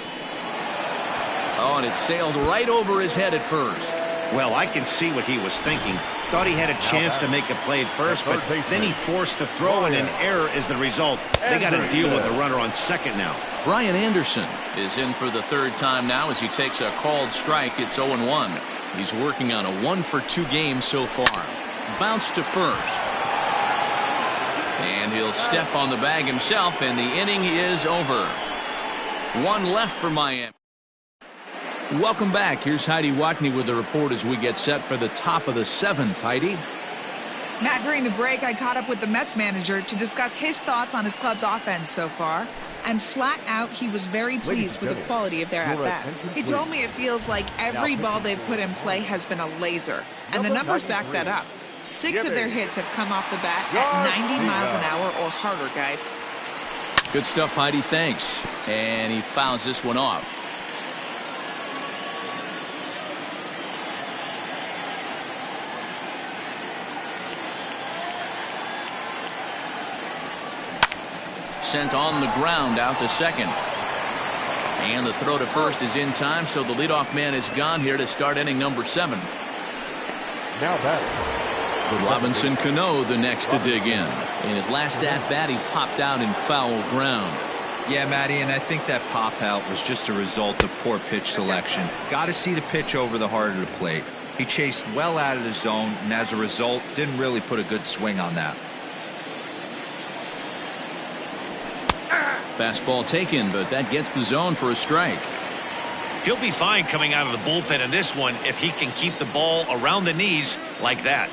[SPEAKER 7] Oh, and it sailed right over his head at first.
[SPEAKER 2] Well, I can see what he was thinking. Thought he had a chance to make a play at first, but then he forced the throw, and an error is the result. They got to deal with the runner on second now.
[SPEAKER 7] Brian Anderson is in for the third time now as he takes a called strike. It's 0-1. He's working on a 1 for 2 game so far. Bounce to first. And he'll step on the bag himself, and the inning is over. 1 left for Miami. Welcome back. Here's Heidi Watney with the report as we get set for the top of the 7th. Heidi?
[SPEAKER 5] Matt, during the break, I caught up with the Mets manager to discuss his thoughts on his club's offense so far. And flat out, he was very pleased with the quality of their at-bats. He told me it feels like every ball they've put in play has been a laser. And the numbers back that up. 6 of their hits have come off the bat at 90 miles an hour or harder, guys.
[SPEAKER 7] Good stuff, Heidi. Thanks. And he fouls this one off. Sent on the ground out to second. And the throw to first is in time, so the leadoff man is gone here to start inning number 7.
[SPEAKER 4] Now batting.
[SPEAKER 7] Robinson Cano the next to dig in. In his last at-bat, he popped out in foul ground.
[SPEAKER 3] Yeah, Matty, and I think that pop-out was just a result of poor pitch selection. Got to see the pitch over the heart of the plate. He chased well out of the zone, and as a result, didn't really put a good swing on that.
[SPEAKER 7] Fastball taken, but that gets the zone for a strike.
[SPEAKER 2] He'll be fine coming out of the bullpen in this one if he can keep the ball around the knees like that.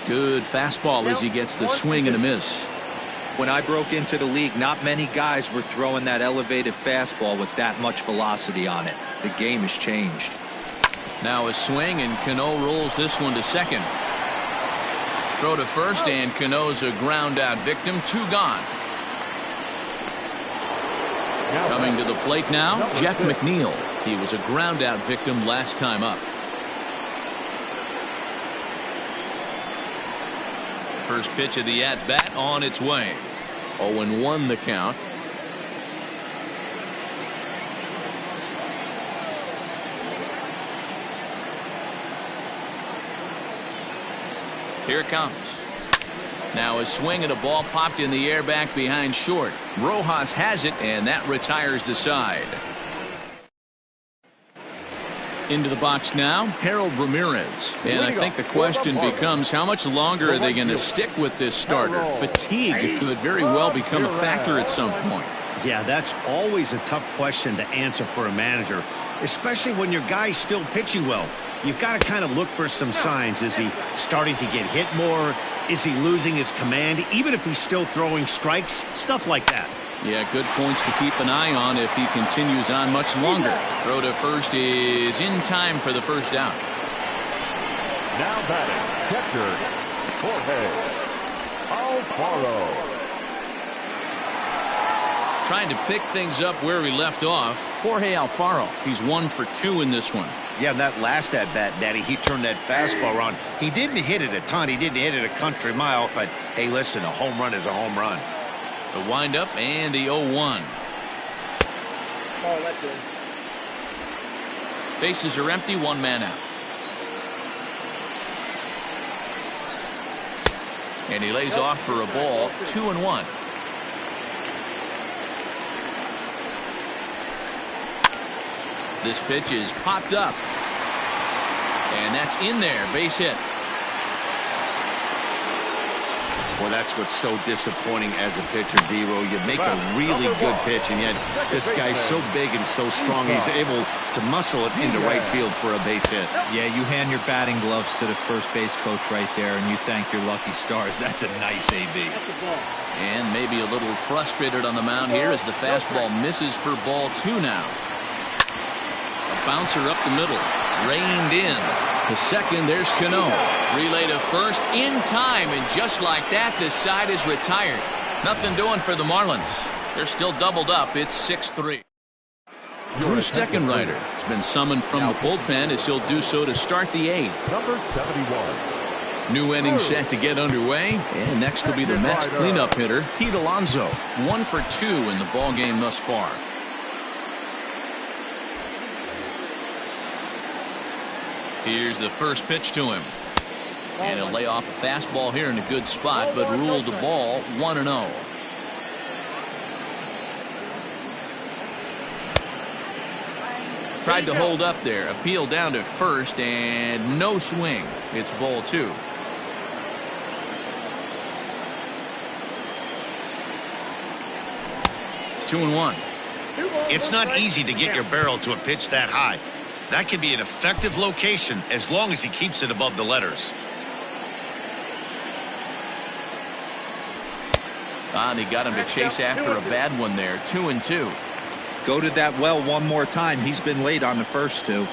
[SPEAKER 7] Good fastball as he gets the swing and a miss.
[SPEAKER 3] When I broke into the league, not many guys were throwing that elevated fastball with that much velocity on it. The game has changed.
[SPEAKER 7] Now a swing, and Cano rolls this one to second. Throw to first, and Cano's a ground out victim. 2 gone. Coming to the plate now, Jeff McNeil. He was a ground out victim last time up. First pitch of the at-bat on its way. 0-1 the count. Here it comes. Now a swing and a ball popped in the air back behind short. Rojas has it, and that retires the side. Into the box now, Harold Ramirez. And I think the question becomes, how much longer are they going to stick with this starter? Fatigue could very well become a factor at some point.
[SPEAKER 2] Yeah, that's always a tough question to answer for a manager, especially when your guy's still pitching well. You've got to kind of look for some signs. Is he starting to get hit more? Is he losing his command? Even if he's still throwing strikes, stuff like that.
[SPEAKER 7] Yeah, good points to keep an eye on if he continues on much longer. Throw to first is in time for the first out.
[SPEAKER 4] Now batting, catcher, Jorge Alfaro.
[SPEAKER 7] Trying to pick things up where he left off. Jorge Alfaro. He's 1 for 2 in this one.
[SPEAKER 2] Yeah, that last at-bat, Daddy, he turned that fastball around. He didn't hit it a ton. He didn't hit it a country mile. But, hey, listen, a home run is a home run.
[SPEAKER 1] The windup and the 0-1.
[SPEAKER 6] Oh, that's good.
[SPEAKER 1] Bases are empty, one man out. And he lays off for a ball, 2-1. This pitch is popped up. And that's in there, base hit.
[SPEAKER 2] Well, that's what's so disappointing as a pitcher, D-Row. You make a really good pitch, and yet this guy's so big and so strong, he's able to muscle it into right field for a base hit.
[SPEAKER 3] Yeah, you hand your batting gloves to the first base coach right there, and you thank your lucky stars. That's a nice AB.
[SPEAKER 1] And maybe a little frustrated on the mound here as the fastball misses for ball 2 now. A bouncer up the middle, reined in. To second, there's Cano. Relay to first in time, and just like that, the side is retired. Nothing doing for the Marlins. They're still doubled up. It's 6-3. Drew Steckenrider has been summoned from the bullpen as he'll do so to start the 8th.
[SPEAKER 4] Number 71.
[SPEAKER 1] New inning set to get underway, and next will be the Mets cleanup hitter, Pete Alonso. 1 for 2 in the ballgame thus far. Here's the first pitch to him. And he'll lay off a fastball here in a good spot, but ruled the ball 1-0. Tried to hold up there. Appeal down to first, and no swing. It's ball 2. Two and 1.
[SPEAKER 2] It's not easy to get your barrel to a pitch that high. That can be an effective location as long as he keeps it above the letters.
[SPEAKER 1] And he got him to chase after a bad one there. 2-2.
[SPEAKER 3] Go to that well one more time. He's been late on the first 2.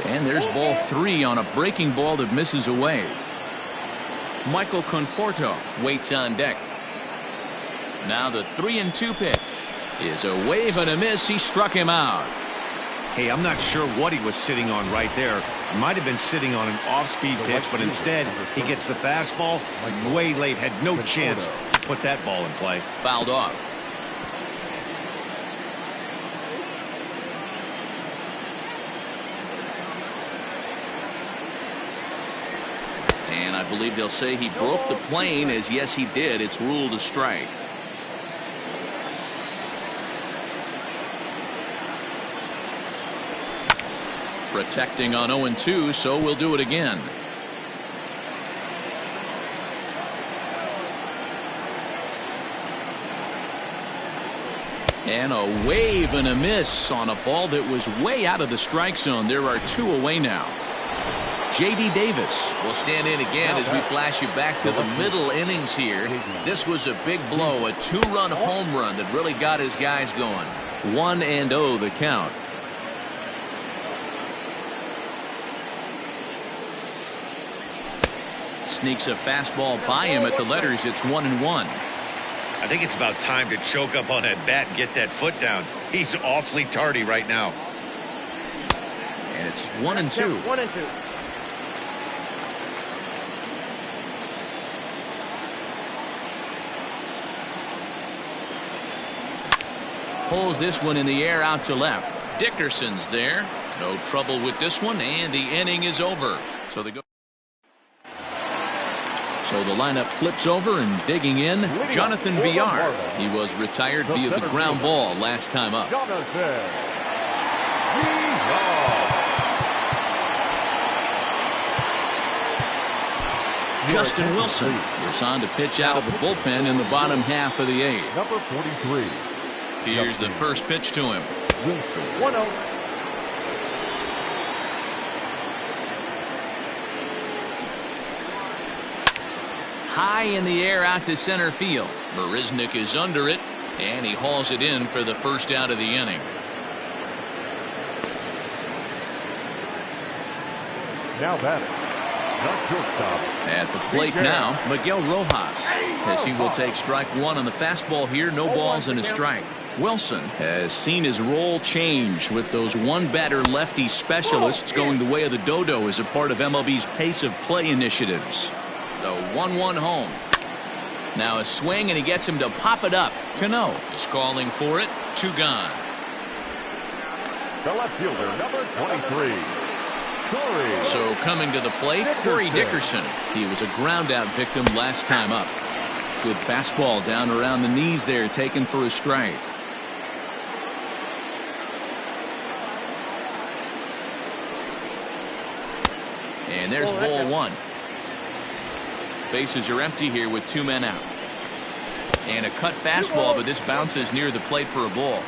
[SPEAKER 1] And there's ball 3 on a breaking ball that misses away. Michael Conforto waits on deck. Now the 3-2 pitch is a wave and a miss. He struck him out.
[SPEAKER 2] Hey, I'm not sure what he was sitting on right there. He might have been sitting on an off-speed pitch, but instead he gets the fastball way late. Had no chance to put that ball in play.
[SPEAKER 1] Fouled off. And I believe they'll say he broke the plane, as yes he did. It's ruled a strike. Protecting on 0-2, so we'll do it again. And a wave and a miss on a ball that was way out of the strike zone. There are 2 away now. J.D. Davis will stand in again as we flash you back to the middle innings here. This was a big blow, a 2-run home run that really got his guys going. 1-0 the count. Sneaks a fastball by him at the letters. It's 1-1.
[SPEAKER 2] I think it's about time to choke up on that bat and get that foot down. He's awfully tardy right now.
[SPEAKER 1] And it's 1-2.
[SPEAKER 6] 1-2.
[SPEAKER 1] Pulls this one in the air out to left. Dickerson's there. No trouble with this one, and the inning is over. So they go. So the lineup flips over, and digging in, Jonathan Villar. He was retired via the ground ball last time up. Justin Wilson is on to pitch out of the bullpen in the bottom half of the 8th.
[SPEAKER 4] Number 43.
[SPEAKER 1] Here's the first pitch to him.
[SPEAKER 6] 1-0.
[SPEAKER 1] High in the air out to center field. Marisnik is under it, and he hauls it in for the first out of the inning.
[SPEAKER 4] Now batting,
[SPEAKER 7] At the plate now, Miguel Rojas, as he will take strike one on the fastball here. No balls and a strike. Wilson has seen his role change with those one-batter lefty specialists going the way of the dodo as a part of MLB's pace of play initiatives. The 1-1 home. Now a swing, and he gets him to pop it up. Cano is calling for it. 2 gone.
[SPEAKER 4] The left fielder, number 23.
[SPEAKER 7] So coming to the plate, Corey Dickerson. He was a ground-out victim last time up. Good fastball down around the knees there, taken for a strike. And there's ball 1. Bases are empty here with 2 men out. And a cut fastball, but this bounces near the plate for a ball.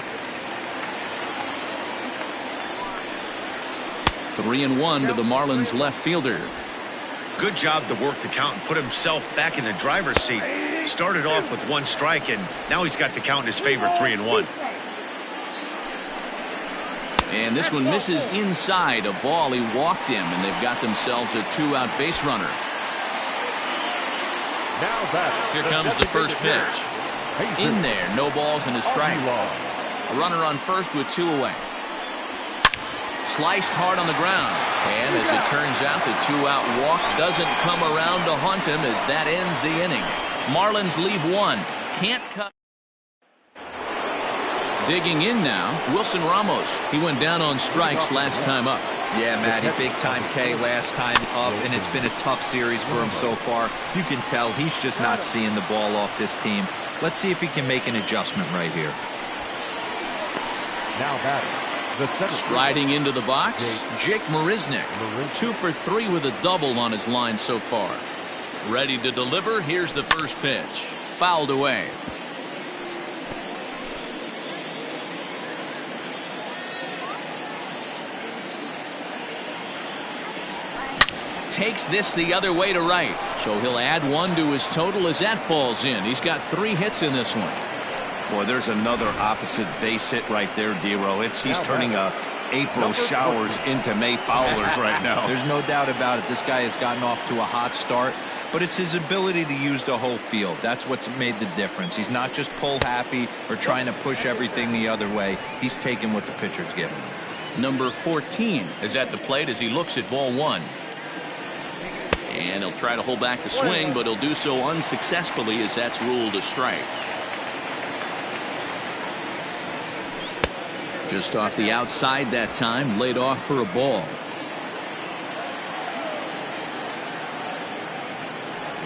[SPEAKER 7] 3-1 to the Marlins left fielder.
[SPEAKER 2] Good job to work the count and put himself back in the driver's seat. Started off with 1 strike, and now he's got the count in his favor, 3-1.
[SPEAKER 7] And this one misses inside. A ball. He walked him, and they've got themselves a 2-out base runner. Here comes the first pitch. In there, no balls and a strike. A runner on first with 2 away. Sliced hard on the ground. And as it turns out, the 2-out walk doesn't come around to haunt him as that ends the inning. Marlins leave 1. Can't cut. Digging in now, Wilson Ramos. He went down on strikes last time up.
[SPEAKER 3] Yeah, Matty, big time K last time up, and it's been a tough series for him so far. You can tell he's just not seeing the ball off this team. Let's see if he can make an adjustment right here.
[SPEAKER 4] Now batting.
[SPEAKER 7] Striding into the box, Jake Marisnick. 2 for 3 with a double on his line so far. Ready to deliver. Here's the first pitch. Fouled away. Takes this the other way to right. So he'll add 1 to his total as that falls in. He's got 3 hits in this one.
[SPEAKER 2] Boy, there's another opposite base hit right there, D-Row. He's turning April showers into May foulers right now.
[SPEAKER 3] There's no doubt about it. This guy has gotten off to a hot start, but it's his ability to use the whole field. That's what's made the difference. He's not just pull happy or trying to push everything the other way. He's taking what the pitcher's giving him.
[SPEAKER 7] Number 14 is at the plate as he looks at ball 1. And he'll try to hold back the swing, but he'll do so unsuccessfully as that's ruled a strike. Just off the outside that time, laid off for a ball.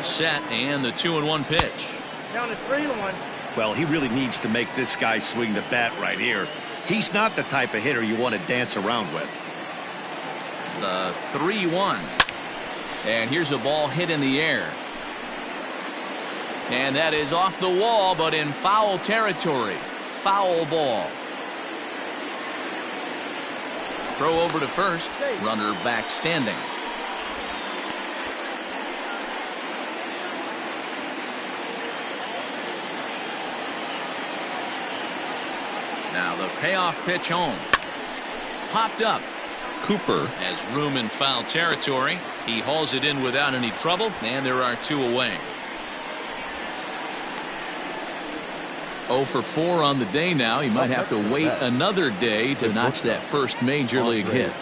[SPEAKER 7] Set, and the 2-1 pitch.
[SPEAKER 6] Down to 3-1.
[SPEAKER 2] Well, he really needs to make this guy swing the bat right here. He's not the type of hitter you want to dance around with.
[SPEAKER 7] The 3-1. And here's a ball hit in the air. And that is off the wall, but in foul territory. Foul ball. Throw over to first. Runner back standing. Now the payoff pitch home. Popped up. Cooper has room in foul territory. He hauls it in without any trouble, and there are 2 away. 0 for 4 on the day now. He might have to wait another day to notch that first major league hit.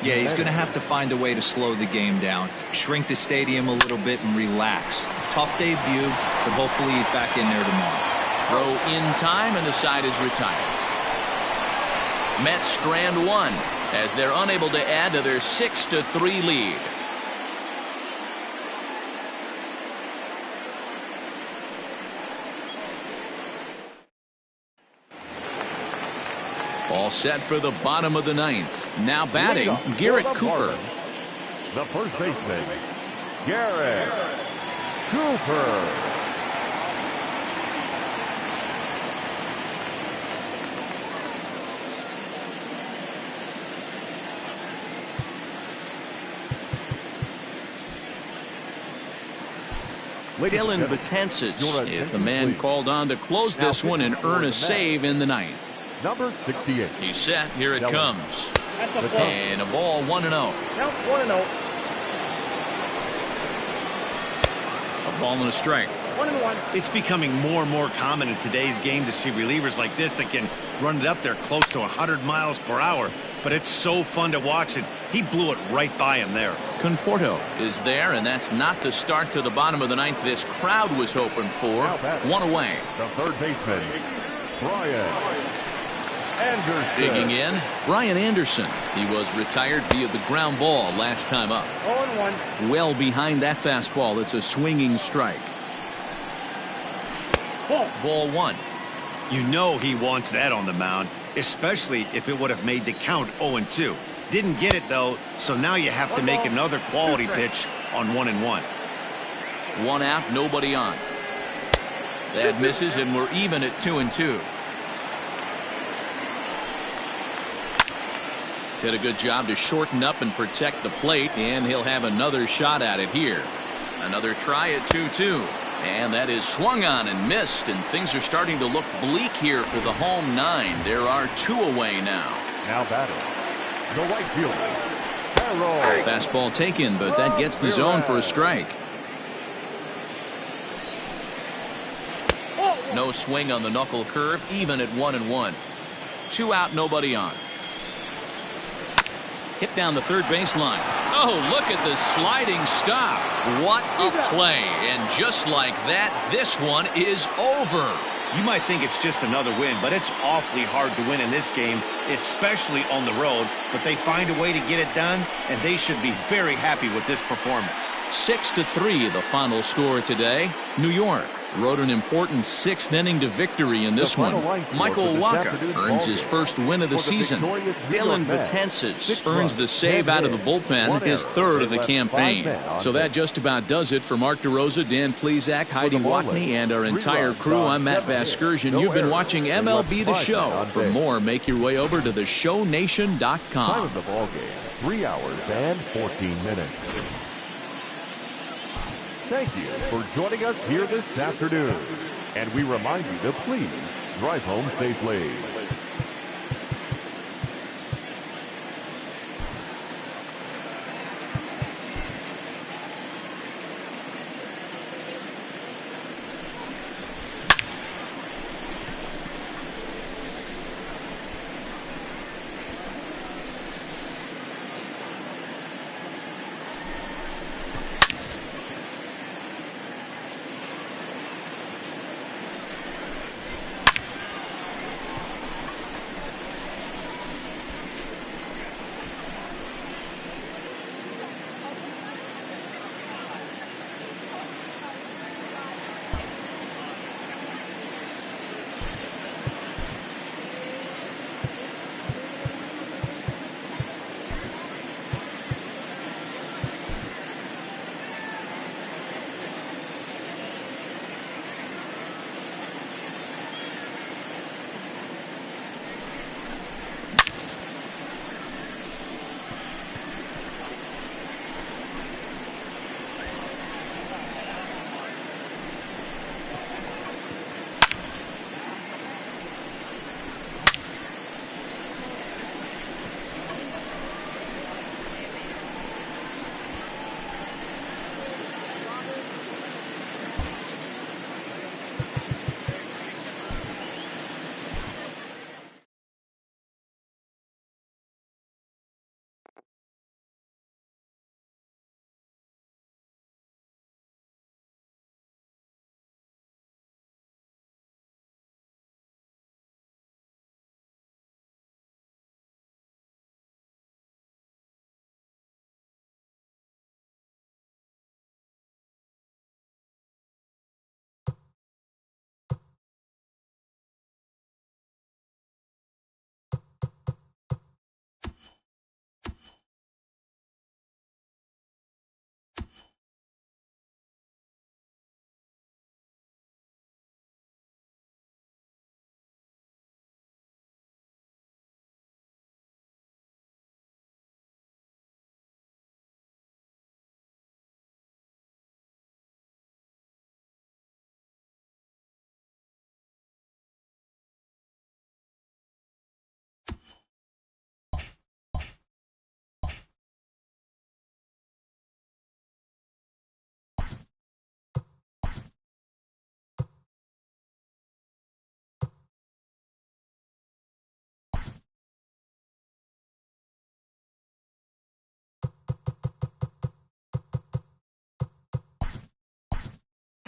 [SPEAKER 3] Yeah, he's going to have to find a way to slow the game down, shrink the stadium a little bit, and relax. Tough debut, but hopefully he's back in there tomorrow.
[SPEAKER 7] Throw in time, and the side is retired. Mets strand 1 as they're unable to add to their 6-3 lead. All set for the bottom of the 9th. Now batting, Garrett Cooper.
[SPEAKER 4] The first baseman, Garrett Cooper.
[SPEAKER 7] Dylan Betances is the man called on to close this one and earn a save in the 9th.
[SPEAKER 4] Number 68.
[SPEAKER 7] He's set. Here it comes. And a ball 1-0.
[SPEAKER 6] Count 1-0.
[SPEAKER 7] Ball and a strike.
[SPEAKER 6] 1-1.
[SPEAKER 2] It's becoming more and more common in today's game to see relievers like this that can run it up there close to 100 miles per hour. But it's so fun to watch it. He blew it right by him there.
[SPEAKER 7] Conforto is there, and that's not the start to the bottom of the ninth this crowd was hoping for. One away.
[SPEAKER 4] The third baseman, Brian Anderson.
[SPEAKER 7] Digging in, Brian Anderson. He was retired via the ground ball last time up.
[SPEAKER 6] 0-1.
[SPEAKER 7] Well behind that fastball. It's a swinging strike. Ball one.
[SPEAKER 2] You know he wants that on the mound, especially if it would have made the count 0-2. Didn't get it, though, so now you have to make another quality pitch on 1-1.
[SPEAKER 7] One out, nobody on. That misses, and we're even at 2-2. Did a good job to shorten up and protect the plate, and he'll have another shot at it here. Another try at 2-2. And that is swung on and missed, and things are starting to look bleak here for the home nine. There are two away now.
[SPEAKER 4] Now batting, the right fielder, Carroll.
[SPEAKER 7] Fastball taken, but that gets the zone for a strike. No swing on the knuckle curve, even at 1-1. Two out, nobody on. Hit down the third baseline. Oh, look at the sliding stop. What a play. And just like that, this one is over.
[SPEAKER 2] You might think it's just another win, but it's awfully hard to win in this game, especially on the road. But they find a way to get it done, and they should be very happy with this performance.
[SPEAKER 7] 6-3, the final score today. New York rode an important sixth inning to victory in this one. Michael Waka earns his first win of the season. Dylan Betances earns the save out of the bullpen, his third of the campaign. So that just about does it for Mark DeRosa, Dan Plezak, Heidi Watney, and our entire crew. I'm Matt Vasgersian. You've been watching MLB The Show. For more, make your way over to theshownation.com.
[SPEAKER 4] Time of the ball game, 3 hours and 14 minutes. Thank you for joining us here this afternoon. And we remind you to please drive home safely.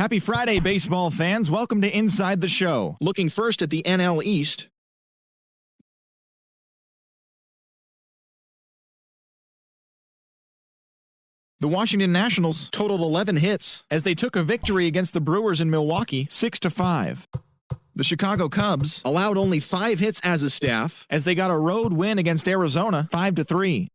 [SPEAKER 8] Happy Friday, baseball fans. Welcome to Inside the Show. Looking first at the NL East. The Washington Nationals totaled 11 hits as they took a victory against the Brewers in Milwaukee 6-5. The Chicago Cubs allowed only 5 hits as a staff as they got a road win against Arizona 5-3.